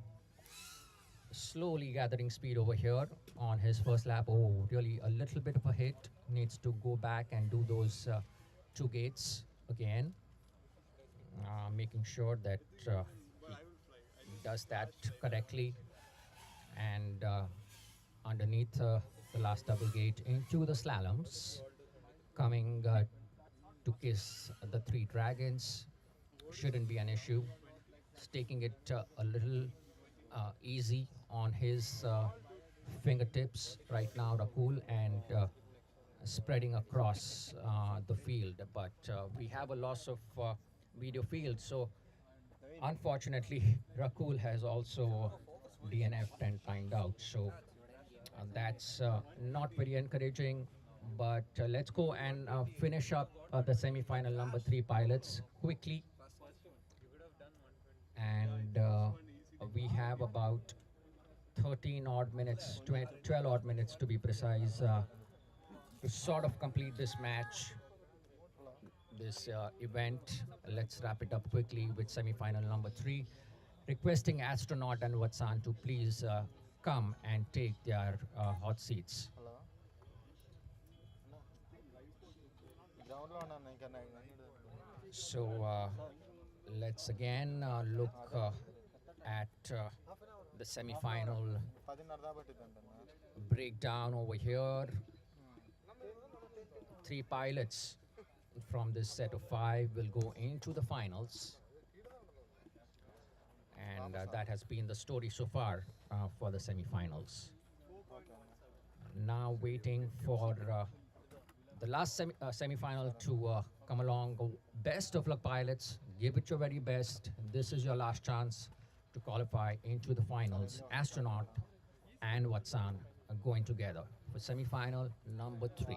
slowly gathering speed over here on his first lap. Oh, really a little bit of a hit. Needs to go back and do those 2 gates again. Making sure that he does that correctly. And underneath the last double gate into the slaloms, coming to kiss the 3 dragons. Shouldn't be an issue. He's taking it a little easy on his fingertips right now, Rakul, and spreading across the field. But we have a loss of video field, so unfortunately Rakul has also DNF'd and timed out. So that's not very encouraging. But let's go and finish up the semi-final number 3 pilots quickly. And we have about 13 odd minutes, 12 odd minutes to be precise, to sort of complete this match, this event. Let's wrap it up quickly with semi-final number 3. Requesting Astronaut and Vatsan to please come and take their hot seats. So let's again look at the semi-final breakdown over here. 3 pilots from this set of 5 will go into the finals. And that has been the story so far for the semi-finals. Now waiting for the last semi-final to come along. Best of luck, pilots. Give it your very best. This is your last chance to qualify into the finals. Astronaut and Vatsan are going together for semi-final number 3.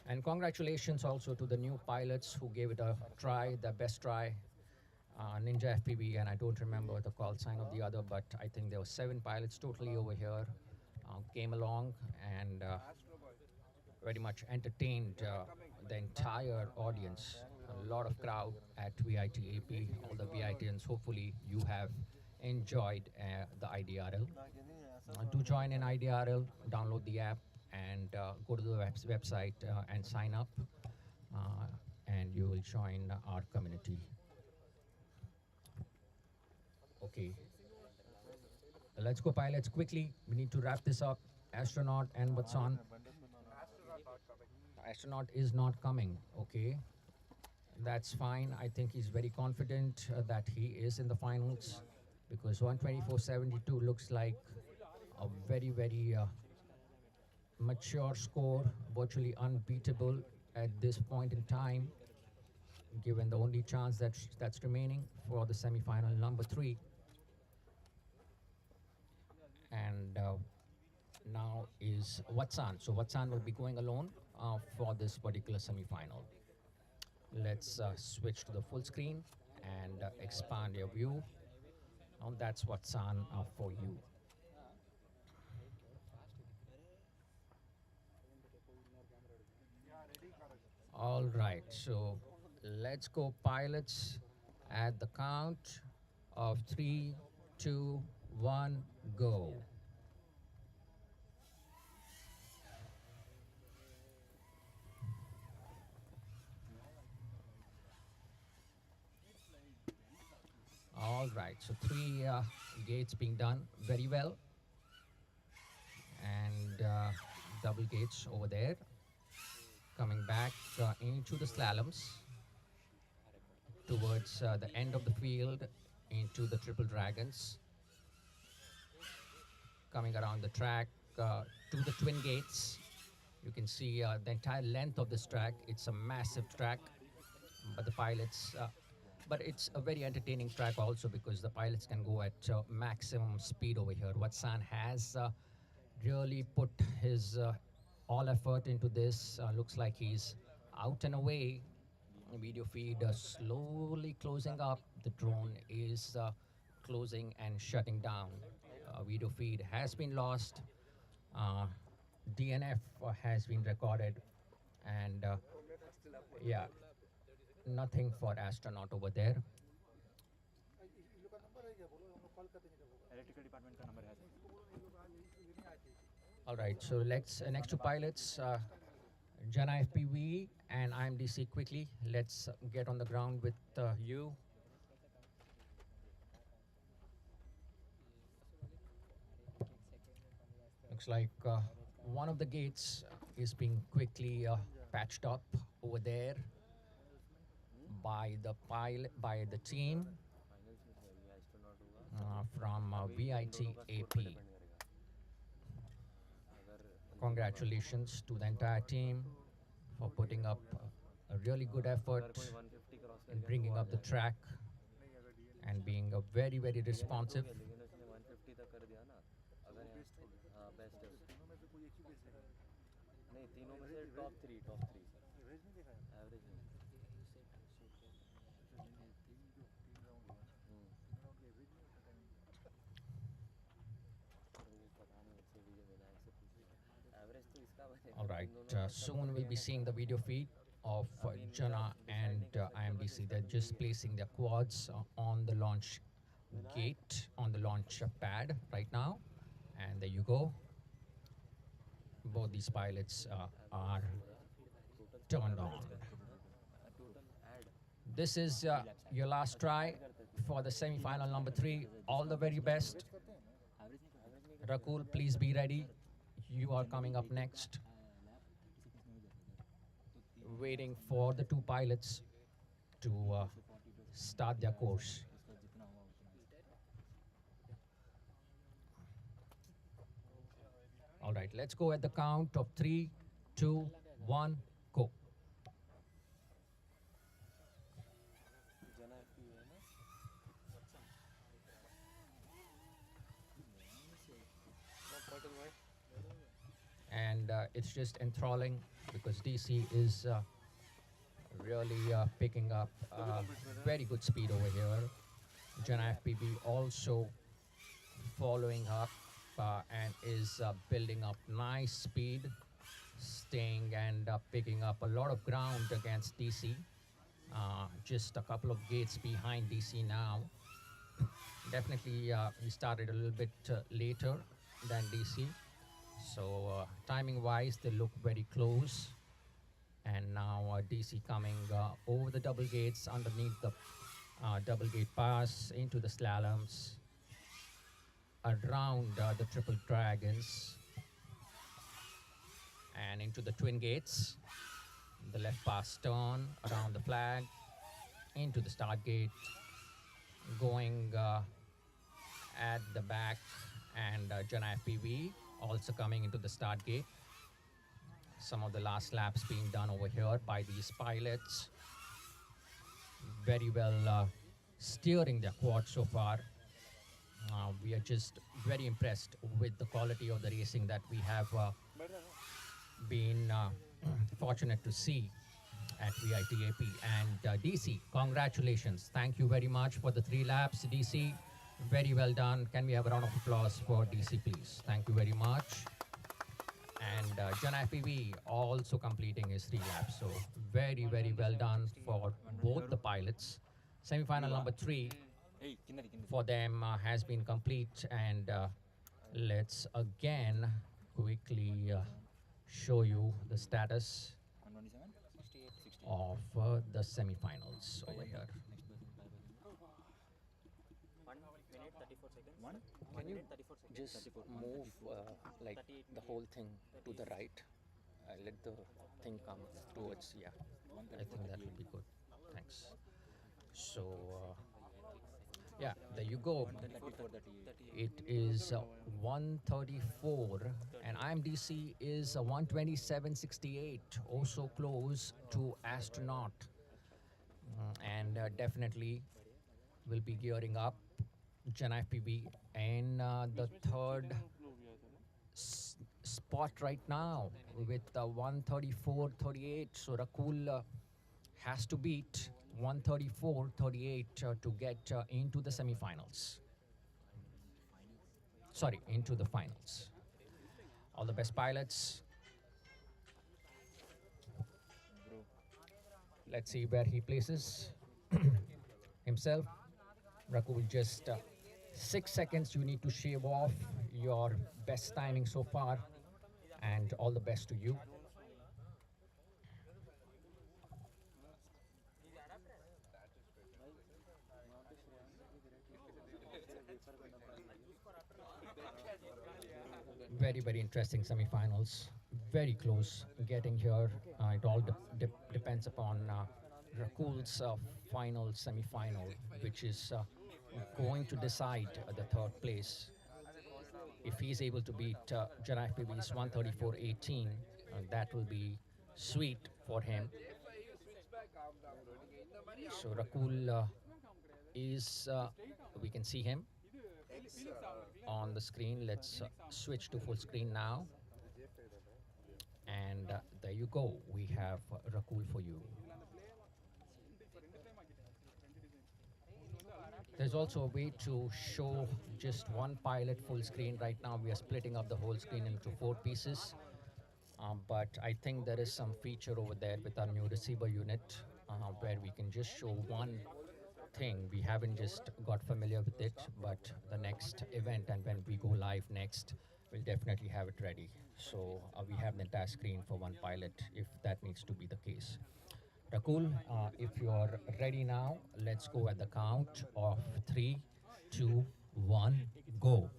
And congratulations also to the new pilots who gave it a try, their best try. Ninja FPV, and I don't remember the call sign of the other, but I think there were 7 pilots totally over here, came along and very much entertained the entire audience. A lot of crowd at VIT-AP, all the VITians. Hopefully you have enjoyed the IDRL. Do join in IDRL, download the app, and go to the website and sign up, and you will join our community. Okay. Let's go, pilots, quickly. We need to wrap this up. Astronaut and what's on? Astronaut is not coming. Okay. That's fine. I think he's very confident that he is in the finals because 124.72 looks like a very, very mature score, virtually unbeatable at this point in time, given the only chance that's remaining for the semi-final number 3. And now is Vatsan. So Vatsan will be going alone for this particular semi-final. Let's switch to the full screen and expand your view. That's Vatsan for you. All right, so let's go, pilots, at the count of 3, 2, 1, go. All right, so 3 gates being done very well, and double gates over there. Coming back into the slaloms towards the end of the field into the triple dragons. Coming around the track to the twin gates. You can see the entire length of this track. It's a massive track, but the pilots, but it's a very entertaining track also because the pilots can go at maximum speed over here. Vatsan has really put his all effort into this. Looks like he's out and away. Video feed slowly closing up. The drone is closing and shutting down. Video feed has been lost. DNF has been recorded, and yeah, nothing for astronaut over there. Electrical department का number है sir. All right, so let's next two pilots, Jana FPV and IMDC, quickly. Let's get on the ground with you. Looks like one of the gates is being quickly patched up over there by the pilot, by the team from VIT-AP. Congratulations to the entire team for putting up a really good effort in bringing up the track and being very, very responsive. All right, soon we'll be seeing the video feed of Jana and IMDC. They're just placing their quads on the launch gate, on the launch pad right now. And there you go. Both these pilots are turned on. This is your last try for the semi-final number 3. All the very best. Rakul, please be ready. You are coming up next. Waiting for the 2 pilots to start their course. All right, let's go at the count of 3, 2, 1, go. And it's just enthralling because DC is really picking up very good speed over here. Jana FPV also following up and is building up nice speed, staying and picking up a lot of ground against DC. Just a couple of gates behind DC now. Definitely, he started a little bit later than DC. So timing-wise, they look very close. And now DC coming over the double gates underneath the double gate pass into the slaloms, around the triple dragons, and into the twin gates. The left pass turn around the flag, into the start gate, going at the back, and Jana FPV also coming into the start gate. Some of the last laps being done over here by these pilots. Very well steering their quad so far. We are just very impressed with the quality of the racing that we have been fortunate to see at VIT-AP. And DC, congratulations. Thank you very much for the 3 laps, DC. Very well done. Can we have a round of applause for DC, please? Thank you very much. And Jana FPV also completing his 3 laps. So very, very well done for both the pilots. Semi-final number 3 for them has been complete. And let's again quickly show you the status of the semi-finals over here. 1 minute 34 seconds. Can you 34 seconds. just move like the whole thing to the right? Let the thing come towards, yeah. I think that would be good. Thanks. So, yeah, there you go. It is 134 and IMDC is 127.68, also close to astronaut. And definitely will be gearing up Jana FPV in the third spot right now with 134.38. So Rakul has to beat 134.38 to get into the semi-finals. Sorry, into the finals. All the best pilots. Let's see where he places himself. Rakul, just 6 seconds you need to shave off your best timing so far, and all the best to you. Very, very interesting semi-finals. Very close getting here. It all depends upon Rakul's final semi-final, which is going to decide the third place. If he's able to beat Jana FPV's 134.18, that will be sweet for him. So Rakul is, we can see him on the screen. Let's switch to full screen now. And there you go. We have Rakul for you. There's also a way to show just one pilot full screen. Right now we are splitting up the whole screen into 4 pieces. But I think there is some feature over there with our new receiver unit where we can just show one thing. We haven't just got familiar with it, but the next event and when we go live next, we'll definitely have it ready. So we have the entire screen for one pilot if that needs to be the case. Rakul, if you're ready now, let's go at the count of 3, 2, 1, go.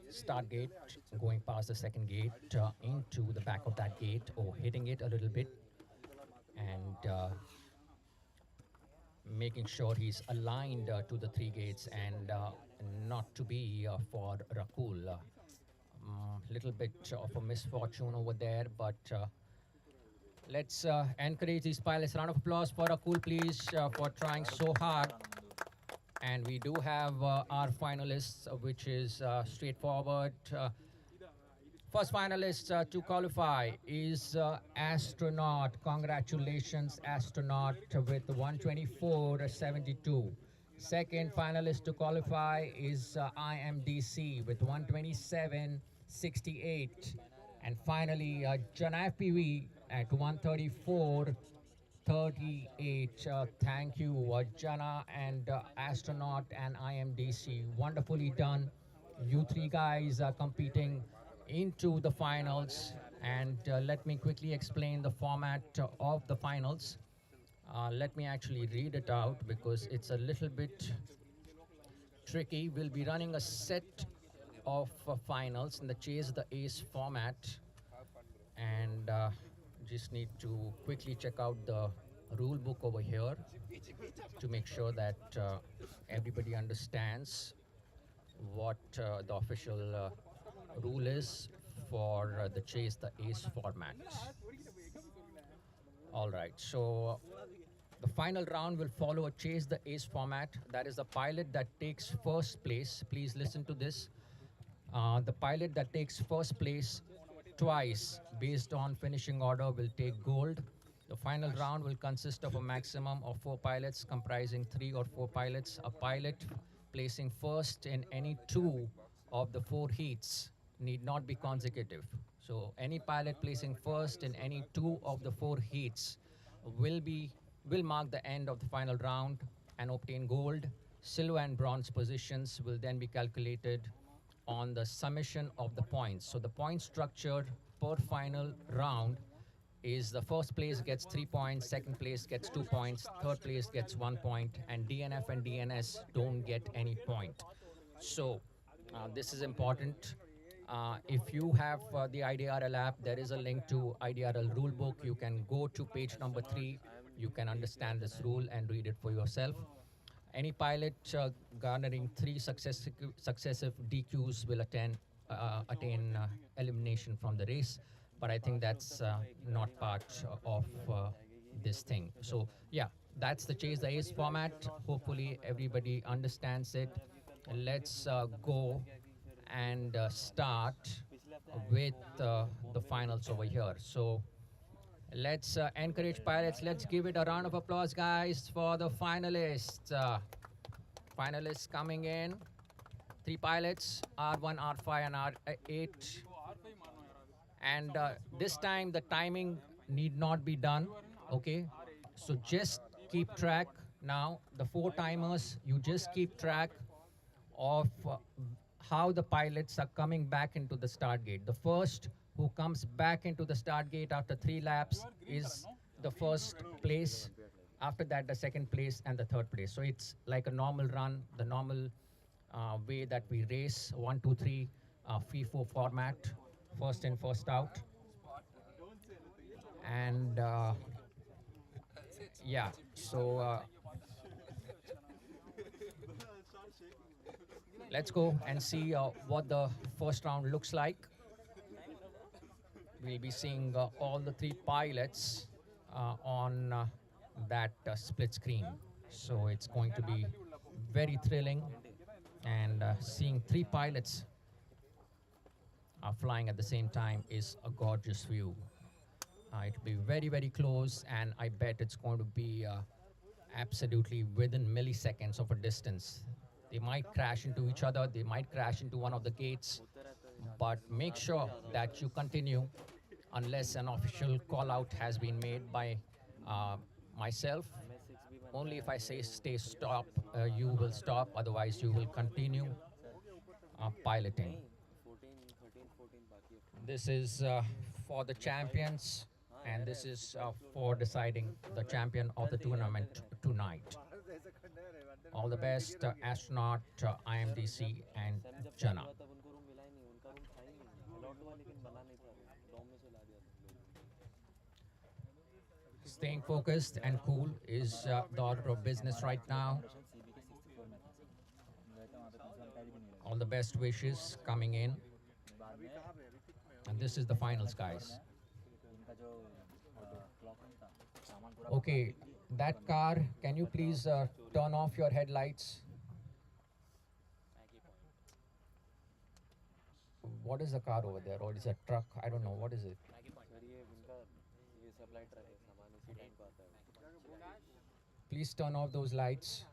Start gate, going past the second gate, into the back of that gate, or hitting it a little bit, and making sure he's aligned to the 3 gates and not to be for Rakul. Little bit of a misfortune over there, but let's encourage these pilots. Round of applause for Rakul, please, for trying so hard. And we do have our finalists, which is straightforward. First finalist to qualify is Astronaut. Congratulations, Astronaut, with 124.72. Second finalist to qualify is IMDC with 127.68. And finally, John FPV at 134.38. Thank you, Jana and Astronaut and IMDC. Wonderfully done. You three guys are competing into the finals. And let me quickly explain the format of the finals. Let me actually read it out because it's a little bit tricky. We'll be running a set of finals in the Chase the Ace format. And just need to quickly check out the rule book over here to make sure that everybody understands what the official rule is for the Chase the Ace format. All right, so the final round will follow a Chase the Ace format. That is the pilot that takes first place. Please listen to this. The pilot that takes first place twice based on finishing order will take gold. The final round will consist of a maximum of 4 pilots comprising 3 or 4 pilots. A pilot placing first in any 2 of the 4 heats need not be consecutive. So any pilot placing first in any 2 of the 4 heats will mark the end of the final round and obtain gold. Silver and bronze positions will then be calculated on the summation of the points. So the point structure per final round is the first place gets 3 points, second place gets 2 points, third place gets 1 point, and DNF and DNS don't get any point. So this is important. If you have the IDRL app, there is a link to IDRL rulebook. You can go to page number 3. You can understand this rule and read it for yourself. Any pilot garnering 3 successive DQs will attain elimination from the race. But I think that's not part of this thing. So yeah, that's the Chase the Ace format. Hopefully everybody understands it. Let's go and start with the finals over here. So let's encourage pilots. Let's give it a round of applause, guys, for the finalists. Finalists coming in. 3 pilots, R1, R5, and R8. And this time the timing need not be done, okay? So just keep track now. The 4 timers, you just keep track of how the pilots are coming back into the start gate. The first who comes back into the start gate after 3 laps is the first place. After that, the second place and the third place. So it's like a normal run, the normal way that we race, 1, 2, 3, FIFO format, first in, first out. And yeah, so let's go and see what the first round looks like. We'll be seeing all the 3 pilots on that split screen. So it's going to be very thrilling, and seeing 3 pilots flying at the same time is a gorgeous view. It'll be very, very close, and I bet it's going to be absolutely within milliseconds of a distance. They might crash into each other, they might crash into one of the gates, but make sure that you continue unless an official call out has been made by myself. Only if I say stay stop, you will stop, otherwise you will continue piloting. This is for the champions, and this is for deciding the champion of the tournament tonight. All the best, Astronaut, IMDC, and Jana. Staying focused and cool is the order of business right now. All the best wishes coming in. And this is the finals, guys. Okay, that car, can you please turn off your headlights? what is the car over there? Or is it a truck? I don't know. What is it? Maggie point. Sir ये इनका ये supply truck है सामान उसी time को आता है Please turn off those lights.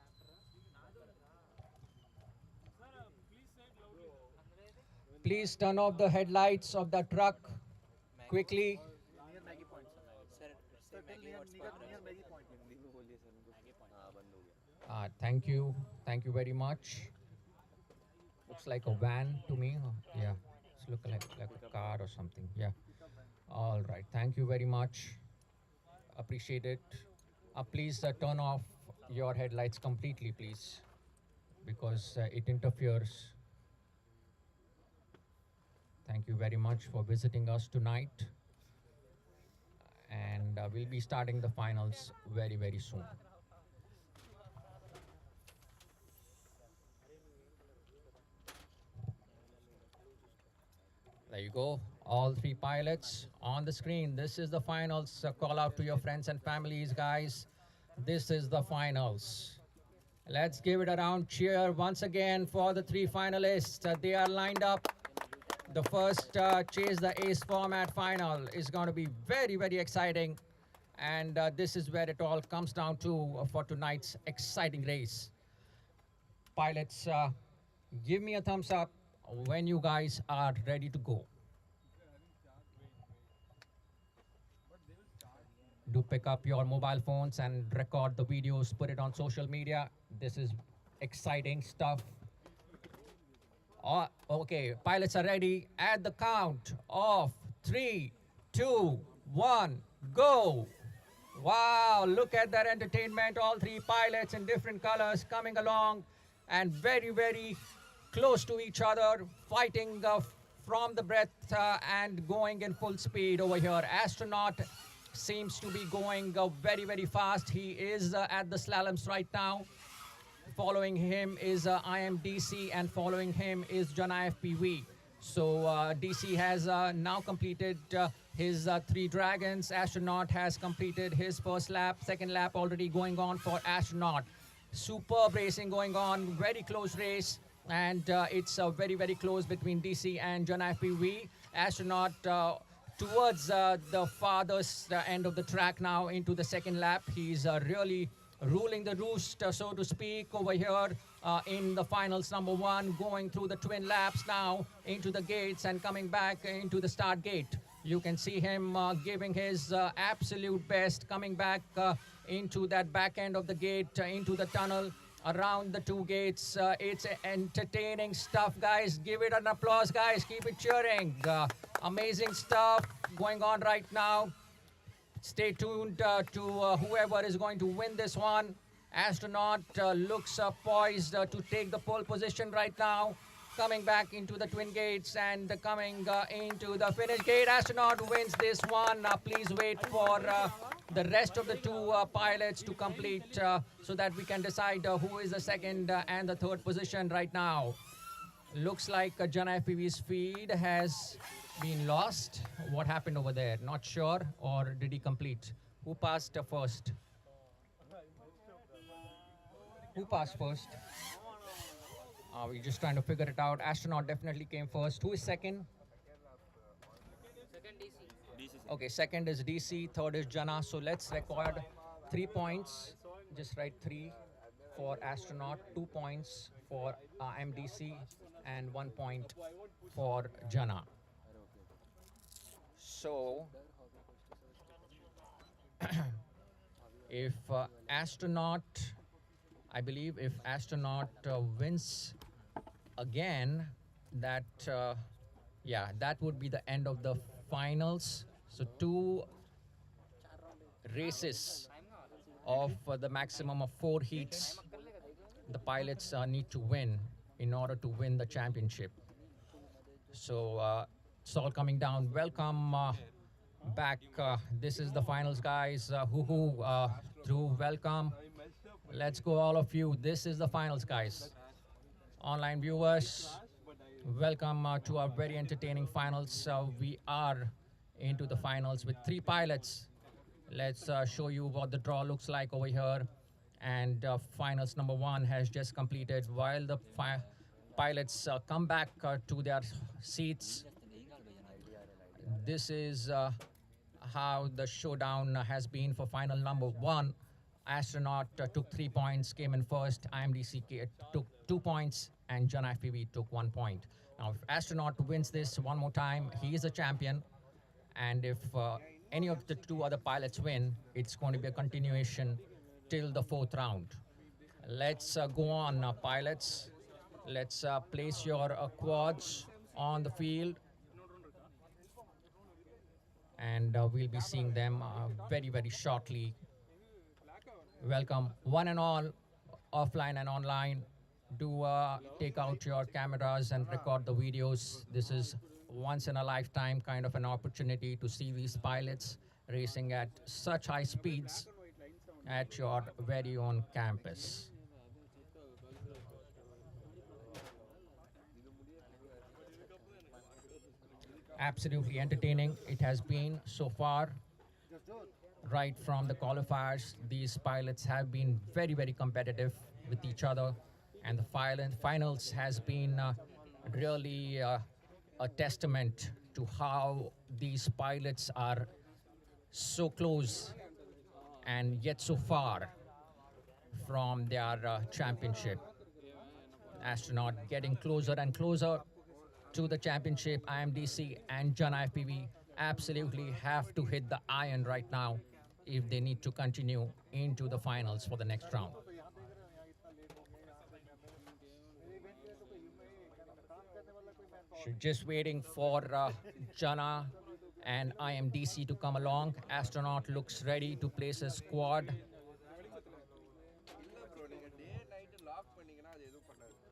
Please turn off the headlights of the truck quickly. Near Maggi point sir Sir, say Maggie hotspot. Near Maggi point Hindi में बोलिए सर उनको Maggie point. हाँ बंद हो गया Thank you. Thank you very much. Looks like a van to me. Yeah, it's looking like a car or something. Yeah. All right. Thank you very much. Appreciate it. Please turn off your headlights completely, please, because it interferes. Thank you very much for visiting us tonight. And we'll be starting the finals very, very soon. There you go. All three pilots on the screen. This is the finals. Call out to your friends and families, guys. This is the finals. Let's give it a round cheer once again for the three finalists. They are lined up. The first Chase the Ace format final is going to be very, very exciting. And this is where it all comes down to for tonight's exciting race. Pilots, give me a thumbs up when you guys are ready to go. Do pick up your mobile phones and record the videos, put it on social media. This is exciting stuff. Okay, pilots are ready. At the count of 3, 2, 1, go. Wow, look at that entertainment. All three pilots in different colors coming along and very, very close to each other, fighting from the breath and going in full speed over here. Astronaut seems to be going very, very fast. He is at the slaloms right now. Following him is IMDC, and following him is Jana FPV. So DC has now completed his 3 dragons. Astronaut has completed his first lap. Second lap already going on for Astronaut. Superb racing going on. Very close race. And it's very, very close between DC and Jana FPV. Astronaut towards the farthest end of the track now into the second lap. He's really ruling the roost, so to speak, over here in the finals number 1, going through the twin laps now into the gates and coming back into the start gate. You can see him giving his absolute best, coming back into that back end of the gate, into the tunnel, around the 2 gates. It's entertaining stuff, guys. Give it an applause, guys. Keep it cheering. Amazing stuff going on right now. Stay tuned to whoever is going to win this one. Astronaut looks poised to take the pole position right now. Coming back into the twin gates and coming into the finish gate. Astronaut wins this one. Please wait for the rest of the 2 pilots to complete so that we can decide who is the second and the third position right now. Looks like Jana FPV's feed has been lost. What happened over there? Not sure. Or did he complete? Who passed first? Who passed first? We're just trying to figure it out. Astronaut definitely came first. Who is second? Second DC. Okay, second is DC, third is Jana. So let's record 3 points. Just write 3 for Astronaut, 2 points for MDC, and 1 point for Jana. So, if Astronaut, I believe if Astronaut wins again, that, that would be the end of the finals. So 2 races of the maximum of 4 heats the pilots need to win in order to win the championship. So it's all coming down. Welcome back. This is the finals, guys. Through welcome. Let's go, all of you. This is the finals, guys. Online viewers, welcome to our very entertaining finals. We are into the finals with 3 pilots. Let's show you what the draw looks like over here. And finals number 1 has just completed, while the pilots come back to their seats. This is how the showdown has been for final number one. Astronaut took 3 points, came in first. IMDC took 2 points, and John FPV took 1 point. Now, if Astronaut wins this one more time, he is a champion. And if any of the two other pilots win, it's going to be a continuation till the fourth round. Let's go on, pilots. Let's place your quads on the field. And we'll be seeing them very, very shortly. Welcome, one and all, offline and online. Do take out your cameras and record the videos. This is once in a lifetime kind of an opportunity to see these pilots racing at such high speeds at your very own campus. Absolutely entertaining it has been so far. Right from the qualifiers, these pilots have been very, very competitive with each other, and the finals has been really a testament to how these pilots are so close and yet so far from their championship. Astronaut getting closer and closer to the championship. IMDC and John FPV absolutely have to hit the iron right now if they need to continue into the finals for the next round. So just waiting for Jana and IMDC to come along. Astronaut looks ready to place his squad.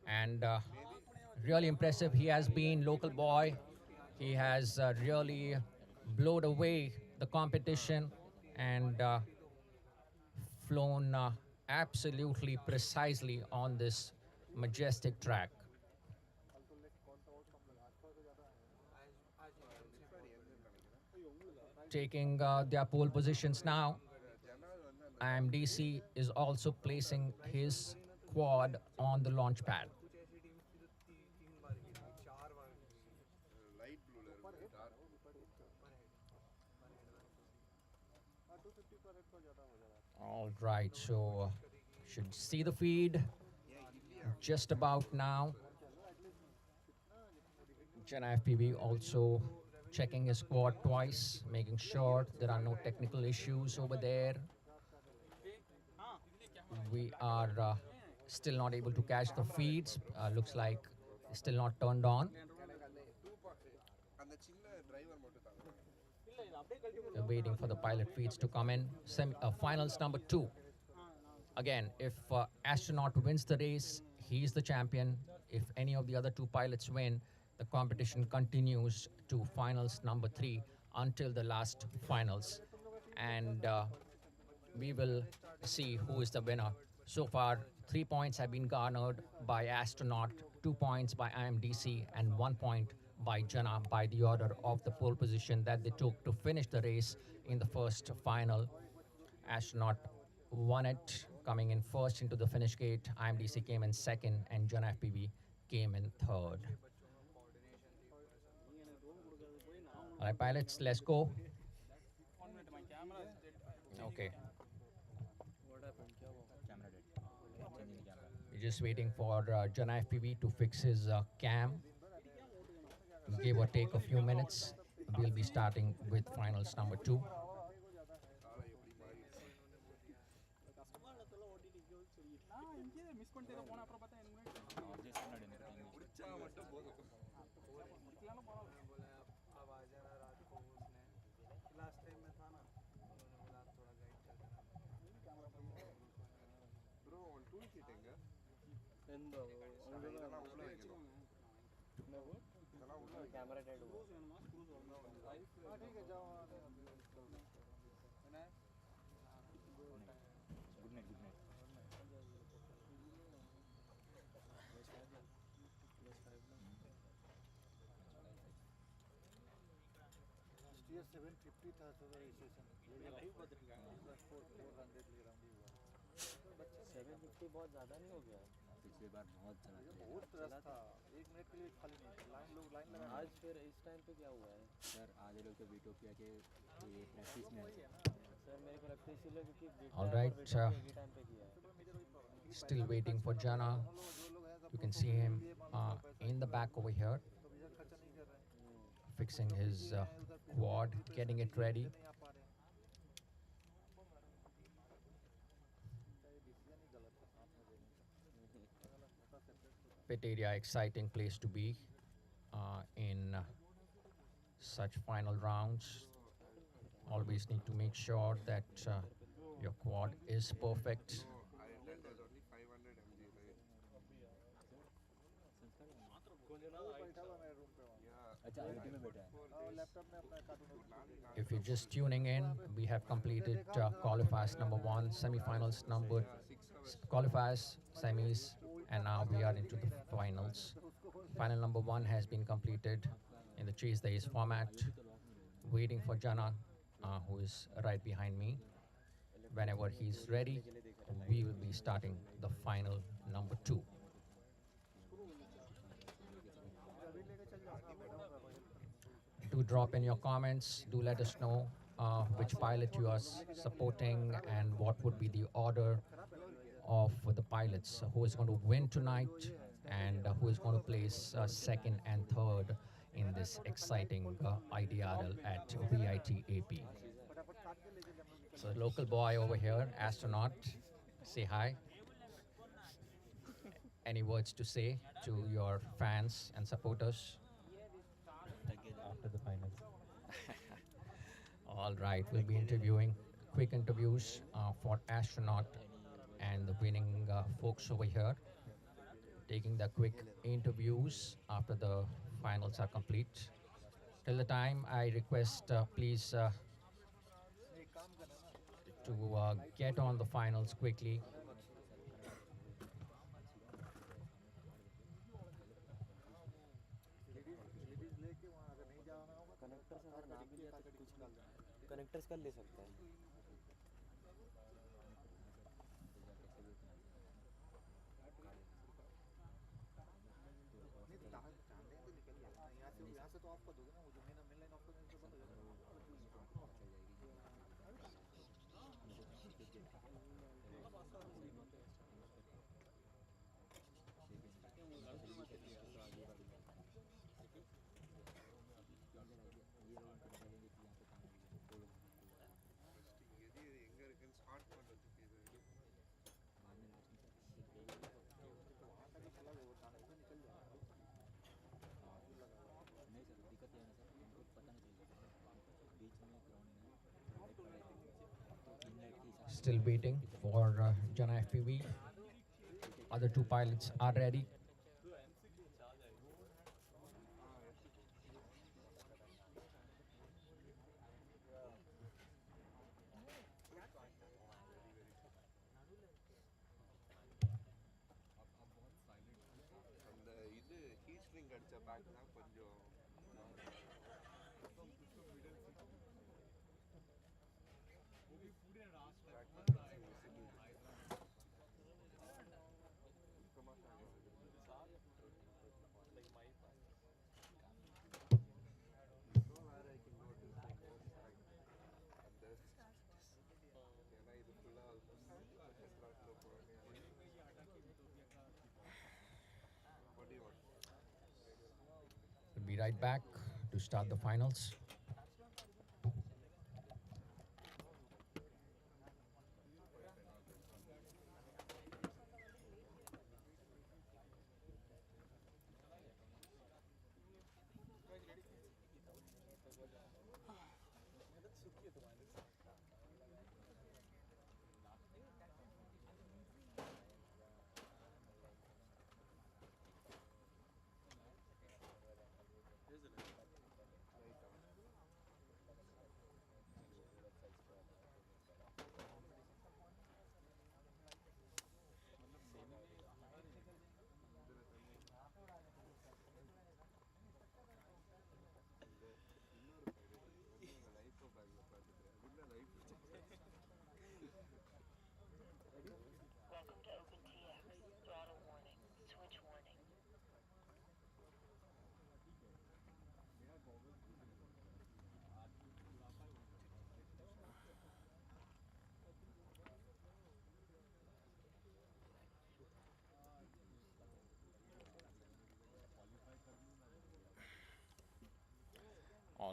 And really impressive. He has been local boy. He has really blown away the competition and flown absolutely precisely on this majestic track. Taking their pole positions now. IMDC is also placing his quad on the launch pad. All right, so should see the feed just about now. Jen FPV also checking his squad twice, making sure there are no technical issues over there. We are still not able to catch the feeds. Looks like still not turned on. We're waiting for the pilot feeds to come in. Finals number 2. Again, if Astronaut wins the race, he's the champion. If any of the other two pilots win, the competition continues to finals number 3 until the last finals. And we will see who is the winner. So far, 3 points have been garnered by Astronaut, 2 points by IMDC, and 1 point by Jana by the order of the pole position that they took to finish the race in the first final. Astronaut won it, coming in first into the finish gate. IMDC came in second, and Jana FPV came in third. All right, pilots, let's go. Okay. We're just waiting for Jana FPV to fix his cam. Give or take a few minutes. We'll be starting with finals number 2. Year 750 था तो registration live बदल गया 400 ले रहा हूँ 750 बहुत ज़्यादा नहीं हो गया? पिछली बार बहुत चला था बहुत रस था, 1 मिनट के लिए खाली नहीं था, लाइन लगा आज फिर इस टाइम पे क्या हुआ है सर? आज ये लोग तो वीटोपिया के ये प्रैक्टिस में है सर। मेरे को लगता है इसीलिए क्योंकि All right, एक ही टाइम पे किया है। still waiting for Jana. You can see him in the back over here, तो भैया खर्चा नहीं कर रहे हैं, fixing his quad, getting it ready. नहीं आ पा रहे हैं, ये डिसीजन ही गलत था साथ में देने का, अगला छोटा सेपरेट होता। Pit area, exciting place to be in such final rounds. Always need to make sure that your quad is perfect. अच्छा आईटी में बैठा है। लैपटॉप में अपना cartoon If you're just tuning in, we have completed qualifiers number 1, semi-finals number qualifiers, semis, and now we are into the finals. Final number 1 has been completed in the chase the ace format. Waiting for Jana, who is right behind me. Whenever he's ready, we will be starting the final number 2. Do drop in your comments. Do let us know which pilot you are supporting and what would be the order of the pilots. Who is going to win tonight and who is going to place second and third in this exciting IDRL at VIT-AP. So local boy over here, astronaut, say hi. Any words to say to your fans and supporters? after the final. All right, we'll be interviewing quick interviews for astronaut and the winning folks over here. Taking the quick interviews after the finals are complete. Till the time, I request please to get on the finals quickly. Connector से अगर ना भी लिया तो कुछ नहीं, connectors का ले सकता है। यहाँ से तो ऑफ कर दोगे ना, वो जो मेन लाइन ऑफ कर देने से बंद हो जाएगा। Still waiting for Jana FPV. Other two pilots are ready. அந்த இது ஹீட் ஸ்ட்ரிங் அடிச்ச பேக் தான் கொஞ்சம் We'll be right back to start the finals.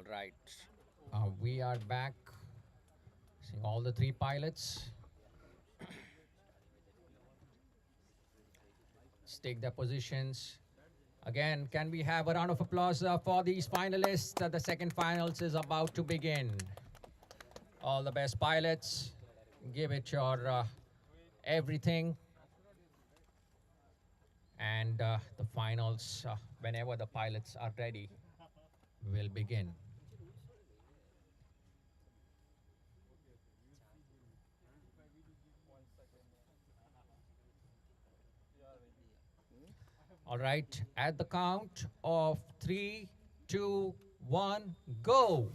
All right. We are back. Seeing all the three pilots. Let's take their positions. Again, can we have a round of applause for these finalists? The second finals is about to begin. All the best pilots. Give it your everything. And the finals, whenever the pilots are ready, will begin. All right, at the count of 3, 2, 1, go.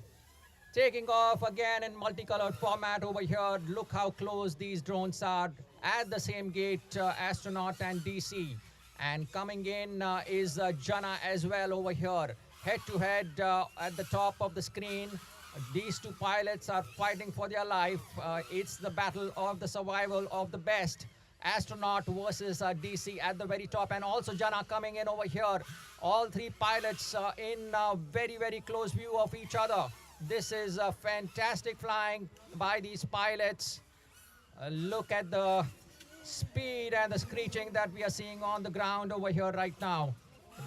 Taking off again in multicolored format over here. Look how close these drones are at the same gate, Astronaut and DC. And coming in is Jana as well over here. Head to head at the top of the screen. These two pilots are fighting for their life. It's the battle of the survival of the best. Astronaut versus DC at the very top, and also Jana coming in over here. All three pilots in very, very close view of each other. This is fantastic flying by these pilots. Look at the speed and the screeching that we are seeing on the ground over here right now.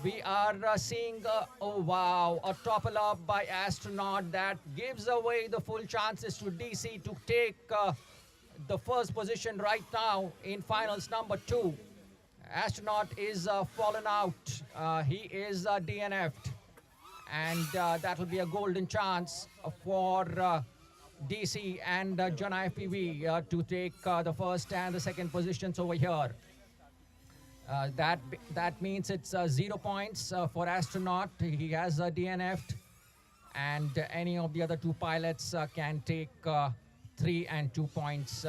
We are seeing, oh wow, a topple up by Astronaut that gives away the full chances to DC to take the first position right now in finals number 2. Astronaut is fallen out. He is DNF'd. And that will be a golden chance for DC and Jana FPV to take the first and the second positions over here. That means it's 0 points for Astronaut. He has DNF'd. And any of the other two pilots can take 3 and 2 points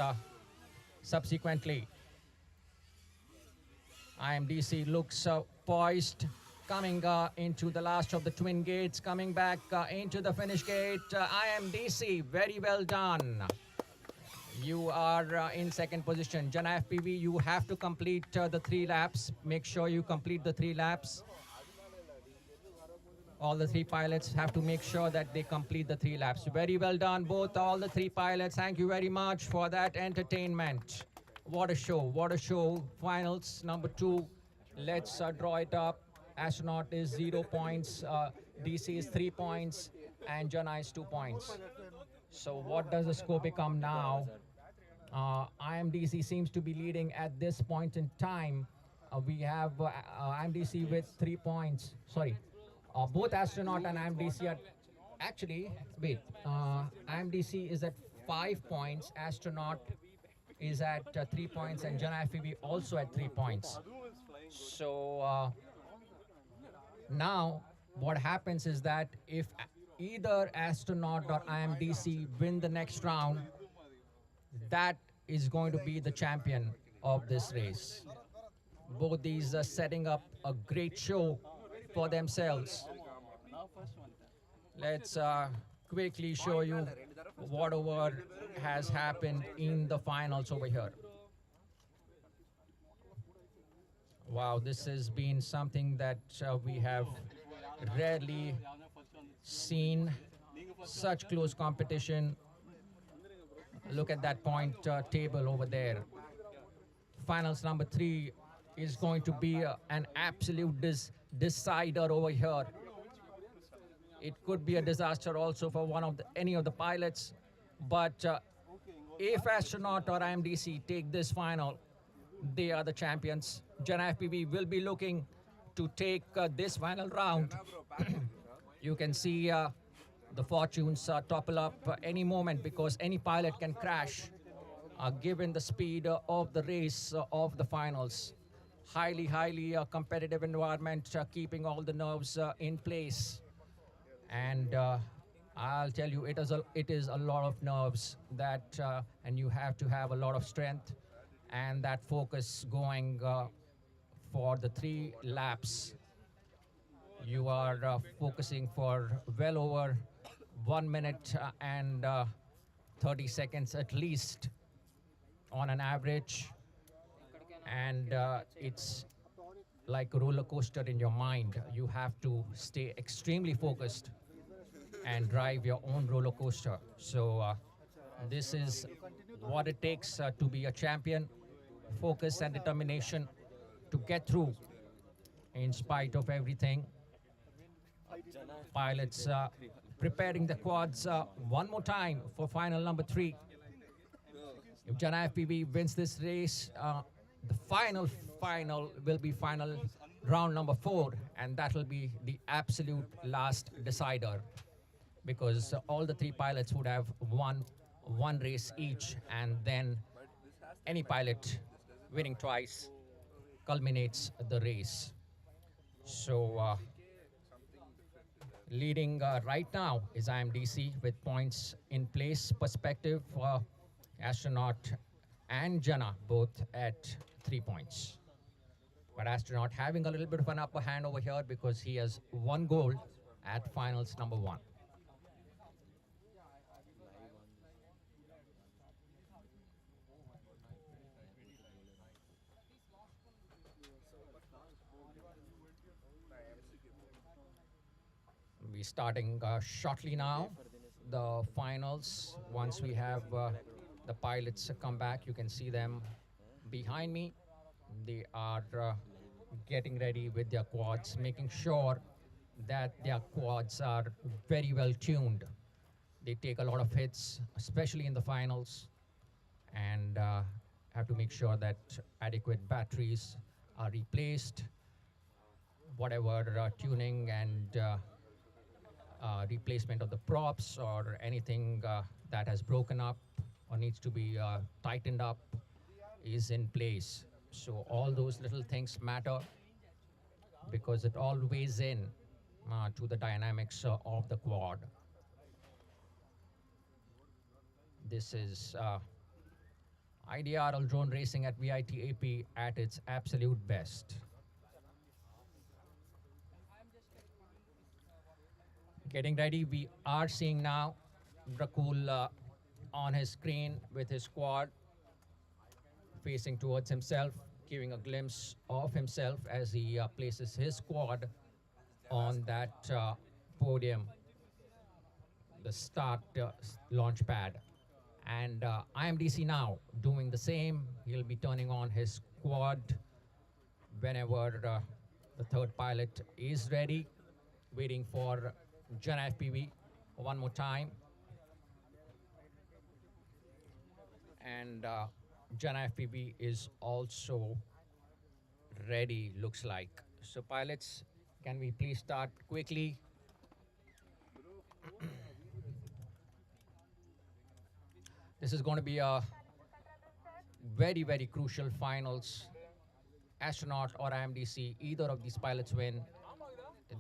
subsequently. IMDC looks poised, coming into the last of the twin gates, coming back into the finish gate. IMDC, very well done. You are in second position. Jana FPV, you have to complete the 3 laps. Make sure you complete the 3 laps. All the 3 pilots have to make sure that they complete the 3 laps. Very well done, both, all the 3 pilots. Thank you very much for that entertainment. What a show, what a show. Finals number 2. Let's draw it up. Astronaut is 0 points, DC is 3 points, and Jana is 2 points. So what does the score become now? IMDC seems to be leading at this point in time. We have IMDC with 3 points. Sorry. Both Astronaut and IMDC are actually, wait, IMDC is at 5 points, Astronaut is at 3 points, and Jana FPV also at 3 points. So now what happens is that if either Astronaut or IMDC win the next round, that is going to be the champion of this race. Both these are setting up a great show for themselves. Let's quickly show you whatever has happened in the finals over here. Wow, this has been something that we have rarely seen. Such close competition. Look at that point table over there. Finals number 3 is going to be an absolute decider over here. It could be a disaster also for any of the pilots, but if Astronaut or IMDC take this final, they are the champions. Jana FPV will be looking to take this final round. You can see the fortunes topple up any moment, because any pilot can crash given the speed of the race of the finals. Highly competitive environment, keeping all the nerves in place. And I'll tell you, it is a lot of nerves that, and you have to have a lot of strength and that focus going for the 3 laps. You are focusing for well over 1 minute and 30 seconds at least on an average. And it's like a roller coaster in your mind. You have to stay extremely focused. and drive your own roller coaster. So this is what it takes to be a champion: focus and determination to get through in spite of everything. Pilots preparing the quads one more time for final number 3. If Jana FPV wins this race, the final will be final round number 4, and that will be the absolute last decider, because all the 3 pilots would have won one race each, and then any pilot winning twice culminates the race. So leading right now is IMDC with points in place perspective for Astronaut and Jana, both at 3 points. But Astronaut having a little bit of an upper hand over here because he has 1 gold at finals number 1. We're starting shortly now, the finals. Once we have the pilots come back, you can see them behind me. They are getting ready with their quads, making sure that their quads are very well tuned. They take a lot of hits, especially in the finals, and have to make sure that adequate batteries are replaced, whatever tuning and replacement of the props or anything that has broken up or needs to be tightened up is in place. So all those little things matter because it all weighs in to the dynamics of the quad. This is IDRL drone racing at VIT-AP at its absolute best. Getting ready, we are seeing now Rakul on his screen with his quad facing towards himself, giving a glimpse of himself as he places his quad on that podium, the start launch pad. And IMDC now doing the same. He'll be turning on his quad whenever the 3rd pilot is ready, waiting for Jana FPV one more time. And Jana FPV is also ready, looks like. So pilots, can we please start quickly? This is going to be a very, very crucial finals. Astronaut or IMDC, either of these pilots win,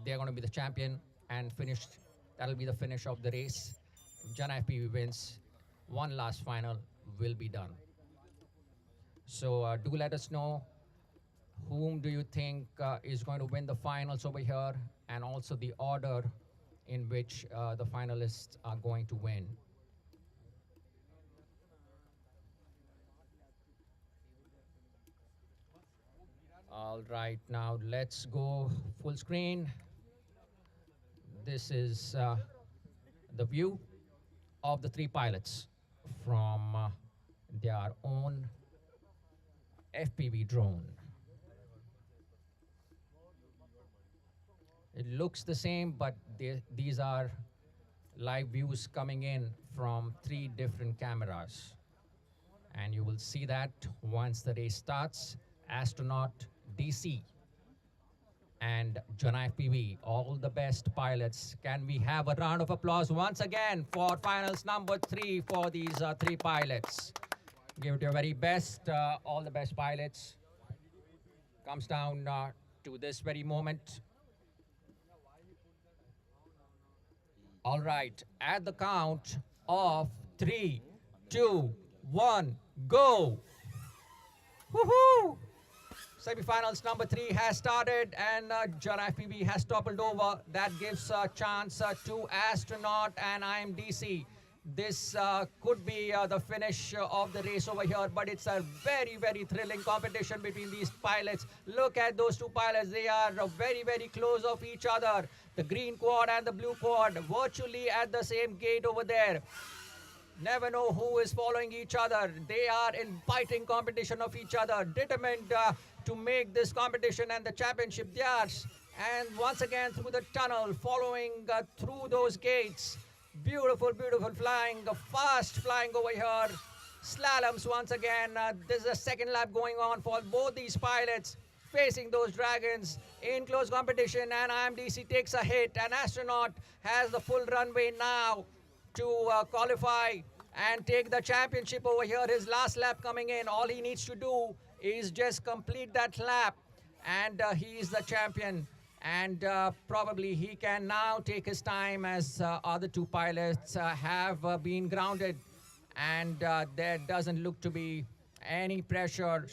they're going to be the champion and finished. That'll be the finish of the race. If Jana FPV wins, one last final will be done. So do let us know whom do you think is going to win the finals over here, and also the order in which the finalists are going to win. All right, now let's go full screen. This is the view of the 3 pilots from their own FPV drone. It looks the same, but these are live views coming in from 3 different cameras. And you will see that once the race starts. Astronaut, DC, and Jana FPV, all the best pilots. Can we have a round of applause once again for finals number 3 for these 3 pilots? Give it your very best, all the best pilots. Comes down to this very moment. All right, at the count of 3, 2, 1, go! Woohoo! Semifinals number 3 has started, and Jana FPV has toppled over. That gives a chance to Astronaut and IMDC. this could be the finish of the race over here, but it's a very, very thrilling competition between these pilots. Look at those two pilots. They are very, very close of each other. The green quad and the blue quad virtually at the same gate over there. Never know who is following each other. They are in fighting competition of each other, determined to make this competition and the championship theirs. And once again through the tunnel, following through those gates. Beautiful, beautiful flying, fast flying over here. Slaloms once again. This is a second lap going on for both these pilots facing those dragons in close competition, and IMDC takes a hit. An astronaut has the full runway now to qualify and take the championship over here. His last lap coming in. All he needs to do is just complete that lap, and he is the champion. And probably he can now take his time, as other two pilots have been grounded, and there doesn't look to be any pressure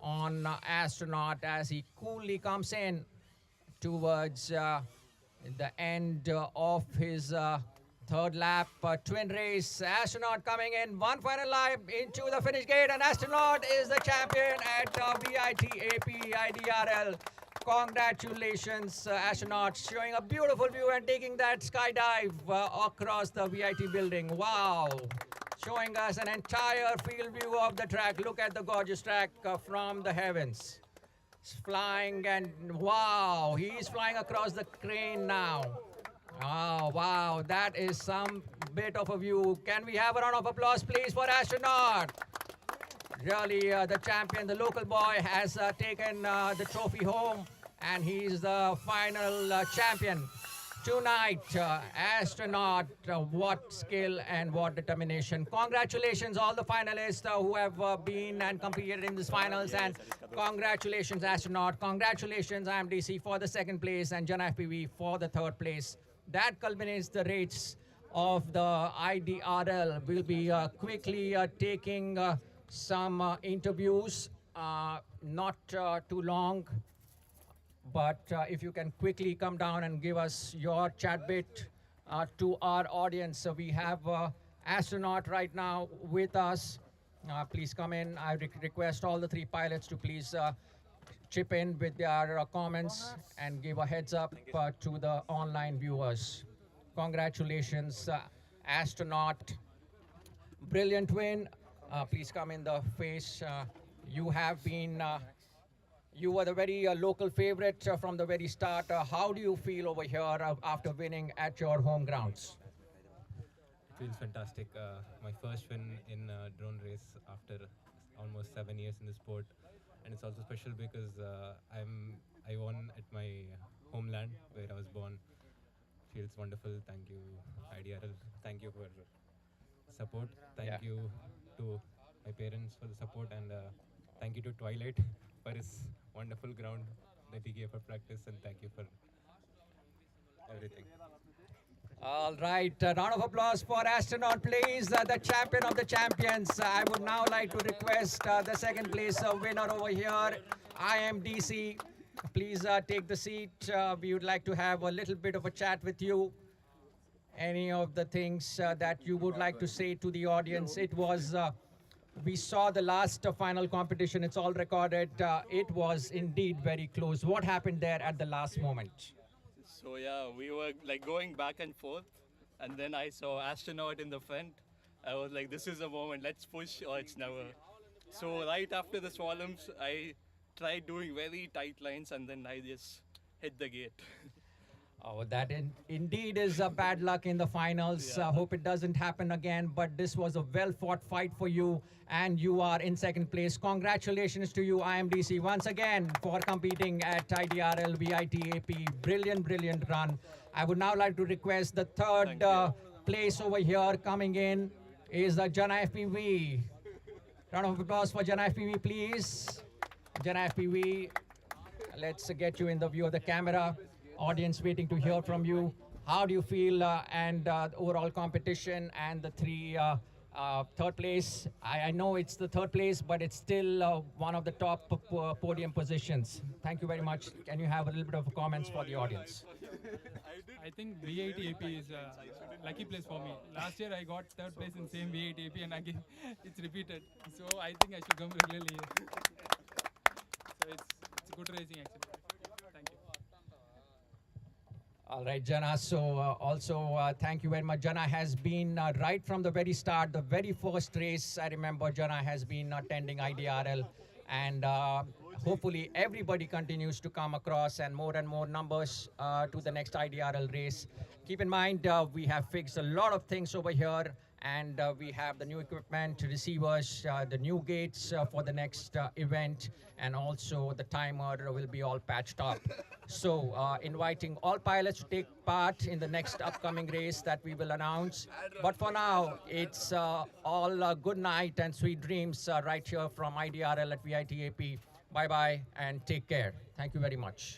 on astronaut as he coolly comes in towards the end of his third lap. Twin race. Astronaut coming in. One final lap into the finish gate, and astronaut is the champion at VIT-AP IDRL. Congratulations, astronauts, showing a beautiful view and taking that skydive across the VIT building. Wow. Showing us an entire field view of the track. Look at the gorgeous track from the heavens. It's flying, and wow, he's flying across the crane now. Oh, wow, that is some bit of a view. Can we have a round of applause, please, for astronaut? Really, the champion, the local boy, has taken the trophy home, and he's the final champion tonight. Astronaut, what skill and what determination. Congratulations, all the finalists who have been and competed in these finals, and congratulations, astronaut. Congratulations, IMDC, for the second place, and Jana FPV for the third place. That culminates the rates of the IDRL. We'll be quickly taking some interviews, not too long, but if you can quickly come down and give us your chat bit to our audience. So we have astronaut right now with us. Please come in. I request all the three pilots to please chip in with their comments and give a heads up to the online viewers. Congratulations, astronaut. Brilliant win. Please come in the face. You have been, you were the very local favorite from the very start. How do you feel over here after winning at your home grounds? It feels fantastic. My first win in a drone race after almost 7 years in the sport, and it's also special because I won at my homeland where I was born. Feels wonderful. Thank you, IDRL. Thank you for support. Thank you to my parents for the support, and thank you to Twilight for his wonderful ground that he gave for practice, and thank you for everything. All right, a round of applause for astronaut, please. The champion of the champions. I would now like to request the second place winner over here, IMDC. Please take the seat. We would like to have a little bit of a chat with you. Any of the things that you would like to say to the audience? It was, we saw the last final competition. It's all recorded. It was indeed very close. What happened there at the last moment? So yeah, we were like going back and forth, and then I saw astronaut in the front. I was like, this is the moment, let's push or it's never. So right after the swallows, I tried doing very tight lines, and then I just hit the gate. Oh, that indeed is a bad luck in the finals. Yeah. Hope it doesn't happen again, but this was a well-fought fight for you, and you are in second place. Congratulations to you, IMDC, once again for competing at IDRL VIT-AP. Brilliant, brilliant run. I would now like to request the third place over here coming in is the Jana FPV. Round of applause for Jana FPV, please. Jana FPV, let's get you in the view of the camera. Audience waiting to hear from you. How do you feel and the overall competition and the third place? I know it's the third place, but it's still one of the top podium positions. Thank you very much. Can you have a little bit of comments for the audience? I I think VIT-AP is a lucky place for me. Last year I got third place in same VIT-AP and again it's repeated. So I think I should come regularly here. So it's good racing actually. Thank you. All right, Jana. So also thank you very much. Jana has been right from the very start, the very first race. I remember Jana has been attending IDRL, and hopefully everybody continues to come across and more numbers to the next IDRL race. Keep in mind we have fixed a lot of things over here, and we have the new equipment, receivers, the new gates for the next event, and also the timer will be all patched up. So inviting all pilots to take part in the next upcoming race that we will announce. But for now, it's all good night and sweet dreams right here from IDRL at VIT-AP. Bye-bye and take care. Thank you very much.